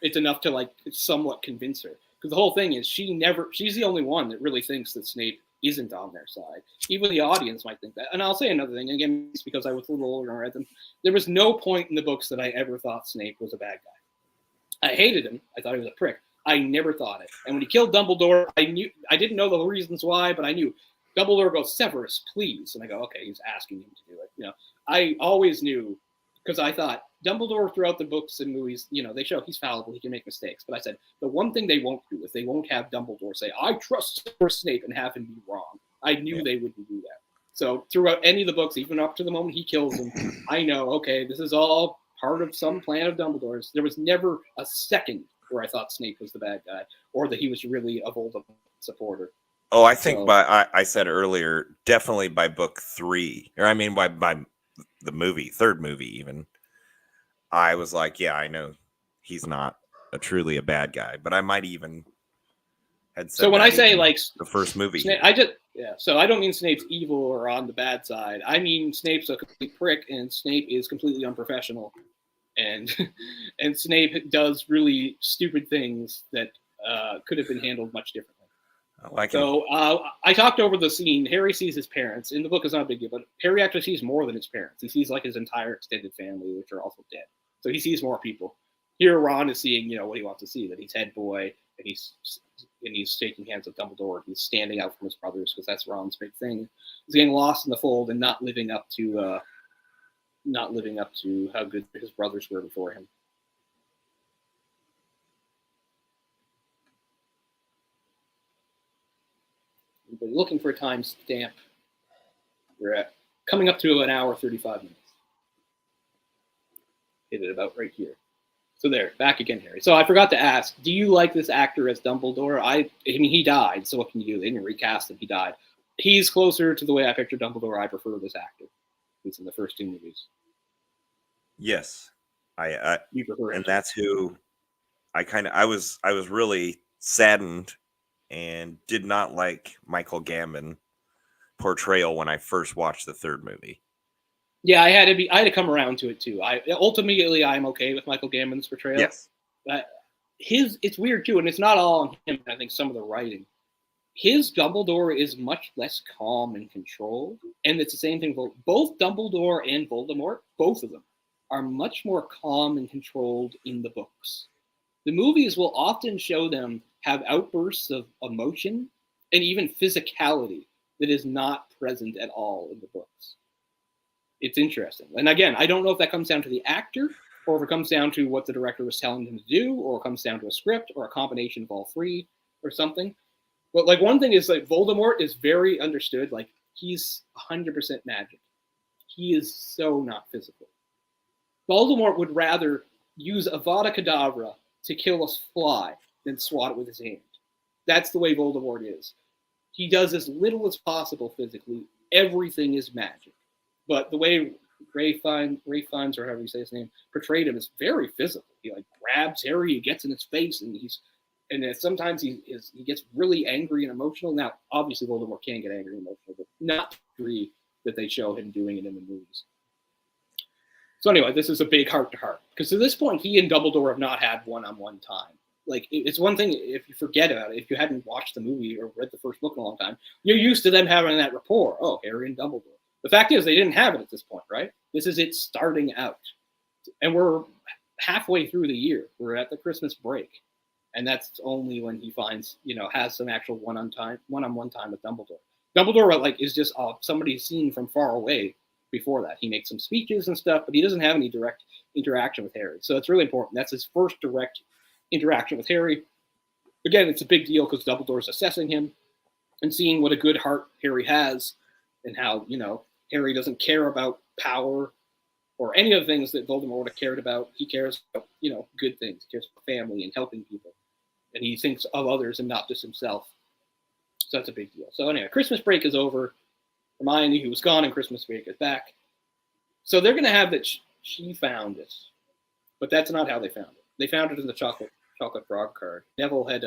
It's enough to like somewhat convince her, because the whole thing is she's the only one that really thinks that Snape isn't on their side. Even the audience might think that. And I'll say another thing, again, it's because I was a little older and read them. There was no point in the books that I ever thought Snape was a bad guy. I hated him. I thought he was a prick. I never thought it. And when he killed Dumbledore, I didn't know the reasons why, but I knew. Dumbledore goes, Severus, please. And I go, okay, he's asking him to do it. You know, I always knew, because I thought Dumbledore throughout the books and movies, you know, they show he's fallible, he can make mistakes. But I said, the one thing they won't do is they won't have Dumbledore say, I trust Severus Snape, and have him be wrong. I knew they wouldn't do that. So throughout any of the books, even up to the moment he kills him, I know, okay, this is all part of some plan of Dumbledore's. There was never a second where I thought Snape was the bad guy, or that he was really a Voldemort supporter. Oh, I think I said earlier, definitely by book 3, or I mean by the third movie even, I was like, yeah, I know he's not truly a bad guy, but I might even had said. So when I say like the first movie, Snape, so I don't mean Snape's evil or on the bad side. I mean Snape's a complete prick, and Snape is completely unprofessional, and Snape does really stupid things that could have been handled much differently. I talked over the scene. Harry sees his parents. In the book, it's not a big deal, but Harry actually sees more than his parents. He sees like his entire extended family, which are also dead. So he sees more people. Here, Ron is seeing, you know, what he wants to see, that he's head boy, and he's shaking hands with Dumbledore. He's standing out from his brothers, because that's Ron's big thing. He's getting lost in the fold and not living up to how good his brothers were before him. But looking for a time stamp. We're at coming up to an hour 35 minutes. Hit it about right here. So there, back again, Harry. So I forgot to ask, do you like this actor as Dumbledore? I mean, he died, so what can you do? They didn't recast him. He died. He's closer to the way I picture Dumbledore. I prefer this actor. He's in the first 2 movies. Yes, you prefer him. And that's who I was really saddened and did not like Michael Gambon portrayal when I first watched the third movie. Yeah, I had to come around to it too. Ultimately I'm okay with Michael Gambon's portrayal. Yes. It's weird too, and it's not all on him. I think some of the writing. His Dumbledore is much less calm and controlled, and it's the same thing for both Dumbledore and Voldemort. Both of them are much more calm and controlled in the books. The movies will often show them have outbursts of emotion and even physicality that is not present at all in the books. It's interesting. And again, I don't know if that comes down to the actor, or if it comes down to what the director was telling him to do, or it comes down to a script, or a combination of all three, or something. But like one thing is like Voldemort is very understood. Like he's 100% magic. He is so not physical. Voldemort would rather use Avada Kedavra to kill a fly than swat it with his hand. That's the way Voldemort is. He does as little as possible physically. Everything is magic. But the way Ray Fiennes, or however you say his name, portrayed him is very physical. He like grabs Harry, he gets in his face, and sometimes he gets really angry and emotional. Now, obviously, Voldemort can get angry and emotional, but not to the degree that they show him doing it in the movies. So anyway, this is a big heart-to-heart. Because to this point, he and Dumbledore have not had one-on-one time. Like, it's one thing if you forget about it, if you hadn't watched the movie or read the first book in a long time, you're used to them having that rapport. Oh, Harry and Dumbledore. The fact is, they didn't have it at this point, right? This is it starting out. And we're halfway through the year. We're at the Christmas break. And that's only when he finds, has some actual one-on-one time with Dumbledore. Dumbledore, like, is just somebody seen from far away before that. He makes some speeches and stuff, but he doesn't have any direct interaction with Harry. So it's really important. That's his first direct interaction with Harry. Again, it's a big deal because Dumbledore's assessing him and seeing what a good heart Harry has and how, you know, Harry doesn't care about power or any of the things that Voldemort would have cared about. He cares about, you know, good things. He cares about family and helping people. And he thinks of others and not just himself. So that's a big deal. So anyway, Christmas break is over. Hermione, who was gone in Christmas break, is back. So they're going to have that she found it. But that's not how they found it. They found it in the chocolate frog card. Neville had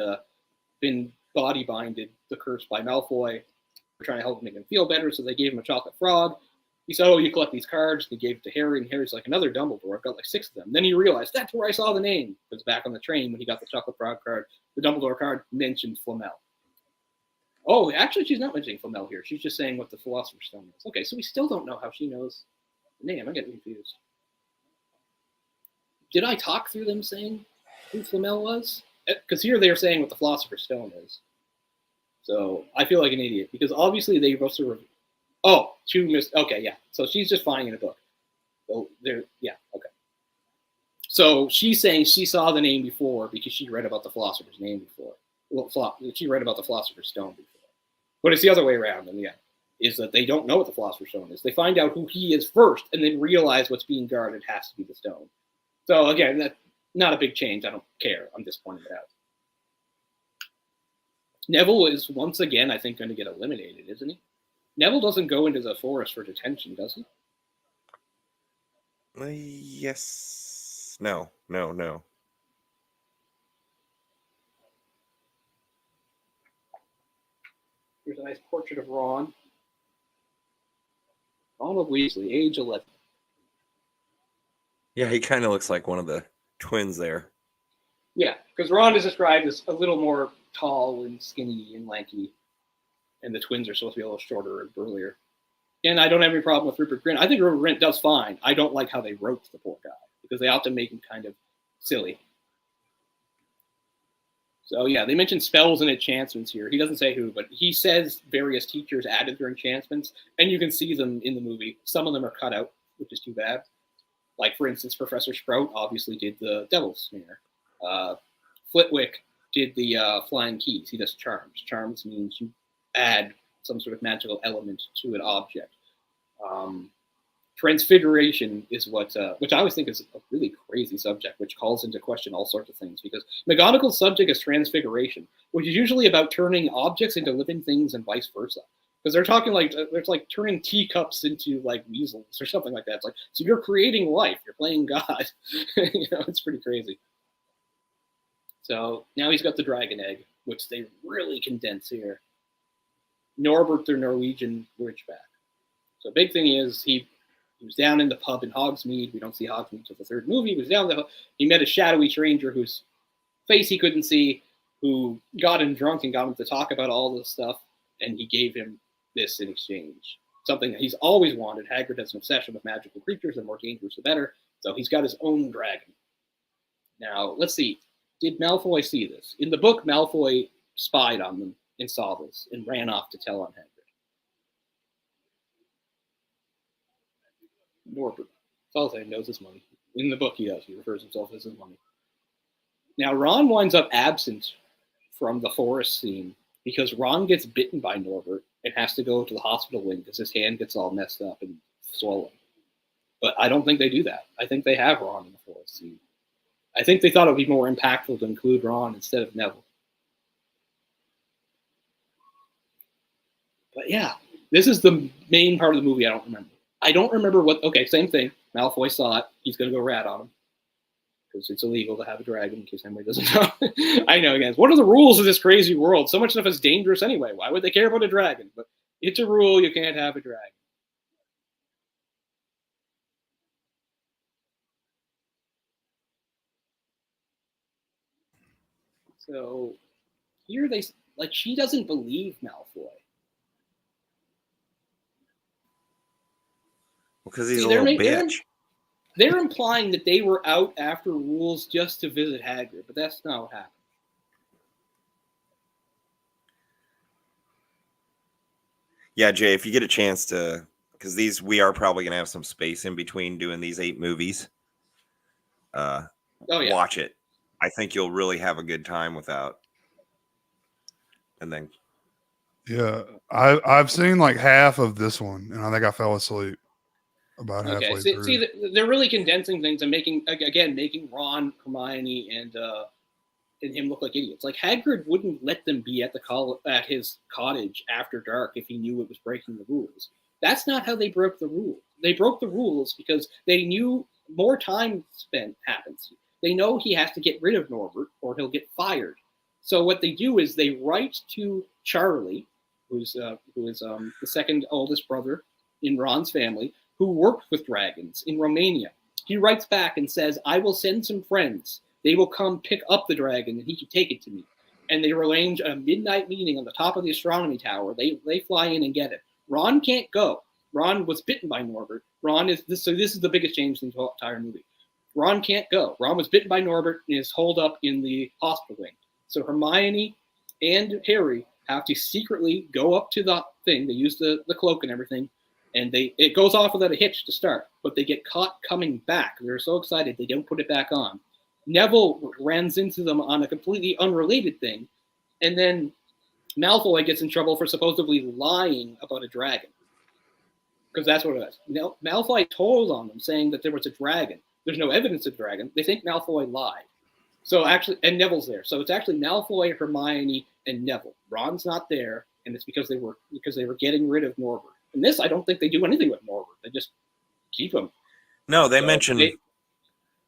been body binded the curse by Malfoy. We're trying to help make him feel better, so they gave him a chocolate frog. He said, oh, you collect these cards. And he gave it to Harry, and Harry's like, another Dumbledore. I've got like 6 of them. Then he realized, that's where I saw the name. Because back on the train, when he got the chocolate frog card, the Dumbledore card mentioned Flamel. Oh, actually, she's not mentioning Flamel here. She's just saying what the Philosopher's Stone is. Okay, so we still don't know how she knows the name. I'm getting confused. Did I talk through them saying who Flamel was? Because here they're saying what the Philosopher's Stone is. So I feel like an idiot because obviously they both sort of. Oh, okay, yeah. So she's just finding in a book. So yeah, okay. So she's saying she saw the name before because she read about the Philosopher's name before. Well, she read about the Philosopher's Stone before. But it's the other way around, and yeah, is that they don't know what the Philosopher's Stone is. They find out who he is first, and then realize what's being guarded has to be the stone. So again, that's not a big change. I don't care. I'm just pointing it out. Neville is once again, I think, going to get eliminated, isn't he? Neville doesn't go into the forest for detention, does he? Yes. No. Here's a nice portrait of Ron. Ronald Weasley, age 11. Yeah, he kind of looks like one of the twins there. Yeah, because Ron is described as a little more tall and skinny and lanky, and the twins are supposed to be a little shorter and burlier. And I don't have any problem with Rupert Grint. I think Rupert Grint does fine. I don't like how they wrote the poor guy, because they often make him kind of silly. So yeah, they mentioned spells and enchantments here. He doesn't say who, but he says various teachers added their enchantments, and you can see them in the movie. Some of them are cut out, which is too bad. Like, for instance, Professor Sprout obviously did the Devil's Snare. Flitwick did the Flying Keys. He does charms. Charms means you add some sort of magical element to an object. Transfiguration is what, which I always think is a really crazy subject, which calls into question all sorts of things, because McGonagall's subject is transfiguration, which is usually about turning objects into living things and vice versa. Because they're talking like, it's like turning teacups into like weasels or something like that. It's like, so you're creating life, you're playing God. You know, it's pretty crazy. So now he's got the dragon egg, which they really condense here. Norbert, the Norwegian Ridgeback. So big thing is he was down in the pub in Hogsmeade. We don't see Hogsmeade until the 3rd movie. He was down there. He met a shadowy stranger whose face he couldn't see, who got him drunk and got him to talk about all this stuff, and he gave him this in exchange. Something that he's always wanted. Hagrid has an obsession with magical creatures. The more dangerous, the better. So he's got his own dragon. Now, let's see. Did Malfoy see this? In the book, Malfoy spied on them and saw this and ran off to tell on Hagrid. Norbert. That's all he knows his money. In the book, he does. He refers himself as his money. Now, Ron winds up absent from the forest scene because Ron gets bitten by Norbert and has to go to the hospital wing because his hand gets all messed up and swollen. But I don't think they do that. I think they have Ron in the forest scene. I think they thought it would be more impactful to include Ron instead of Neville. But yeah, this is the main part of the movie I don't remember. I don't remember what... Okay, same thing. Malfoy saw it. He's going to go rat on him. Because it's illegal to have a dragon, in case anybody doesn't know. I know, guys. What are the rules of this crazy world? So much stuff is dangerous anyway. Why would they care about a dragon? But it's a rule. You can't have a dragon. So here they... Like, she doesn't believe Malfoy. Because he's a little bitch. They're implying that they were out after rules just to visit Hagrid, but that's not what happened. Yeah, Jay, if you get a chance to because we are probably going to have some space in between doing these 8 movies. Watch it. I think you'll really have a good time without. And then, yeah, I've seen like half of this one, and I think I fell asleep about halfway through. See, they're really condensing things and making Ron, Hermione, and him look like idiots. Like Hagrid wouldn't let them be at at his cottage after dark if he knew it was breaking the rules. That's not how they broke the rules. They broke the rules because they knew more time spent happens. They know he has to get rid of Norbert or he'll get fired. So what they do is they write to Charlie, who is the second oldest brother in Ron's family, who worked with dragons in Romania. He writes back and says, "I will send some friends. They will come pick up the dragon and he can take it to me." And they arrange a midnight meeting on the top of the astronomy tower. They fly in and get it. Ron can't go. Ron was bitten by Norbert. This is the biggest change in the entire movie. Ron can't go. Ron was bitten by Norbert and is holed up in the hospital wing. So Hermione and Harry have to secretly go up to the thing. They use the cloak and everything, and it goes off without a hitch to start, but they get caught coming back. They're so excited they don't put it back on. Neville runs into them on a completely unrelated thing, and then Malfoy gets in trouble for supposedly lying about a dragon. Because that's what it is. Malfoy told on them, saying that there was a dragon. There's no evidence of a dragon. They think Malfoy lied. So actually, and Neville's there. So it's actually Malfoy, Hermione, and Neville. Ron's not there, and it's because they were getting rid of Norbert. And this, I don't think they do anything with Norbert. They just keep him. No, they mentioned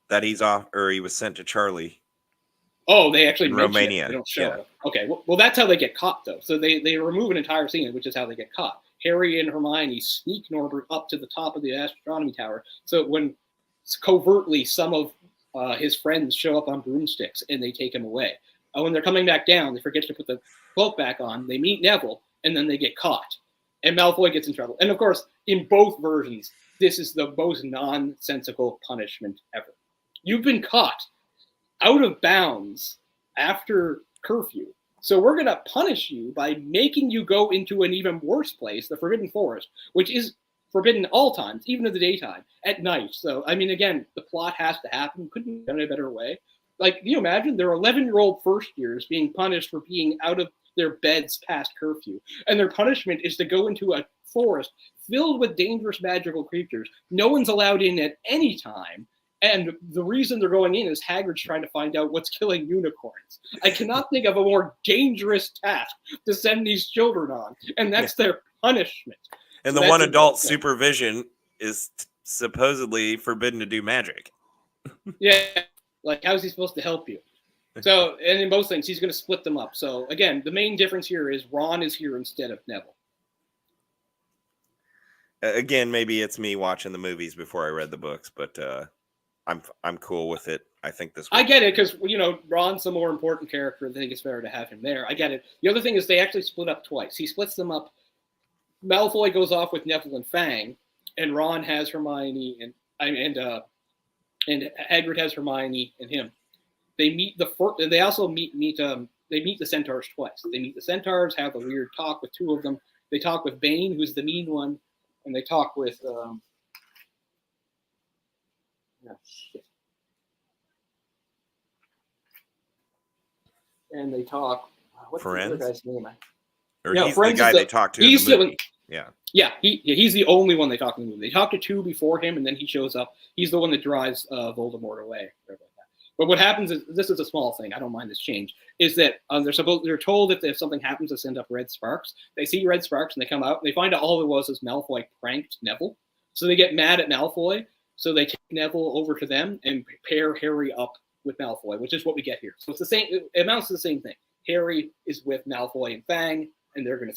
that he's off, or he was sent to Charlie. Oh, they actually mention Romania. It. They don't show it. Okay, well, that's how they get caught, though. So they remove an entire scene, which is how they get caught. Harry and Hermione sneak Norbert up to the top of the astronomy tower. So when covertly some of his friends show up on broomsticks and they take him away. When they're coming back down, they forget to put the cloak back on. They meet Neville, and then they get caught. And Malfoy gets in trouble. And of course, in both versions, this is the most nonsensical punishment ever. You've been caught out of bounds after curfew. So we're going to punish you by making you go into an even worse place, the Forbidden Forest, which is forbidden all times, even in the daytime, at night. So, I mean, again, the plot has to happen. Couldn't have done it a better way. Like, can you imagine? There are 11-year-old first years being punished for being out of their beds past curfew. And their punishment is to go into a forest filled with dangerous magical creatures. No one's allowed in at any time. And the reason they're going in is Hagrid's trying to find out what's killing unicorns. I cannot think of a more dangerous task to send these children on. And that's their punishment. And the one adult supervision is supposedly forbidden to do magic. Yeah. Like, how's he supposed to help you? So, and in both things, he's going to split them up. So, again, the main difference here is Ron is here instead of Neville. Again, maybe it's me watching the movies before I read the books, but I'm cool with it. I think this. I get it because Ron's the more important character. I think it's better to have him there. I get it. The other thing is they actually split up twice. He splits them up. Malfoy goes off with Neville and Fang, and Ron has Hermione and Hagrid has Hermione and him. They meet they also meet the Centaurs twice. They meet the Centaurs, have a weird talk with two of them. They talk with Bane, who's the mean one, and they talk with and they talk. What's the other guy's name? Or he's the guy they talk to. He's in the movie. Yeah, he's the only one they talk in the movie. They talk to two before him, and then he shows up. He's the one that drives Voldemort away. But what happens is, this is a small thing. I don't mind this change. Is that they're told that if something happens to send up red sparks. They see red sparks and they come out and they find out all it was Malfoy pranked Neville. So they get mad at Malfoy. So they take Neville over to them and pair Harry up with Malfoy, which is what we get here. So it's the same. It amounts to the same thing. Harry is with Malfoy and Fang, and they're going to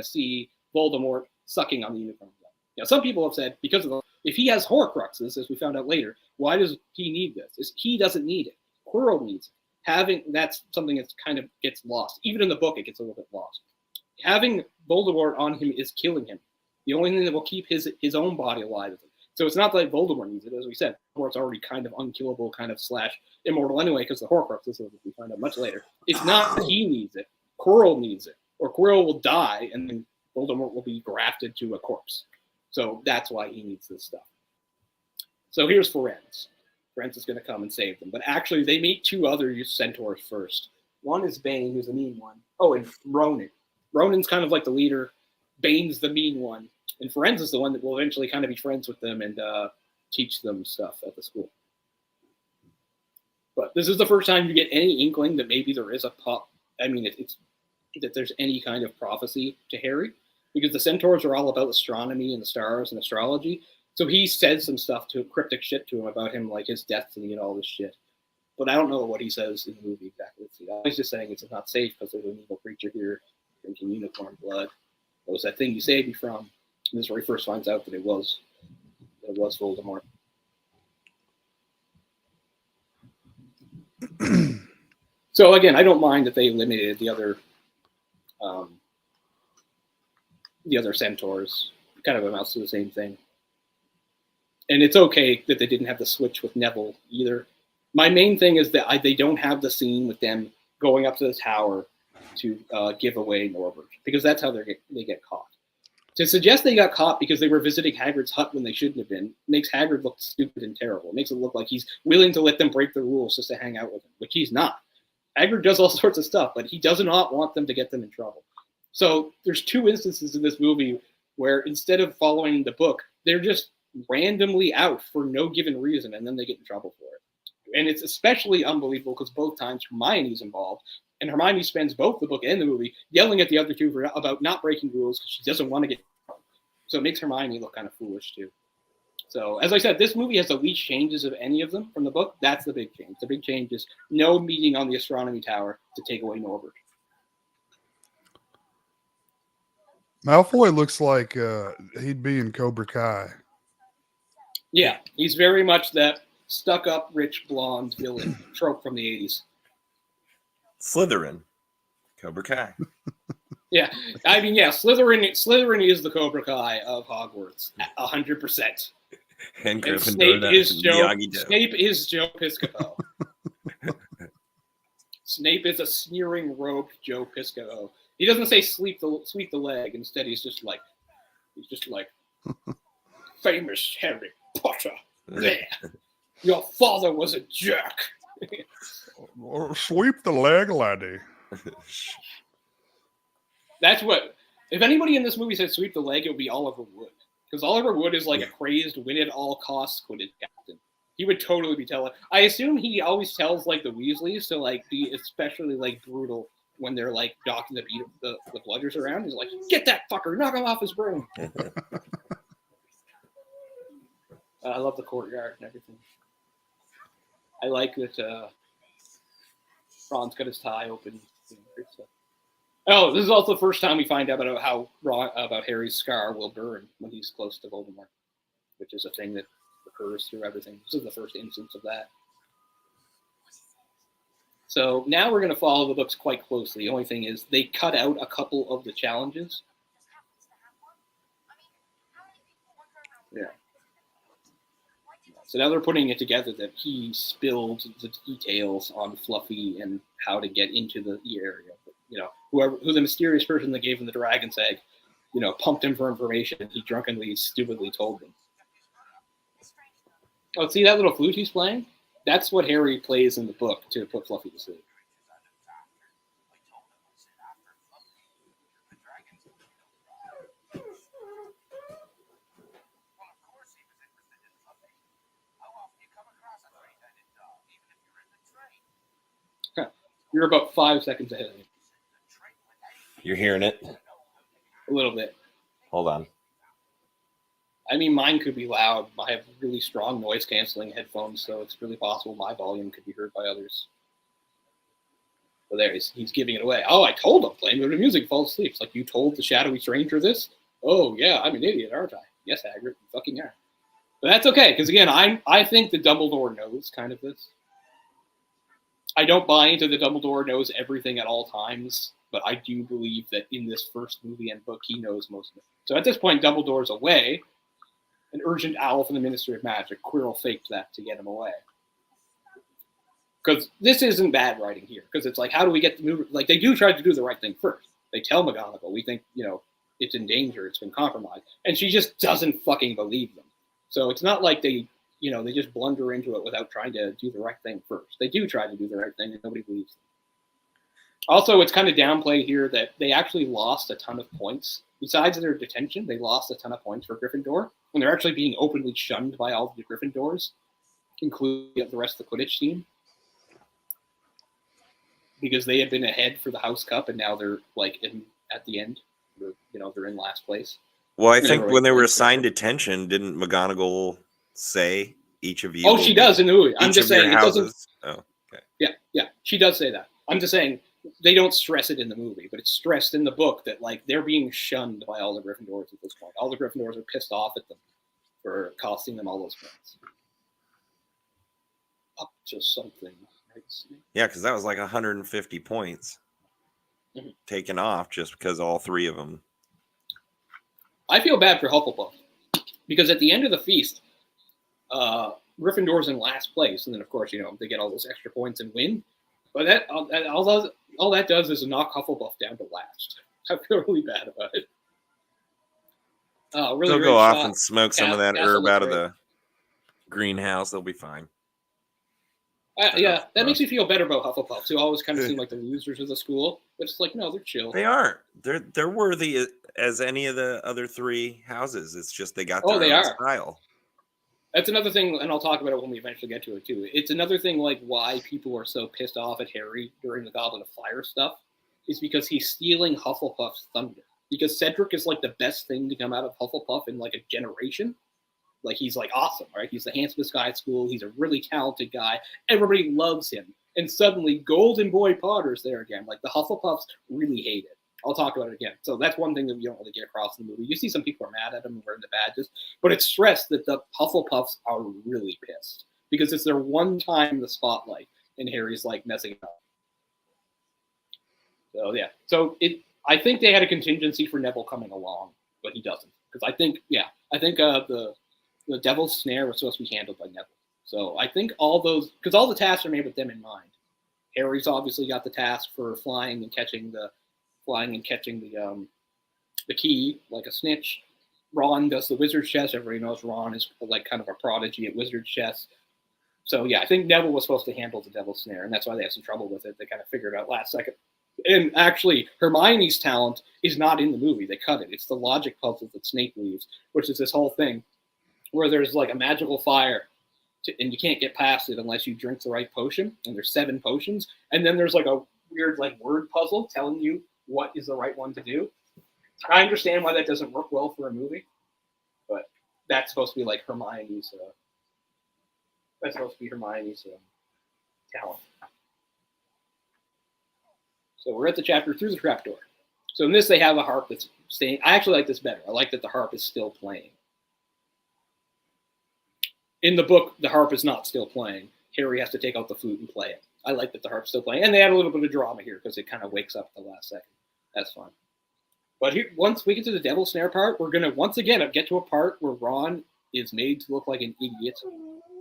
see Voldemort sucking on the unicorn blood. Now, some people have said if he has Horcruxes, as we found out later, why does he need this? He doesn't need it. Quirrell needs it. That's something that kind of gets lost. Even in the book, it gets a little bit lost. Having Voldemort on him is killing him. The only thing that will keep his own body alive is it. So it's not that Voldemort needs it. As we said, Voldemort's already kind of unkillable, kind of / immortal anyway, because the Horcruxes, as we find out much later. It's not that he needs it. Quirrell needs it. Or Quirrell will die, and then Voldemort will be grafted to a corpse. So that's why he needs this stuff. So here's Firenze. Firenze is going to come and save them. But actually, they meet two other centaurs first. One is Bane, who's the mean one. Oh, and Ronan. Ronan's kind of like the leader. Bane's the mean one. And Firenze is the one that will eventually kind of be friends with them and teach them stuff at the school. But this is the first time you get any inkling that maybe there is it's that there's any kind of prophecy to Harry, because the centaurs are all about astronomy and the stars and astrology. So he says some stuff cryptic shit to him about him, like his destiny and all this shit. But I don't know what he says in the movie exactly. He's just saying it's not safe because there's an evil creature here drinking unicorn blood. What was that thing you saved me from? And this is where he first finds out that it was Voldemort. So again, I don't mind that they eliminated the other centaurs. It kind of amounts to the same thing. And it's okay that they didn't have the switch with Neville either. My main thing is that they don't have the scene with them going up to the tower to give away Norbert, because that's how they get caught. To suggest they got caught because they were visiting Hagrid's hut when they shouldn't have been makes Hagrid look stupid and terrible. It makes it look like he's willing to let them break the rules just to hang out with him, which he's not. Hagrid does all sorts of stuff, but he does not want them to get them in trouble. So there's two instances in this movie where instead of following the book, they're just randomly out for no given reason, and then they get in trouble for it. And it's especially unbelievable because both times Hermione's involved, and Hermione spends both the book and the movie yelling at the other two about not breaking rules because she doesn't want to get in trouble. So it makes Hermione look kind of foolish too. So as I said, this movie has the least changes of any of them from the book. That's the big change. The big change is no meeting on the astronomy tower to take away Norbert. Malfoy looks like he'd be in Cobra Kai. Yeah, he's very much that stuck-up, rich, blonde villain trope from the 80s. Slytherin. Cobra Kai. Yeah, I mean, yeah, Slytherin is the Cobra Kai of Hogwarts, 100%. And Snape is Joe Piscopo. Snape is a sneering rogue Joe Piscopo. He doesn't say sweep the leg. Instead, he's just like famous Harry Potter. Yeah. Your father was a jerk. Sweep the leg, laddie. That's what. If anybody in this movie said sweep the leg, it would be Oliver Wood. Because Oliver Wood is like a crazed, win at all costs Quidditch captain. He would totally be telling. I assume he always tells like the Weasleys to like be especially like brutal when they're like docking the bludgers around. He's like, get that fucker, knock him off his broom. I love the courtyard and everything. I like that Ron's got his tie open. Oh, this is also the first time we find out about Harry's scar will burn when he's close to Voldemort, which is a thing that occurs through everything. This is the first instance of that. So now we're going to follow the books quite closely. The only thing is they cut out a couple of the challenges. Yeah. So now they're putting it together that he spilled the details on Fluffy and how to get into the area. You know, who the mysterious person that gave him the dragon's egg, you know, pumped him for information, and he drunkenly, stupidly told them. Oh, see that little flute he's playing? That's what Harry plays in the book to put Fluffy to sleep. You're about 5 seconds ahead of me. You're hearing it? A little bit. Hold on. I mean, mine could be loud. I have really strong noise-canceling headphones, so it's really possible my volume could be heard by others. But there, he's giving it away. Oh, I told him, playing with the music, falls asleep. It's like, you told the shadowy stranger this? Oh, yeah, I'm an idiot, aren't I? Yes, Hagrid, you fucking are. But that's okay, because again, I think the Dumbledore knows kind of this. I don't buy into the Dumbledore knows everything at all times, but I do believe that in this first movie and book, he knows most of it. So at this point, Dumbledore's away. An urgent owl from the Ministry of Magic. Quirrell faked that to get him away. Because this isn't bad writing here. Because it's like, how do we get the movie? Like, they do try to do the right thing first. They tell McGonagall, we think, you know, it's in danger, it's been compromised. And she just doesn't fucking believe them. So it's not like they just blunder into it without trying to do the right thing first. They do try to do the right thing, and nobody believes them. Also, it's kind of downplayed here that they actually lost a ton of points. Besides their detention, they lost a ton of points for Gryffindor, and they're actually being openly shunned by all the Gryffindors, including the rest of the Quidditch team, because they had been ahead for the House Cup, and now they're like at the end. They're in last place. Well, I think when they were assigned detention, didn't McGonagall say each of you? Oh, she does in the movie. I'm just saying it doesn't. Oh, okay. Yeah, she does say that. I'm just saying they don't stress it in the movie, but it's stressed in the book that like they're being shunned by all the Gryffindors at this point. All the Gryffindors are pissed off at them for costing them all those points. Up to something. Right? Yeah, because that was like 150 points taken off just because all three of them. I feel bad for Hufflepuff because at the end of the feast, Gryffindor's in last place, and then of course they get all those extra points and win. But all that does is knock Hufflepuff down to last. I feel really bad about it. Really They'll go off and smoke some of that herb out of the greenhouse. They'll be fine. Yeah, that makes me feel better about Hufflepuffs, who always kind of seem like the losers of the school. But it's like, no, they're chill. They aren't. They're worthy as any of the other three houses. It's just they got their own style. That's another thing, and I'll talk about it when we eventually get to it too. It's another thing, like why people are so pissed off at Harry during the Goblet of Fire stuff, is because he's stealing Hufflepuff's thunder. Because Cedric is like the best thing to come out of Hufflepuff in like a generation. Like he's like awesome, right? He's the handsomest guy at school. He's a really talented guy. Everybody loves him. And suddenly, Golden Boy Potter's there again. Like the Hufflepuffs really hate it. I'll talk about it again. So that's one thing that you don't really get across in the movie. You see some people are mad at him and wearing the badges, but it's stressed that the Hufflepuffs are really pissed because it's their one time in the spotlight, and Harry's like messing it up. So yeah. So I think they had a contingency for Neville coming along, but he doesn't. Because I think the Devil's Snare was supposed to be handled by Neville. So I think all those, because all the tasks are made with them in mind. Harry's obviously got the task for flying and catching the key like a snitch. Ron does the wizard's chess. Everybody knows Ron is like kind of a prodigy at wizard's chess. So yeah, I think Neville was supposed to handle the Devil's Snare, and that's why they had some trouble with it. They kind of figured it out last second. And actually, Hermione's talent is not in the movie. They cut it. It's the logic puzzles that Snape leaves, which is this whole thing where there's like a magical fire, and you can't get past it unless you drink the right potion. And there's 7 potions, and then there's like a weird like word puzzle telling you what is the right one to do. I understand why that doesn't work well for a movie, but that's supposed to be like Hermione's. That's supposed to be Hermione's talent. So we're at the chapter through the trapdoor. So in this, they have a harp that's staying. I actually like this better. I like that the harp is still playing. In the book, the harp is not still playing. Harry has to take out the flute and play it. I like that the harp's still playing. And they add a little bit of drama here because it kind of wakes up at the last second. That's fine. But here, once we get to the Devil's Snare part, we're going to once again get to a part where Ron is made to look like an idiot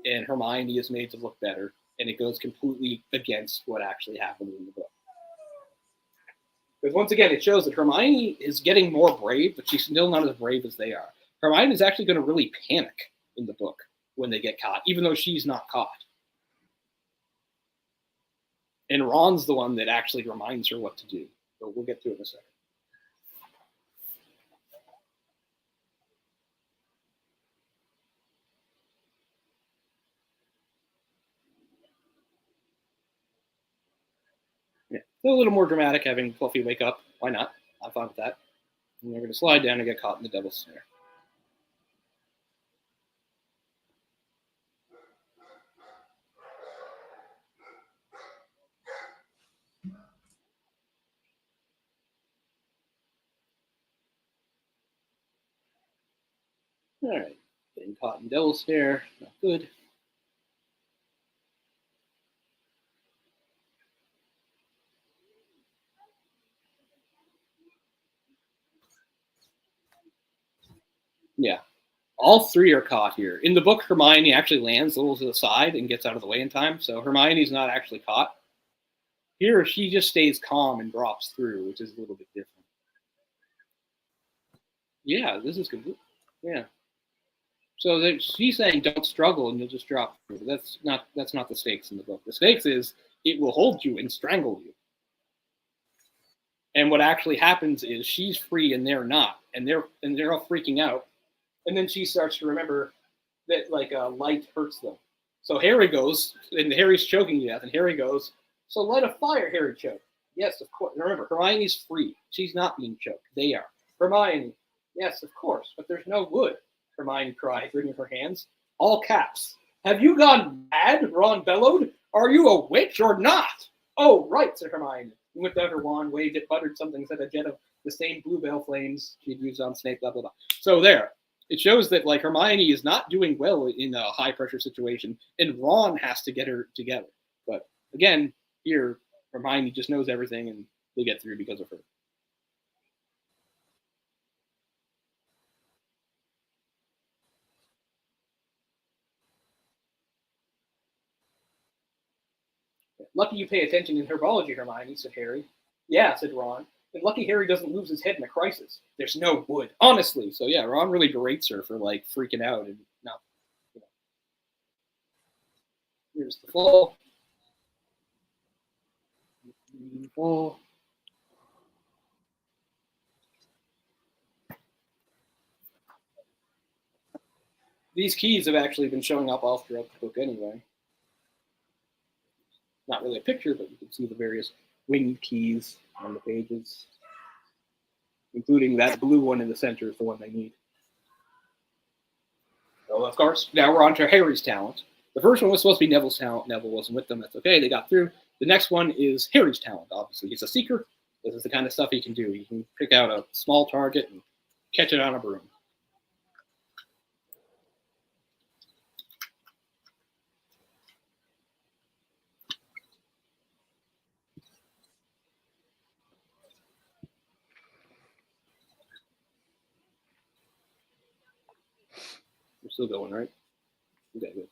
and Hermione is made to look better. And it goes completely against what actually happened in the book. Because once again, it shows that Hermione is getting more brave, but she's still not as brave as they are. Hermione is actually going to really panic in the book when they get caught, even though she's not caught. And Ron's the one that actually reminds her what to do. So we'll get to it in a second. Yeah, a little more dramatic having Fluffy wake up. Why not? I'm fine with that. And they're going to slide down and get caught in the Devil's Snare. All right, getting caught in Devil's Snare, not good. Yeah, all 3 are caught here. In the book, Hermione actually lands a little to the side and gets out of the way in time, so Hermione's not actually caught. Here, she just stays calm and drops through, which is a little bit different. Yeah, this is good. Yeah. So she's saying don't struggle and you'll just drop through. That's not the stakes in the book. The stakes is it will hold you and strangle you. And what actually happens is she's free and they're not, and they're all freaking out. And then she starts to remember that like light hurts them. So Harry goes, and Harry's choking to death, and Harry goes, so light a fire, Harry choked. Yes, of course. Remember, Hermione's free. She's not being choked. They are. Hermione, yes, of course, but there's no wood. Hermione cried, wringing her hands. All caps. Have you gone mad? Ron bellowed. Are you a witch or not? Oh, right, said Hermione. And whipped out her wand, waved it, buttered something, said a jet of the same bluebell flames she'd used on Snape, blah, blah, blah. So there. It shows that like Hermione is not doing well in a high pressure situation, and Ron has to get her together. But again, here Hermione just knows everything, and they get through because of her. Lucky you pay attention in herbology, Hermione, said Harry. Yeah, said Ron. And lucky Harry doesn't lose his head in a crisis. There's no wood, honestly. So yeah, Ron really berates her for like freaking out and not. You know. Here's the fall. Fall. These keys have actually been showing up all throughout the book anyway. Not really a picture, but you can see the various winged keys on the pages, including that blue one in the center is the one they need. So, of course, now we're on to Harry's talent. The first one was supposed to be Neville's talent. Neville wasn't with them. That's okay. They got through. The next one is Harry's talent, obviously. He's a seeker. This is the kind of stuff he can do. He can pick out a small target and catch it on a broom. We're still going, right? Okay, good.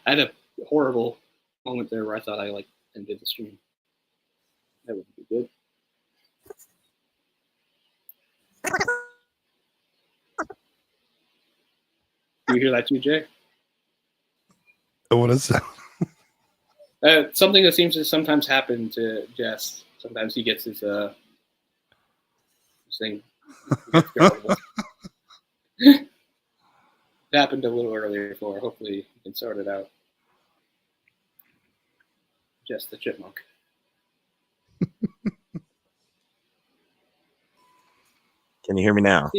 I had a horrible moment there where I thought I like ended the stream. That would be good. Do you hear that too, Jay? What is that? Something that seems to sometimes happen to Jess. Sometimes he gets his thing. It happened a little earlier before. Hopefully you can sort it out. Jess the chipmunk. Can you hear me now?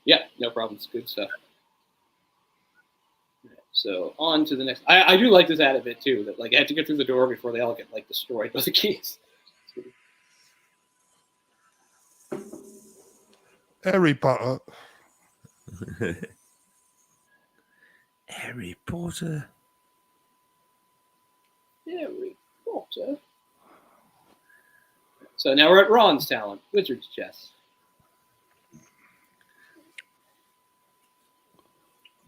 Yeah, no problems. Good stuff. So on to the next. I do like this added bit too. That like I had to get through the door before they all get like destroyed by the keys. Harry Potter. Harry Potter. Harry Potter. So now we're at Ron's talent, Wizard's Chess.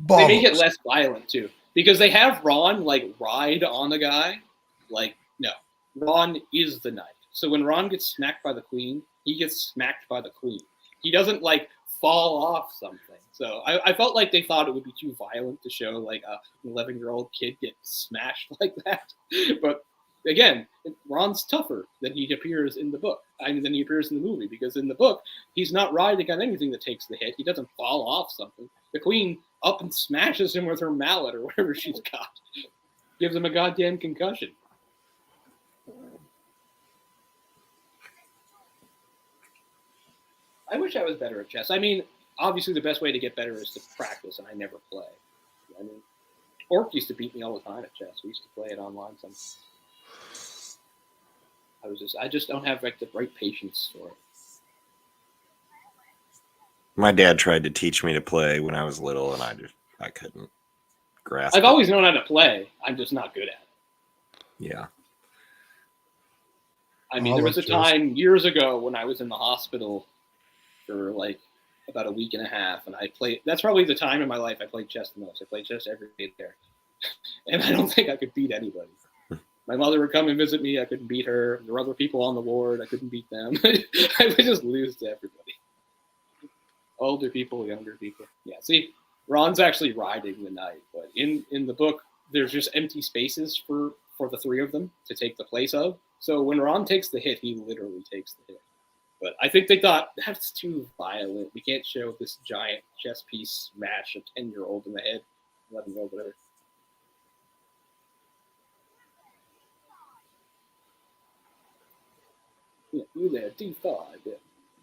They make it less violent too, because they have Ron like ride on the guy. Like no, Ron is the knight. So when Ron gets smacked by the queen, he gets smacked by the queen. He doesn't like fall off something. So I felt like they thought it would be too violent to show like an 11-year-old kid get smashed like that. But again, Ron's tougher than he appears in the book. Than he appears in the movie, because in the book, he's not riding on anything that takes the hit. He doesn't fall off something. The queen up and smashes him with her mallet or whatever she's got. Gives him a goddamn concussion. I wish I was better at chess. I mean, obviously the best way to get better is to practice, and I never play. I mean, Orc used to beat me all the time at chess. We used to play it online sometimes. I just don't have like the right patience for it. My dad tried to teach me to play when I was little, and I couldn't grasp. I've always known how to play. I'm just not good at it. Yeah. I mean, there was a time years ago when I was in the hospital for like about a week and a half, and I played. That's probably the time in my life I played chess the most. I played chess every day there, and I don't think I could beat anybody. My mother would come and visit me. I couldn't beat her. There were other people on the ward. I couldn't beat them. I would just lose to everybody. Older people, younger people. Yeah, see, Ron's actually riding the knight, but in the book, there's just empty spaces for the three of them to take the place of. So when Ron takes the hit, he literally takes the hit. But I think they thought, that's too violent. We can't show this giant chess piece smash a 10-year-old in the head. 11-year-old, whatever. Yeah, you there, D5. Yeah,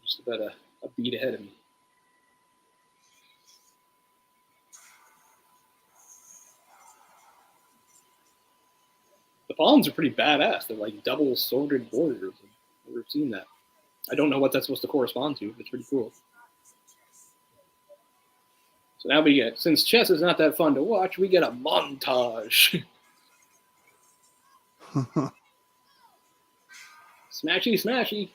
just about a beat ahead of me. The pawns are pretty badass. They're like double sworded warriors. I've never seen that. I don't know what that's supposed to correspond to, but it's pretty cool. So now we get, since chess is not that fun to watch, we get a montage. Smashy, smashy.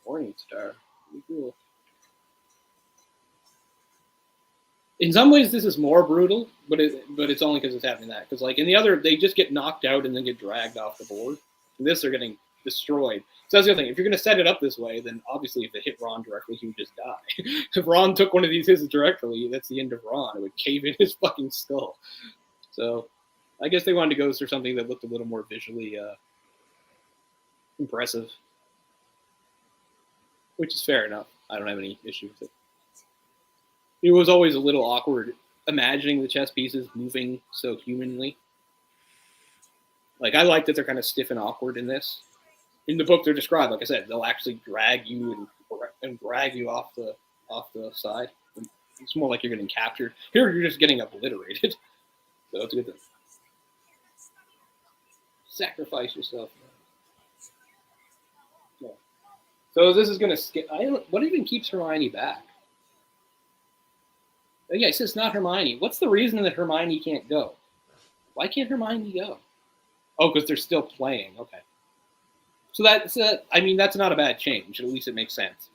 Morning Star. Pretty cool. In some ways, this is more brutal, but it's only because it's happening that. Because like in the other, they just get knocked out and then get dragged off the board. In this, they're getting destroyed. So that's the other thing. If you're going to set it up this way, then obviously if they hit Ron directly, he would just die. If Ron took one of these hits directly, that's the end of Ron. It would cave in his fucking skull. So I guess they wanted to go for something that looked a little more visually impressive, which is fair enough. I don't have any issue with it. It was always a little awkward imagining the chess pieces moving so humanly. Like, I like that they're kind of stiff and awkward in this. In the book, they're described, like I said, they'll actually drag you and drag you off the side. It's more like you're getting captured. Here, you're just getting obliterated. So it's a good thing. Sacrifice yourself. Yeah. So this is going to skip. What even keeps Hermione back? Yeah, it says not Hermione. What's the reason that Hermione can't go? Why can't Hermione go? Oh, because they're still playing. Okay. So that's not a bad change. At least it makes sense.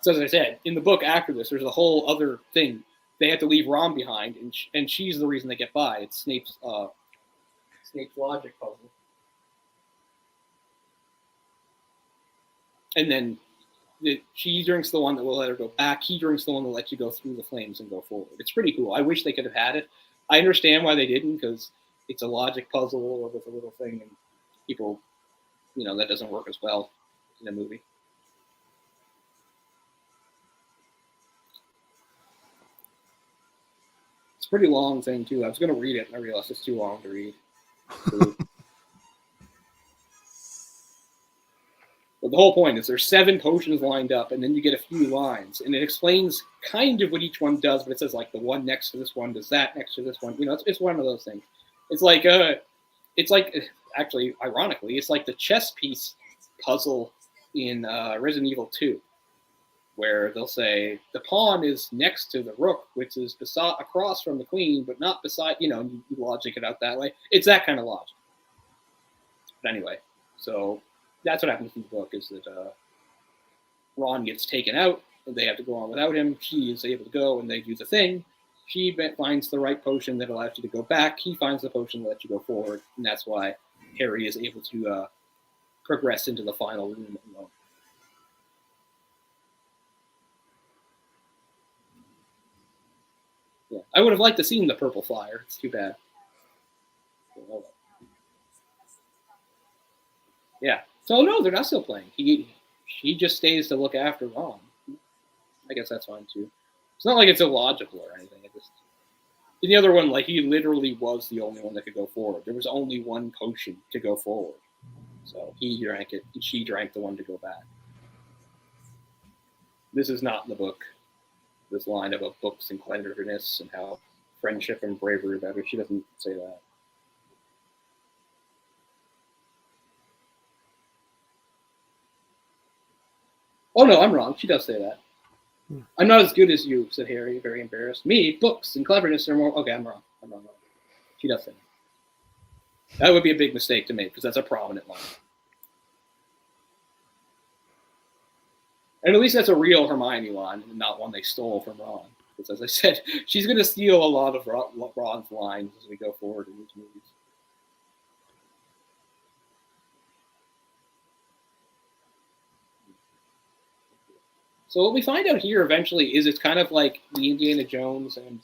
So as I said, in the book after this, there's a whole other thing. They have to leave Ron behind, and she's the reason they get by. It's Snape's logic puzzle. And then she drinks the one that will let her go back. He drinks the one that lets you go through the flames and go forward. It's pretty cool. I wish they could have had it. I understand why they didn't, because it's a logic puzzle with a little thing, and people, that doesn't work as well in a movie. It's a pretty long thing, too. I was going to read it, and I realized it's too long to read. But the whole point is there's 7 potions lined up, and then you get a few lines, and it explains kind of what each one does, but it says like the one next to this one does that next to this one. It's one of those things. It's like actually, ironically, it's like the chess piece puzzle in Resident Evil 2, where they'll say the pawn is next to the rook, which is across from the queen, but not beside. You logic it out that way. It's that kind of logic. But anyway, so. That's what happens in the book, is that Ron gets taken out, and they have to go on without him. She is able to go, and they do the thing. She finds the right potion that allows you to go back. He finds the potion that lets you go forward, and that's why Harry is able to progress into the final room alone. Yeah, I would have liked to see the purple flyer. It's too bad. Yeah. So no, they're not still playing. He just stays to look after Ron. I guess that's fine too. It's not like it's illogical or anything. In the other one, like, he literally was the only one that could go forward. There was only one potion to go forward. So he drank it, and she drank the one to go back. This is not in the book. This line about books and cleverness and how friendship and bravery are better. She doesn't say that. Oh, no, I'm wrong. She does say that. I'm not as good as you, said Harry, very embarrassed. Me, books and cleverness are more... Okay, I'm wrong. She does say that. That would be a big mistake to make, because that's a prominent line. And at least that's a real Hermione line, and not one they stole from Ron. Because as I said, she's going to steal a lot of Ron's lines as we go forward in these movies. So what we find out here eventually is it's kind of like the Indiana Jones and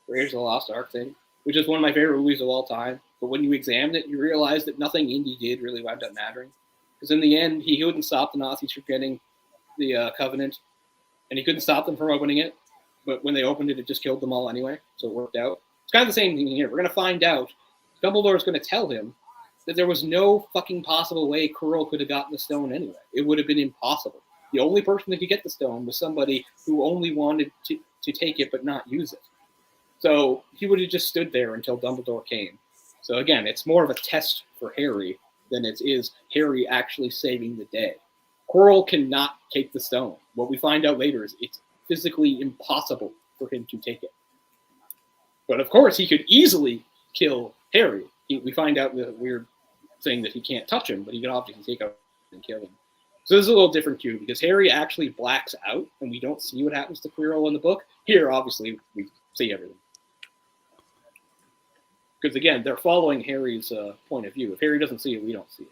Raiders of the Lost Ark thing, which is one of my favorite movies of all time. But when you examine it, you realize that nothing Indy did really wound up mattering. Because in the end, he couldn't stop the Nazis from getting the Covenant, and he couldn't stop them from opening it. But when they opened it, it just killed them all anyway, so it worked out. It's kind of the same thing here. We're going to find out. Dumbledore's going to tell him that there was no fucking possible way Quirrell could have gotten the stone anyway. It would have been impossible. The only person that could get the stone was somebody who only wanted to take it but not use it. So he would have just stood there until Dumbledore came. So again, it's more of a test for Harry than it is Harry actually saving the day. Quirrell cannot take the stone. What we find out later is it's physically impossible for him to take it. But of course, he could easily kill Harry. We find out the weird thing that he can't touch him, but he can obviously take out and kill him. So this is a little different too, because Harry actually blacks out, and we don't see what happens to Quirrell in the book. Here, obviously, we see everything. Because again, they're following Harry's point of view. If Harry doesn't see it, we don't see it.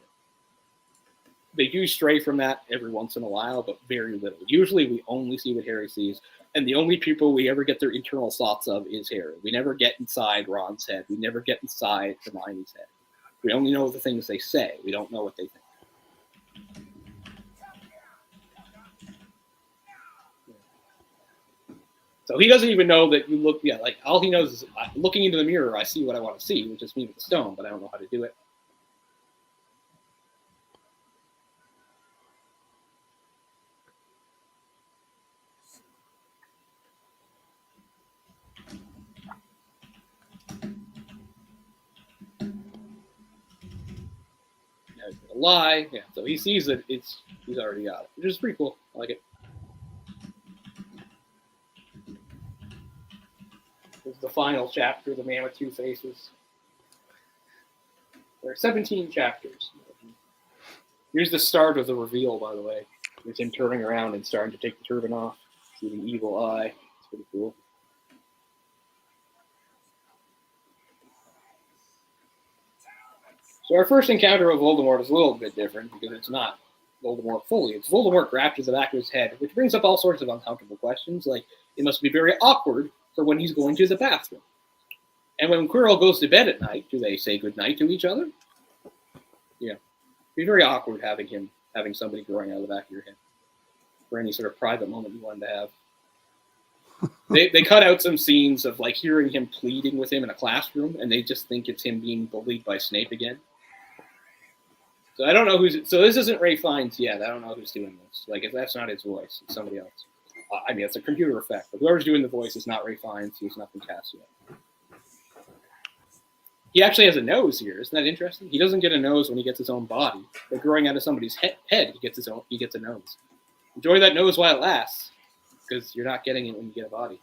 They do stray from that every once in a while, but very little. Usually we only see what Harry sees, and the only people we ever get their internal thoughts of is Harry. We never get inside Ron's head. We never get inside Hermione's head. We only know the things they say. We don't know what they think. So he doesn't even know that you look, like all he knows is looking into the mirror, I see what I want to see, which is me with the stone, but I don't know how to do it. Lie, yeah. So he sees that he's already got it, which is pretty cool. I like it. This is the final chapter, The Man with Two Faces. There are 17 chapters. Here's the start of the reveal, by the way. It's him turning around and starting to take the turban off. See the evil eye. It's pretty cool. So our first encounter with Voldemort is a little bit different because it's not Voldemort fully. It's Voldemort grabbed to the back of his head, which brings up all sorts of uncomfortable questions, like it must be very awkward for when he's going to the bathroom. And when Quirrell goes to bed at night, do they say goodnight to each other? Yeah. It'd be very awkward having somebody growing out of the back of your head for any sort of private moment you wanted to have. They cut out some scenes of like hearing him pleading with him in a classroom, and they just think it's him being bullied by Snape again. So I don't know so this isn't Ray Fiennes yet. I don't know who's doing this. Like, if that's not his voice, it's somebody else. I mean, it's a computer effect, but whoever's doing the voice is not Ray Fiennes. He's not been cast yet. He actually has a nose here. Isn't that interesting? He doesn't get a nose when he gets his own body. But growing out of somebody's head, he gets a nose. Enjoy that nose while it lasts, because you're not getting it when you get a body.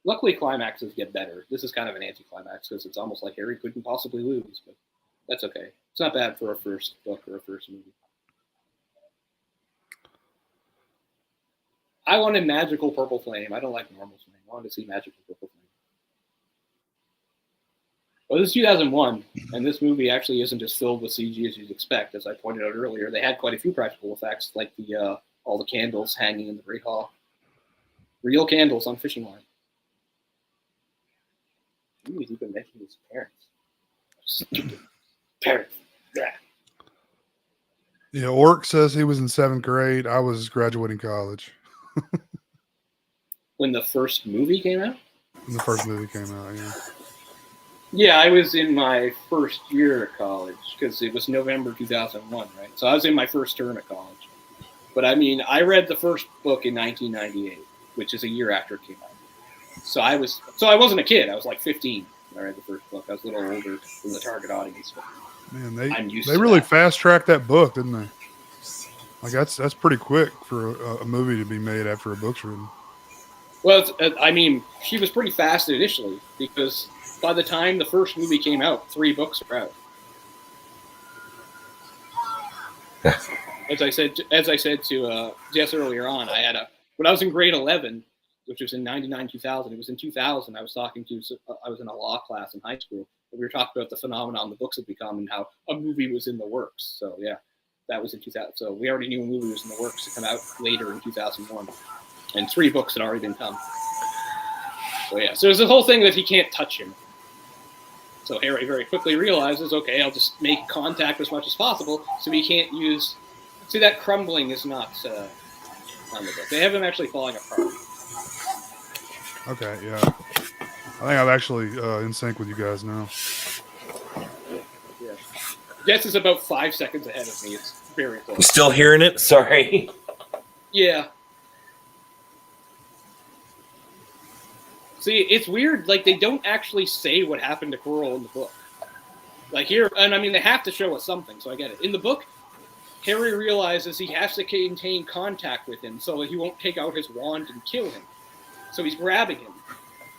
Luckily, climaxes get better. This is kind of an anti-climax because it's almost like Harry couldn't possibly lose, but that's okay. It's not bad for a first book or a first movie. I wanted magical purple flame. I don't like normal flame. I wanted to see magical purple flame. Well, this is 2001, and this movie actually isn't as filled with CG as you'd expect. As I pointed out earlier, they had quite a few practical effects, like all the candles hanging in the Great Hall. Real candles on fishing line. He's even mentioned his parents. Stupid parents. Yeah. Yeah, Orc says he was in 7th grade. I was graduating college. When the first movie came out? When the first movie came out, yeah. Yeah, I was in my first year at college because it was November 2001, right? So I was in my first term at college. But I mean, I read the first book in 1998, which is a year after it came out. So I wasn't a kid. I was like 15 when I read the first book. I was a little older than the target audience. Man, they really fast-tracked that book, didn't they? Like that's pretty quick for a movie to be made after a book's written. Well, I mean, she was pretty fast initially because by the time the first movie came out, 3 books were out. As I said to Jess earlier on, when I was in grade 11, which was in 99, 2000. It was in 2000. I was in a law class in high school. And we were talking about the phenomenon the books had become and how a movie was in the works. So yeah, that was in 2000. So we already knew a movie was in the works to come out later in 2001, and 3 books had already been come. So yeah, so there's the whole thing that he can't touch him. So Harry very quickly realizes, okay, I'll just make contact as much as possible, so he can't use. See, that crumbling is not on the book. They have him actually falling apart. Okay, yeah. I think I'm actually in sync with you guys now. Yeah. Jess is about 5 seconds ahead of me. It's very close. You still hearing it? Sorry. Yeah. See, it's weird. Like, they don't actually say what happened to Quirrell in the book. Like here, and I mean, they have to show us something, so I get it. In the book, Harry realizes he has to maintain contact with him so that he won't take out his wand and kill him. So he's grabbing him.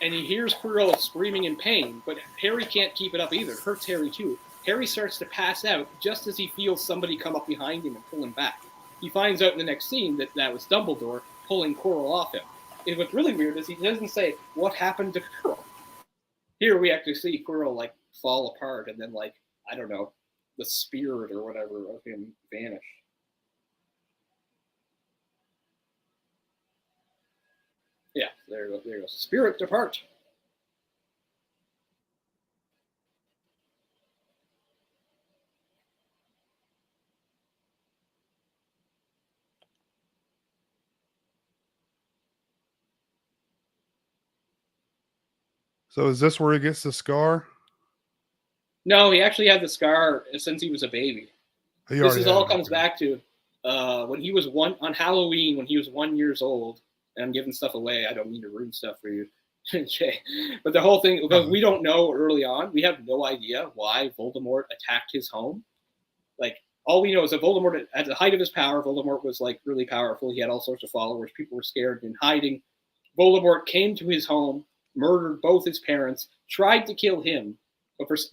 And he hears Quirrell screaming in pain, but Harry can't keep it up either. It hurts Harry too. Harry starts to pass out just as he feels somebody come up behind him and pull him back. He finds out in the next scene that was Dumbledore pulling Quirrell off him. And what's really weird is he doesn't say what happened to Quirrell. Here we actually see Quirrell like fall apart and then like, I don't know, the spirit or whatever of him vanish. Yeah, there you go. Spirit depart. So is this where he gets the scar? No, he actually had the scar since he was a baby. This all comes back to when he was on Halloween, when he was 1 year old. And I'm giving stuff away. I don't mean to ruin stuff for you, Jay. But the whole thing, because we don't know early on, we have no idea why Voldemort attacked his home. Like, all we know is that Voldemort, at the height of his power, Voldemort was like really powerful. He had all sorts of followers. People were scared and hiding. Voldemort came to his home, murdered both his parents, tried to kill him,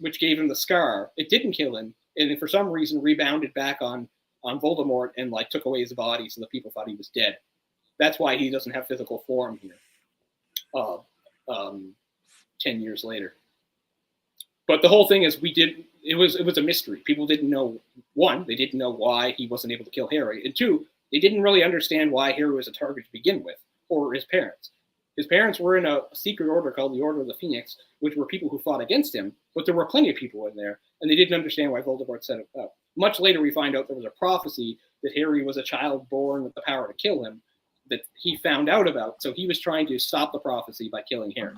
which gave him the scar. It didn't kill him, and for some reason rebounded back on Voldemort and like took away his body, so the people thought he was dead. That's why he doesn't have physical form here. 10 years later. But the whole thing is, it was a mystery. People didn't know. One, they didn't know why he wasn't able to kill Harry, and two, they didn't really understand why Harry was a target to begin with, or his parents. His parents were in a secret order called the Order of the Phoenix, which were people who fought against him, but there were plenty of people in there, and they didn't understand why Voldemort set it up. Much later, we find out there was a prophecy that Harry was a child born with the power to kill him, that he found out about. So he was trying to stop the prophecy by killing Harry.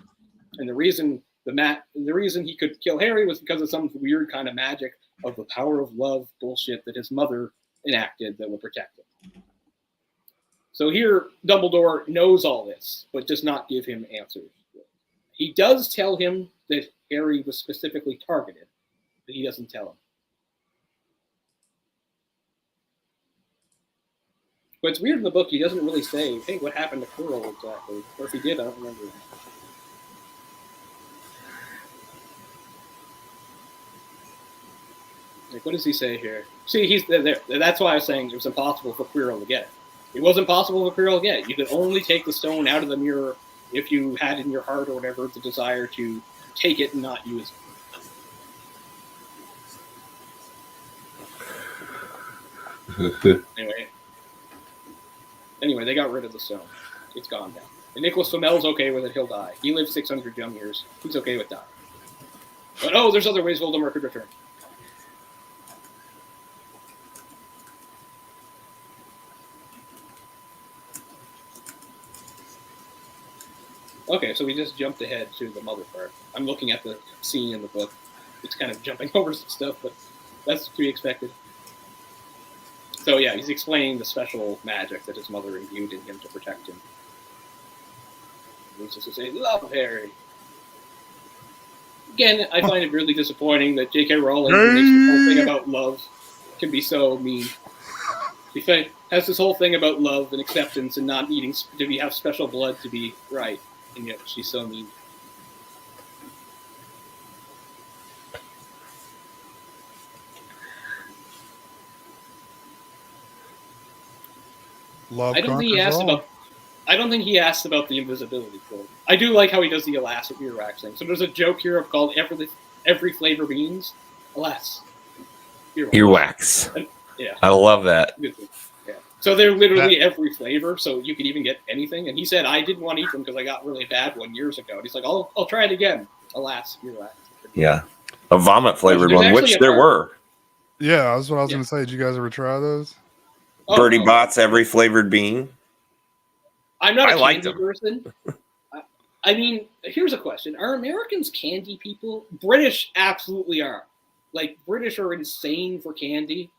And the reason he could kill Harry was because of some weird kind of magic of the power of love bullshit that his mother enacted that would protect him. So here, Dumbledore knows all this, but does not give him answers. He does tell him that Harry was specifically targeted, but he doesn't tell him. But it's weird in the book, he doesn't really say, hey, what happened to Quirrell exactly? Or if he did, I don't remember. Like, what does he say here? See, he's there. That's why I was saying it was impossible for Quirrell to get it. It was impossible for Quirrell to get it. You could only take the stone out of the mirror if you had in your heart or whatever the desire to take it and not use it. Anyway, they got rid of the stone. It's gone now. And Nicholas Flamel's okay with it. He'll die. He lived 600 young years. He's okay with dying. But there's other ways Voldemort could return. Okay, so we just jumped ahead to the mother part. I'm looking at the scene in the book. It's kind of jumping over some stuff, but that's to be expected. So yeah, he's explaining the special magic that his mother imbued in him to protect him. He's just saying, love Harry. Again, I find it really disappointing that J.K. Rowling makes this whole thing about love can be so mean. She has this whole thing about love and acceptance and not needing to have special blood to be right, and yet she's so mean. Love I don't think he conquers asked all. about. I don't think he asked about the invisibility code. I do like how he does the alas earwax thing. So there's a joke here of called every flavor beans, alas earwax. Earwax. And, yeah, I love that. yeah. So they're literally every flavor, so you could even get anything. And he said I didn't want to eat them because I got really bad one years ago. And he's like, I'll try it again. Alas earwax. Yeah. A vomit flavored There's one, which actually a there part- were. Yeah, that's what I was Yeah. going to say. Did you guys ever try those? Oh, Birdie no. Bott's every flavored bean. I'm not I a liked candy them. person. I mean, here's a question: are Americans candy people? British absolutely are. Like British are insane for candy,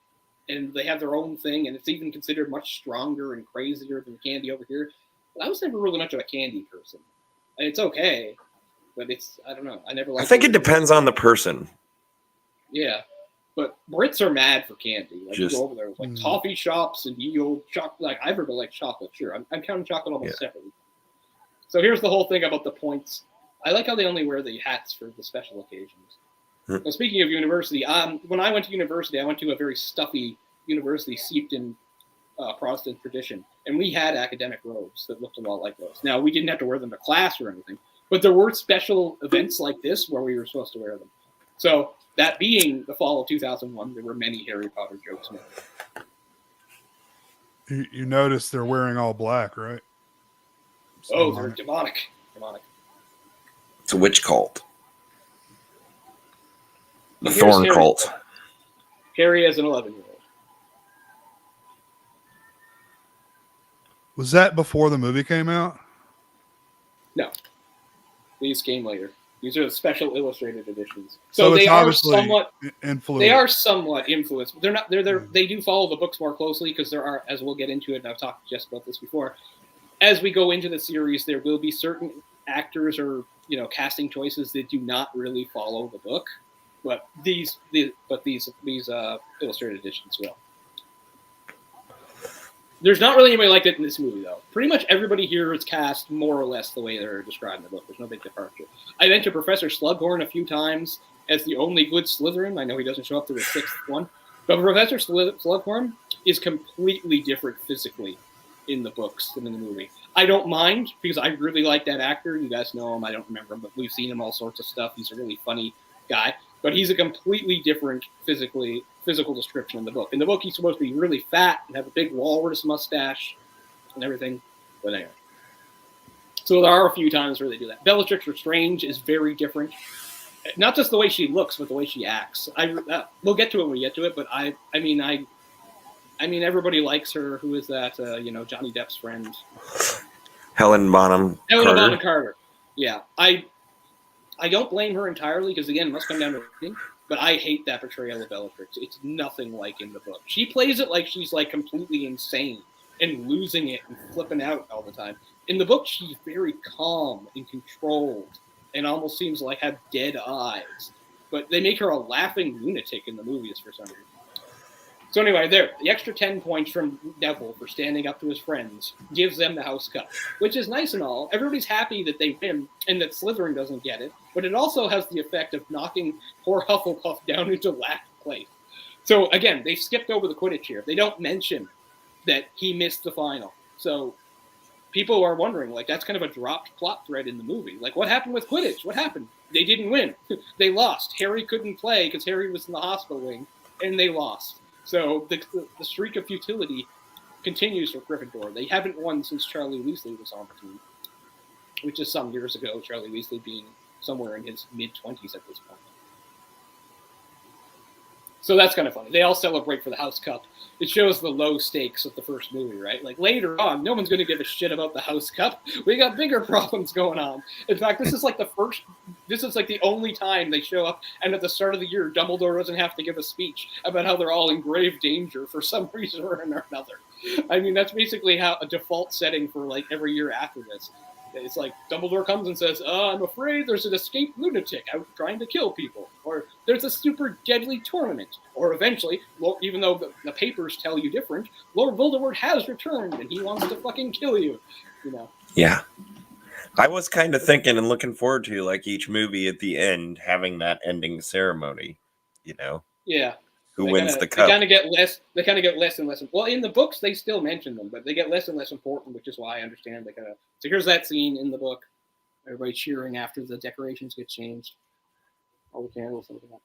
and they have their own thing, and it's even considered much stronger and crazier than candy over here. But I was never really much of a candy person. It's okay, but I don't know. I never liked I think it depends on the person. Yeah. But Brits are mad for candy. Like you Just- go over there, it's like toffee shops and ye old chocolate. Like I really like chocolate. Sure, I'm counting chocolate almost separately. So here's the whole thing about the points. I like how they only wear the hats for the special occasions. Now, speaking of university, when I went to university, I went to a very stuffy university steeped in Protestant tradition, and we had academic robes that looked a lot like those. Now we didn't have to wear them to class or anything, but there were special events like this where we were supposed to wear them. So that being the fall of 2001, there were many Harry Potter jokes made. You notice they're wearing all black, right? Oh, they're demonic. It's a witch cult. The Here's Thorn Harry. cult. Harry as an 11-year-old. Was that before the movie came out? No. These came later. These are the special illustrated editions. So they it's are obviously somewhat influenced. They are somewhat influenced. But they're not. They do follow the books more closely because there are, as we'll get into it, and I've talked to Jess about this before. As we go into the series, there will be certain actors or casting choices that do not really follow the book, but these illustrated editions will. There's not really anybody like that in this movie, though. Pretty much everybody here is cast more or less the way they're described in the book. There's no big departure. I mentioned Professor Slughorn a few times as the only good Slytherin. I know he doesn't show up to the sixth one. But Professor Slughorn is completely different physically in the books than in the movie. I don't mind, because I really like that actor. You guys know him. I don't remember him, but we've seen him all sorts of stuff. He's a really funny guy. But he's a completely different physical description in the book. In the book, he's supposed to be really fat and have a big walrus mustache and everything. But anyway. So there are a few times where they do that. Bellatrix Lestrange is very different. Not just the way she looks, but the way she acts. We'll get to it when we get to it, but I mean, everybody likes her. Who is that? Johnny Depp's friend. Helen Bonham Carter. Yeah. I don't blame her entirely because, again, it must come down to everything. But I hate that portrayal of Bellatrix. It's nothing like in the book. She plays it like she's like completely insane and losing it and flipping out all the time. In the book, she's very calm and controlled and almost seems like have dead eyes. But they make her a laughing lunatic in the movies for some reason. So anyway, the extra 10 points from Neville for standing up to his friends gives them the House Cup, which is nice and all. Everybody's happy that they win and that Slytherin doesn't get it, but it also has the effect of knocking poor Hufflepuff down into last place. So again, they skipped over the Quidditch here. They don't mention that he missed the final. So people are wondering, like, that's kind of a dropped plot thread in the movie. Like, what happened with Quidditch? What happened? They didn't win. They lost. Harry couldn't play because Harry was in the hospital wing, and they lost. So the streak of futility continues for Gryffindor. They haven't won since Charlie Weasley was on the team, which is some years ago, Charlie Weasley being somewhere in his mid-20s at this point. So that's kind of funny. They all celebrate for the House Cup. It shows the low stakes of the first movie, right? Like later on, no one's going to give a shit about the House Cup. We got bigger problems going on. In fact, this is like the only time they show up, and at the start of the year, Dumbledore doesn't have to give a speech about how they're all in grave danger for some reason or another. I mean, that's basically how a default setting for like every year after this. It's like Dumbledore comes and says, I'm afraid there's an escaped lunatic out trying to kill people. Or there's a super deadly tournament. Or eventually, even though the papers tell you different, Lord Voldemort has returned and he wants to fucking kill you. Yeah. I was kind of thinking and looking forward to like each movie at the end having that ending ceremony, Yeah. Who wins the They cup? kind of get less. They kind of get less and less. Well, in the books, they still mention them, but they get less and less important, which is why I understand they kind of. So here's that scene in the book. Everybody cheering after the decorations get changed. All the candles, something like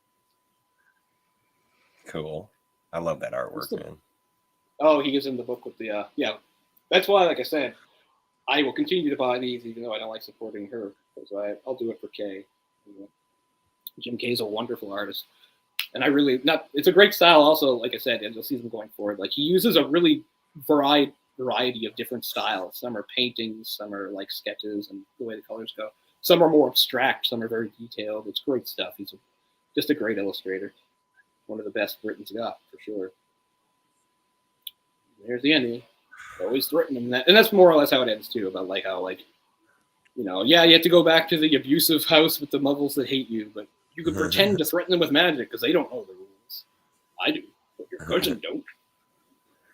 that. Cool. I love that artwork, man. Oh, he gives him the book with the yeah. That's why, like I said, I will continue to buy these, even though I don't like supporting her, because I'll do it for Kay. Jim Kay's a wonderful artist, and I really not. It's a great style, also. Like I said, and you'll see them going forward. Like he uses a really variety of different styles. Some are paintings, some are like sketches, and the way the colors go. Some are more abstract, some are very detailed. It's great stuff. He's just a great illustrator. One of the best Britain's got, for sure. There's the ending. Always threatening that, and that's more or less how it ends too. About like how you have to go back to the abusive house with the muggles that hate you, but you can pretend to threaten them with magic because they don't know the rules. I do, but your cousin don't.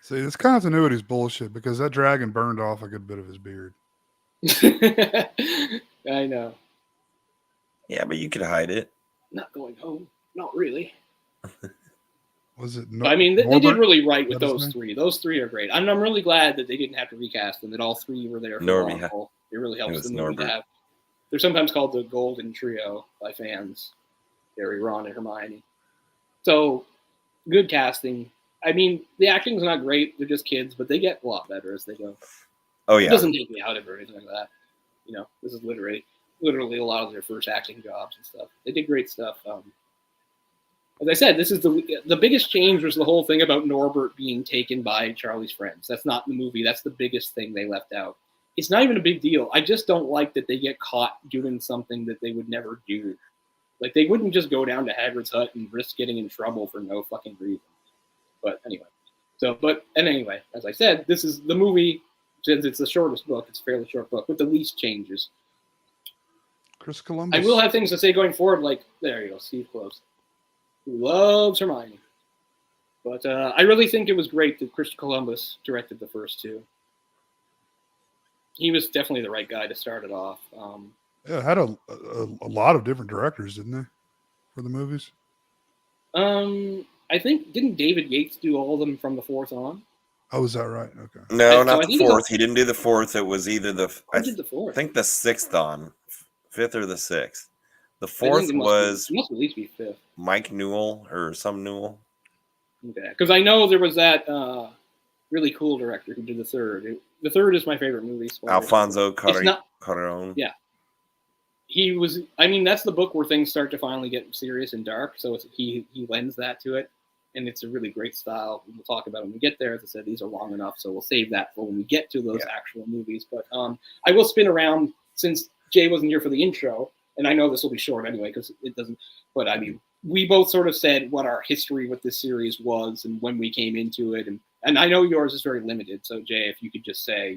See, this continuity's bullshit because that dragon burned off a good bit of his beard. I know. Yeah, but you could hide it. Not going home. Not really. Was it? I mean, they did really right with That those three. Those three are great. I'm really glad that they didn't have to recast them. That all three were there for the long haul. It really helps the movie to have. They're sometimes called the Golden Trio by fans. Harry, Ron, and Hermione. So, good casting. I mean, the acting's not great. They're just kids, but they get a lot better as they go. Oh yeah. It doesn't take me out of it or anything like that. You know, this is literally a lot of their first acting jobs and stuff. They did great stuff. As I said, this is the biggest change was the whole thing about Norbert being taken by Charlie's friends. That's not in the movie. That's the biggest thing they left out. It's not even a big deal. I just don't like that they get caught doing something that they would never do. Like, they wouldn't just go down to Hagrid's hut and risk getting in trouble for no fucking reason. But anyway, as I said, this is the movie, since it's the shortest book, it's a fairly short book, with the least changes. Chris Columbus. I will have things to say going forward, like, there you go, Steve Close, who loves Hermione. But I really think it was great that Chris Columbus directed the first two. He was definitely the right guy to start it off. Yeah, it had a lot of different directors, didn't they, for the movies? I think, didn't David Yates do all of them from the fourth on? Oh, is that right? Okay. No, not the fourth. He didn't do the fourth. It was either I did the fourth. I think the sixth on, fifth or the sixth. The fourth was must at least be fifth. Mike Newell or some Newell. Okay, because I know there was that really cool director who did the third. The third is my favorite movie. Alfonso Cuarón. Yeah. He was. I mean, that's the book where things start to finally get serious and dark. So he lends that to it, and it's a really great style. We'll talk about it when we get there. As I said, these are long enough, so we'll save that for when we get to those actual movies. But I will spin around since Jay wasn't here for the intro, and I know this will be short anyway because it doesn't. But I mean, we both sort of said what our history with this series was and when we came into it, and I know yours is very limited. So Jay, if you could just say,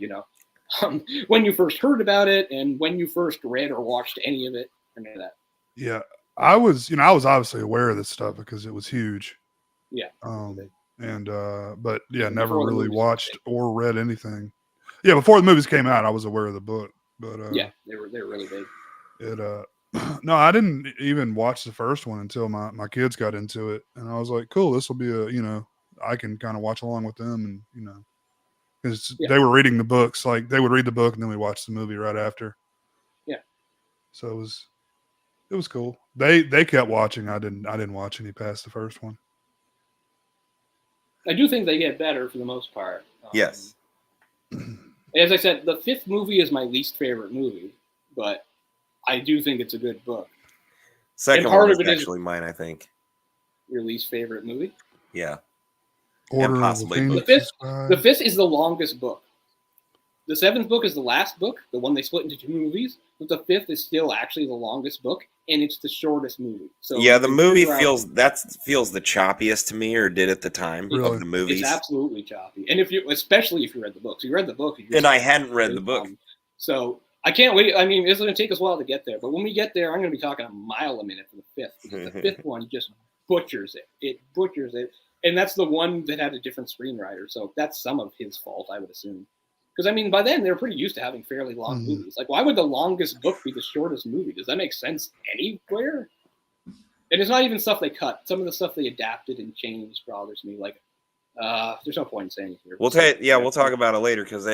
when you first heard about it and when you first read or watched any of it, or any of that. Yeah, I was obviously aware of this stuff because it was huge. Yeah. But yeah, never really watched or read anything. Yeah, before the movies came out, I was aware of the book. But yeah, they were really big. No, I didn't even watch the first one until my kids got into it, and I was like, cool, this will be I can kind of watch along with them, and because they were reading the books, like they would read the book and then we watched the movie right after. Yeah. So it was cool. They kept watching. I didn't watch any past the first one. I do think they get better for the most part. Yes. As I said, the fifth movie is my least favorite movie, but I do think it's a good book. Second one is actually mine, I think. Your least favorite movie? Yeah. Order and possibly the fifth is the longest book. The seventh book is the last book, the one they split into two movies, but the fifth is still actually the longest book, and it's the shortest movie. So yeah, the movie feels the choppiest to me, or did at the time of the movies. It's absolutely choppy, and especially if you read the book. So you read the book, and I hadn't read the book, so I can't wait. I mean, it's going to take us a while to get there, but when we get there, I'm going to be talking a mile a minute for the fifth, because the fifth one just butchers it. It butchers it. And that's the one that had a different screenwriter. So that's some of his fault, I would assume. Because, I mean, by then, they're pretty used to having fairly long movies. Like, why would the longest book be the shortest movie? Does that make sense anywhere? And it's not even stuff they cut. Some of the stuff they adapted and changed bothers me. Like, there's no point in saying it here. We'll talk about it later because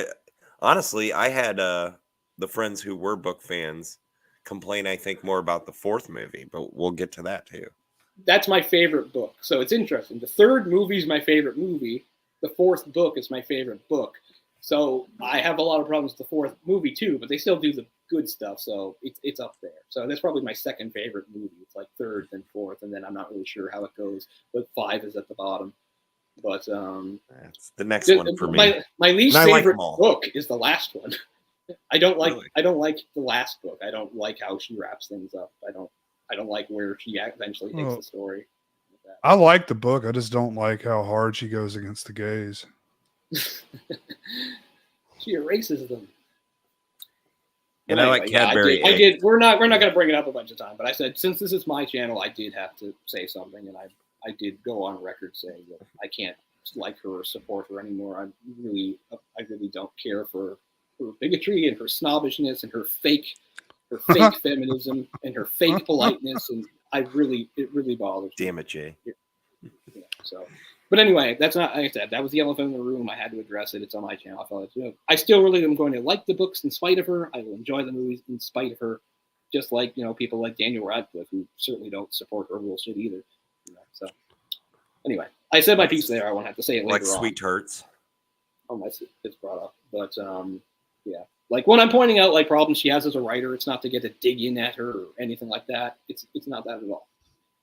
honestly, I had the friends who were book fans complain, I think, more about the fourth movie, but we'll get to that too. That's my favorite book. So it's interesting. The third movie is my favorite movie. The fourth book is my favorite book. So I have a lot of problems with the fourth movie too, but they still do the good stuff. So it's up there. So that's probably my second favorite movie. It's like third, then fourth, and then I'm not really sure how it goes. But 5 is at the bottom. But that's the next one for me. My least favorite book is the last one. I don't like the last book. I don't like how she wraps things up. I don't like where she eventually takes the story. I like the book. I just don't like how hard she goes against the gays. She erases them. And anyway, I like Cadbury. I did. We're not going to bring it up a bunch of times, but I said since this is my channel, I did have to say something, and I did go on record saying that I can't like her or support her anymore. I really don't care for her bigotry and her snobbishness and her fake feminism and her fake politeness, and it really bothers me. Damn it, Jay. Yeah, so, but anyway, that's not, like I said, that was the elephant in the room. I had to address it. It's on my channel. I felt I still really am going to like the books in spite of her. I will enjoy the movies in spite of her, just like people like Daniel Radcliffe who certainly don't support her bullshit either. So anyway, I said my piece there. I won't have to say it later. Like Sweet Hurts. Oh, it's brought up, but yeah. Like when I'm pointing out like problems she has as a writer, it's not to get to dig in at her or anything like that. It's not that at all.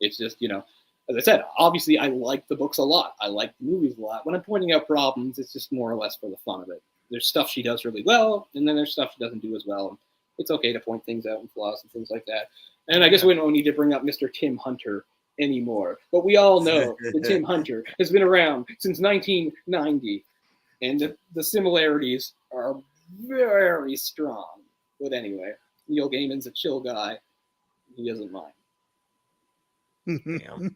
It's just, as I said, obviously I like the books a lot. I like the movies a lot. When I'm pointing out problems, it's just more or less for the fun of it. There's stuff she does really well, and then there's stuff she doesn't do as well. And it's okay to point things out and flaws and things like that. And I guess we don't need to bring up Mr. Tim Hunter anymore. But we all know that Tim Hunter has been around since 1990. And the similarities are very strong. But anyway, Neil Gaiman's a chill guy. He doesn't mind. Damn.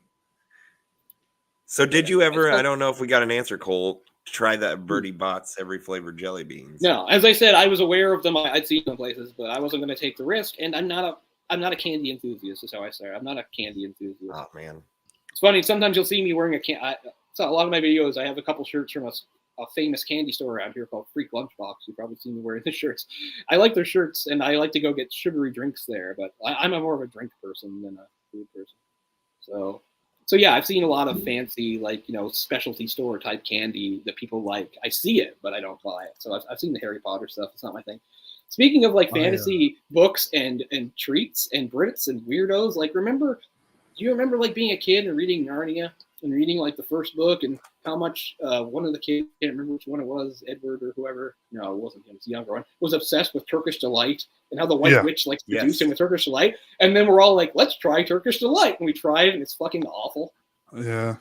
So did you ever, I don't know if we got an answer, Cole, try that Bertie Bott's every flavored jelly beans? No, as I said, I was aware of them. I'd seen them places, but I wasn't going to take the risk. And I'm not a candy enthusiast, is how I say it. I'm not a candy enthusiast. Oh, man. It's funny. Sometimes you'll see me wearing so a lot of my videos, I have a couple shirts from a famous candy store around here called Freak Lunchbox. You've probably seen me wearing the shirts. I like their shirts, and I like to go get sugary drinks there. But I'm more of a drink person than a food person. So yeah, I've seen a lot of fancy, specialty store type candy that people like. I see it, but I don't buy it. So I've seen the Harry Potter stuff. It's not my thing. Speaking of fantasy books and treats and Brits and weirdos, do you remember being a kid and reading Narnia and reading the first book and how much one of the kids, I can't remember which one it was, Edward or whoever, no, it wasn't him, it's the younger one, was obsessed with Turkish Delight and how the White Witch seduced him with Turkish Delight. And then we're all like, let's try Turkish Delight. And we tried it and it's fucking awful. Yeah.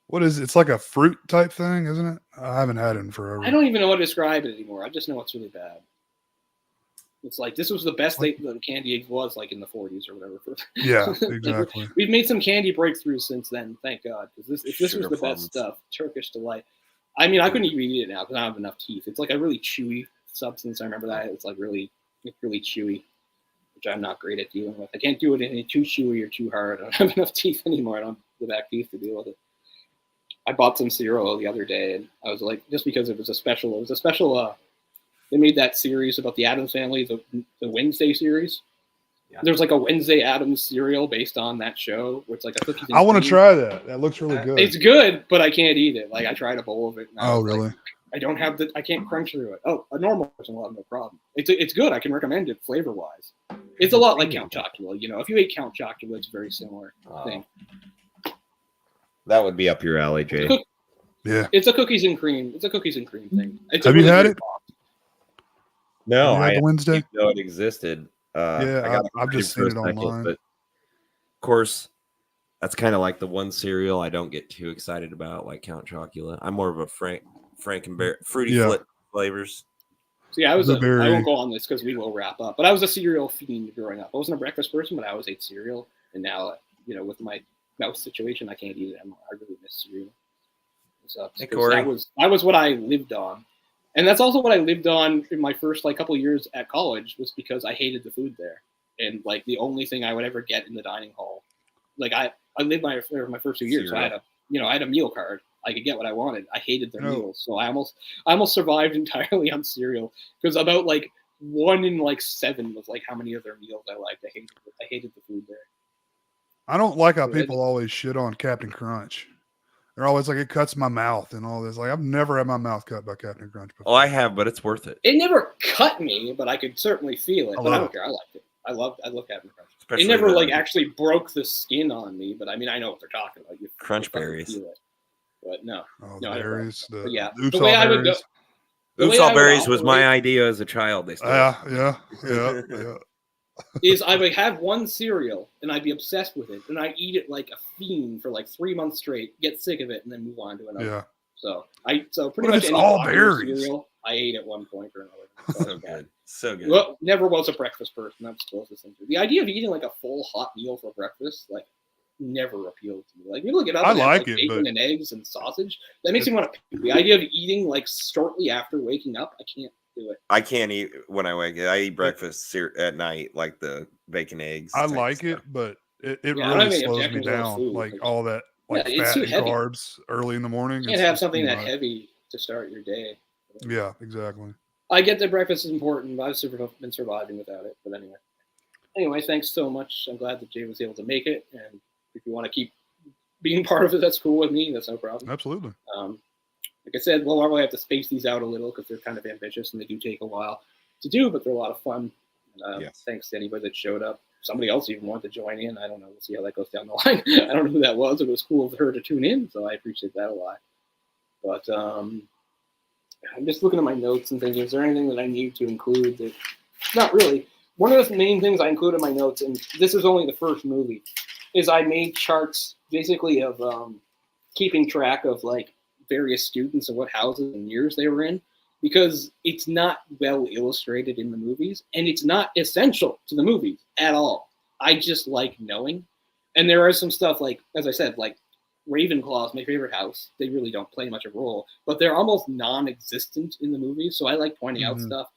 What is it? It's like a fruit type thing, isn't it? I haven't had it in forever. I don't even know how to describe it anymore. I just know it's really bad. It's this was the best the candy was in the 40s or whatever. Yeah, exactly. We've made some candy breakthroughs since then, thank God. Because this was the best stuff. Turkish Delight. I mean, I couldn't even eat it now because I don't have enough teeth. It's a really chewy substance. I remember that. It's really chewy, which I'm not great at dealing with. I can't do it any too chewy or too hard. I don't have enough teeth anymore. I don't have the back teeth to deal with it. I bought some cereal the other day, and I was just because it was a special, they made that series about the Addams family, the Wednesday series. Yeah. There's a Wednesday Addams cereal based on that show, where it's a cookies and cream. I want to try that. That looks really good. It's good, but I can't eat it. I tried a bowl of it. Oh, really? I don't have I can't crunch through it. Oh, a normal person will have no problem. It's good. I can recommend it flavor-wise. It's a lot like Count Chocula. If you ate Count Chocula, it's a very similar thing. That would be up your alley, Jay. Yeah. It's a cookies and cream. It's a cookies and cream thing. Have you had it? No, I didn't know it existed. I've just seen it online. But of course, that's kind of like the one cereal I don't get too excited about, like Count Chocula. I'm more of a Frankenberry fruity flavors. So yeah, I won't go on this because we will wrap up. But I was a cereal fiend growing up. I wasn't a breakfast person, but I always ate cereal. And now, with my mouth situation, I can't eat it. I really miss cereal. Hey, Corey. That was what I lived on. And that's also what I lived on in my first couple of years at college, was because I hated the food there. and like the only thing I would ever get in the dining hall, like I lived my first 2 years, so I had a meal card. I could get what I wanted. I hated their meals, so I almost survived entirely on cereal, because about like 1 in like 7 was like how many of their meals I liked. I hated the food there. I don't like how people always shit on Captain Crunch. They're always like, it cuts my mouth and all this. Like, I've never had my mouth cut by Captain Crunch before. Oh, I have, but it's worth it. It never cut me, but I could certainly feel it. But I don't care. I liked it. I love Captain Crunch. Especially it never like actually broke the skin on me, but I mean, I know what they're talking about. Crunch berries. But no. Oh, no, berries. Yeah. The way I would go. Oopsall berries was my idea as a child. They still yeah. Is I would have one cereal and I'd be obsessed with it, and I'd eat it like a fiend for like 3 months straight, get sick of it, and then move on to another. Yeah. So pretty much any all berries cereal I ate at one point or another. So good. So good. Well, never was a breakfast person. That's the closest thing to the idea of eating like a full hot meal for breakfast. Like, never appealed to me. Like, you look it up. I like it, bacon and eggs and sausage. That makes me want to. The idea of eating like shortly after waking up, I can't do it. I can't eat when I wake up. I eat breakfast at night, like the bacon, eggs. I like it, but it really slows me down. Like all that, like fat and carbs early in the morning. You can't have something that heavy to start your day. Yeah, exactly. I get that breakfast is important, but I've been surviving without it. But anyway, thanks so much. I'm glad that Jay was able to make it, and if you want to keep being part of it, that's cool with me. That's no problem. Absolutely. Like I said, we'll probably have to space these out a little because they're kind of ambitious and they do take a while to do, but they're a lot of fun. Yes. Thanks to anybody that showed up. Somebody else even wanted to join in. I don't know. We'll see how that goes down the line. I don't know who that was. It was cool of her to tune in, so I appreciate that a lot. But I'm just looking at my notes and thinking, is there anything that I need to include? That not really. One of the main things I included in my notes, and this is only the first movie, is I made charts basically of keeping track of like various students and what houses and years they were in, because it's not well illustrated in the movies and it's not essential to the movies at all. I just like knowing. And there are some stuff like, as I said, like Ravenclaw is my favorite house. They really don't play much of a role, but they're almost non-existent in the movies. So I like pointing out stuff.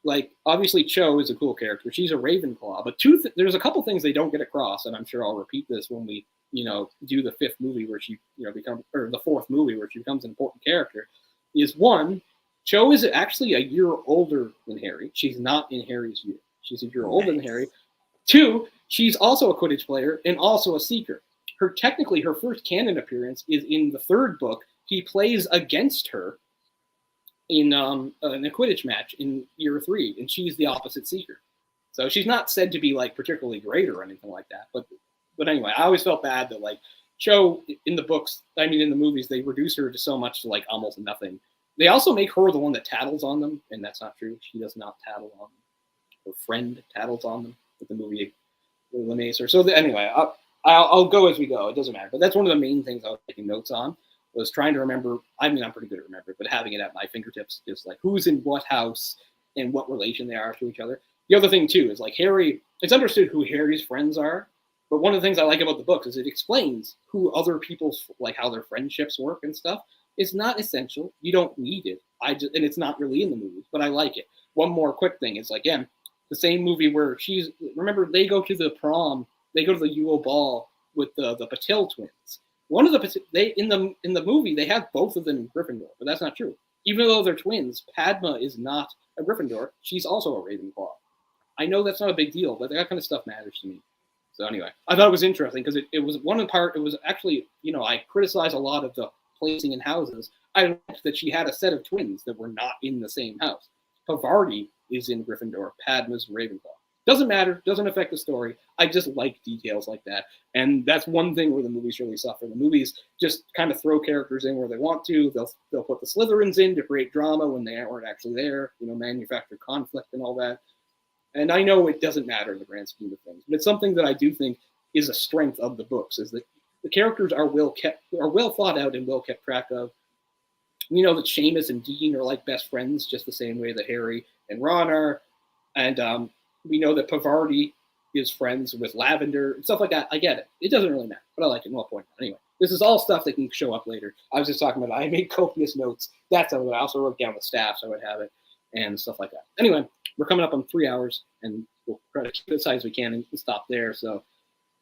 Like, obviously, Cho is a cool character. She's a Ravenclaw, but there's a couple things they don't get across, and I'm sure I'll repeat this when we, do the 5th movie where she, or the 4th movie where she becomes an important character. Is one, Cho is actually a year older than Harry. She's not in Harry's year. She's a year older than Harry. 2, she's also a Quidditch player and also a Seeker. Technically, her first canon appearance is in the 3rd book. He plays against her in a Quidditch match in year 3, and she's the opposite Seeker. So she's not said to be like particularly great or anything like that. But anyway, I always felt bad that like Cho in the books, in the movies, they reduce her to so much to like almost nothing. They also make her the one that tattles on them, and that's not true. She does not tattle on them. Her friend tattles on them, but the movie eliminates her. So anyway, I'll go as we go. It doesn't matter. But that's one of the main things I was taking notes on, was trying to remember. I'm pretty good at remembering, but having it at my fingertips is like who's in what house and what relation they are to each other. The other thing too is like Harry. It's understood who Harry's friends are, but one of the things I like about the books is it explains who other people's, like how their friendships work and stuff. It's not essential. You don't need it. And it's not really in the movies, but I like it. One more quick thing is like, again, the same movie where remember they go to the prom, they go to the Yule ball with the Patil twins. One of in the movie they have both of them in Gryffindor, but that's not true. Even though they're twins, Padma is not a Gryffindor. She's also a Ravenclaw. I know that's not a big deal, but that kind of stuff matters to me. So anyway, I thought it was interesting because it was one part. It was actually, I criticized a lot of the placing in houses. I liked that she had a set of twins that were not in the same house. Pavarti is in Gryffindor. Padma's Ravenclaw. Doesn't matter. Doesn't affect the story. I just like details like that. And that's one thing where the movies really suffer. The movies just kind of throw characters in where they want to. They'll put the Slytherins in to create drama when they aren't actually there. Manufacture conflict and all that. And I know it doesn't matter in the grand scheme of things. But it's something that I do think is a strength of the books, is that the characters are well thought out and well kept track of. We know that Seamus and Dean are like best friends, just the same way that Harry and Ron are. And we know that Pavarti is friends with Lavender and stuff like that. I get it. It doesn't really matter, but I like it. No point. Anyway, this is all stuff that can show up later. I was just talking about I made copious notes. That's something I also wrote down with staff so I would have it and stuff like that. Anyway, we're coming up on 3 hours, and we'll try to keep it as high as we can and stop there. So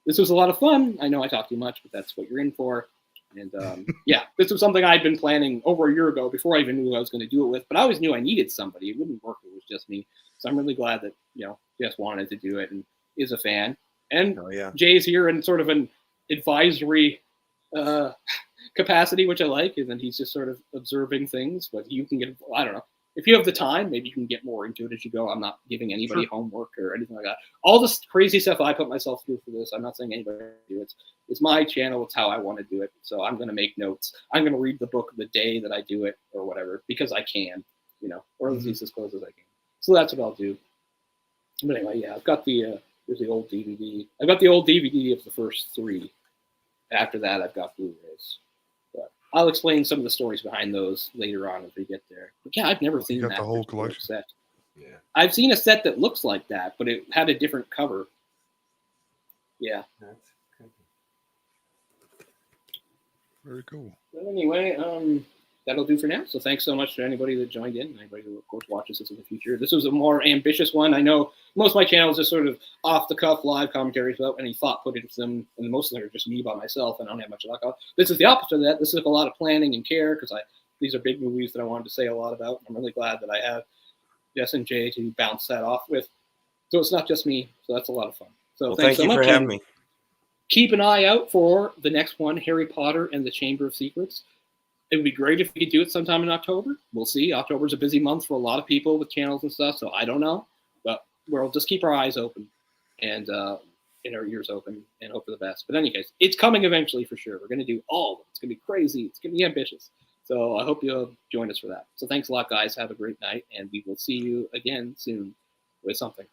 this was a lot of fun. I know I talk too much, but that's what you're in for. And yeah, this was something I'd been planning over a year ago before I even knew who I was going to do it with. But I always knew I needed somebody. It wouldn't work if it was just me. So I'm really glad that, Jess wanted to do it and is a fan. And Jay's here in sort of an advisory capacity, which I like. And then he's just sort of observing things. But you can get, I don't know. If you have the time, maybe you can get more into it as you go. I'm not giving anybody homework or anything like that. All this crazy stuff I put myself through for this, I'm not saying anybody do it. It's my channel. It's how I want to do it. So I'm going to make notes. I'm going to read the book the day that I do it or whatever, because I can, or at least as close as I can. So that's what I'll do. But anyway, yeah, I've got there's the old DVD. I've got the old DVD of the first 3. After that, I've got Blu-rays. But I'll explain some of the stories behind those later on as we get there. But yeah, I've never seen that the whole collection set. Yeah, I've seen a set that looks like that, but it had a different cover. Yeah. that's good. Very cool. But anyway, that'll do for now. So thanks so much to anybody that joined in, anybody who, of course, watches this in the future. This was a more ambitious one. I know most of my channels are sort of off-the-cuff live commentaries without any thought put into them, and most of them are just me by myself, and I don't have much luck. This is the opposite of that. This is a lot of planning and care, because these are big movies that I wanted to say a lot about. I'm really glad that I have Jess and Jay to bounce that off with. So it's not just me, so that's a lot of fun. So Well, thanks thank so you much. for having me. Keep an eye out for the next one, Harry Potter and the Chamber of Secrets. It would be great if we could do it sometime in October. We'll see. October's a busy month for a lot of people with channels and stuff, so I don't know. But we'll just keep our eyes open and our ears open and hope for the best. But in any case, it's coming eventually for sure. We're going to do all of it. It's going to be crazy. It's going to be ambitious. So I hope you'll join us for that. So thanks a lot, guys. Have a great night, and we will see you again soon with something.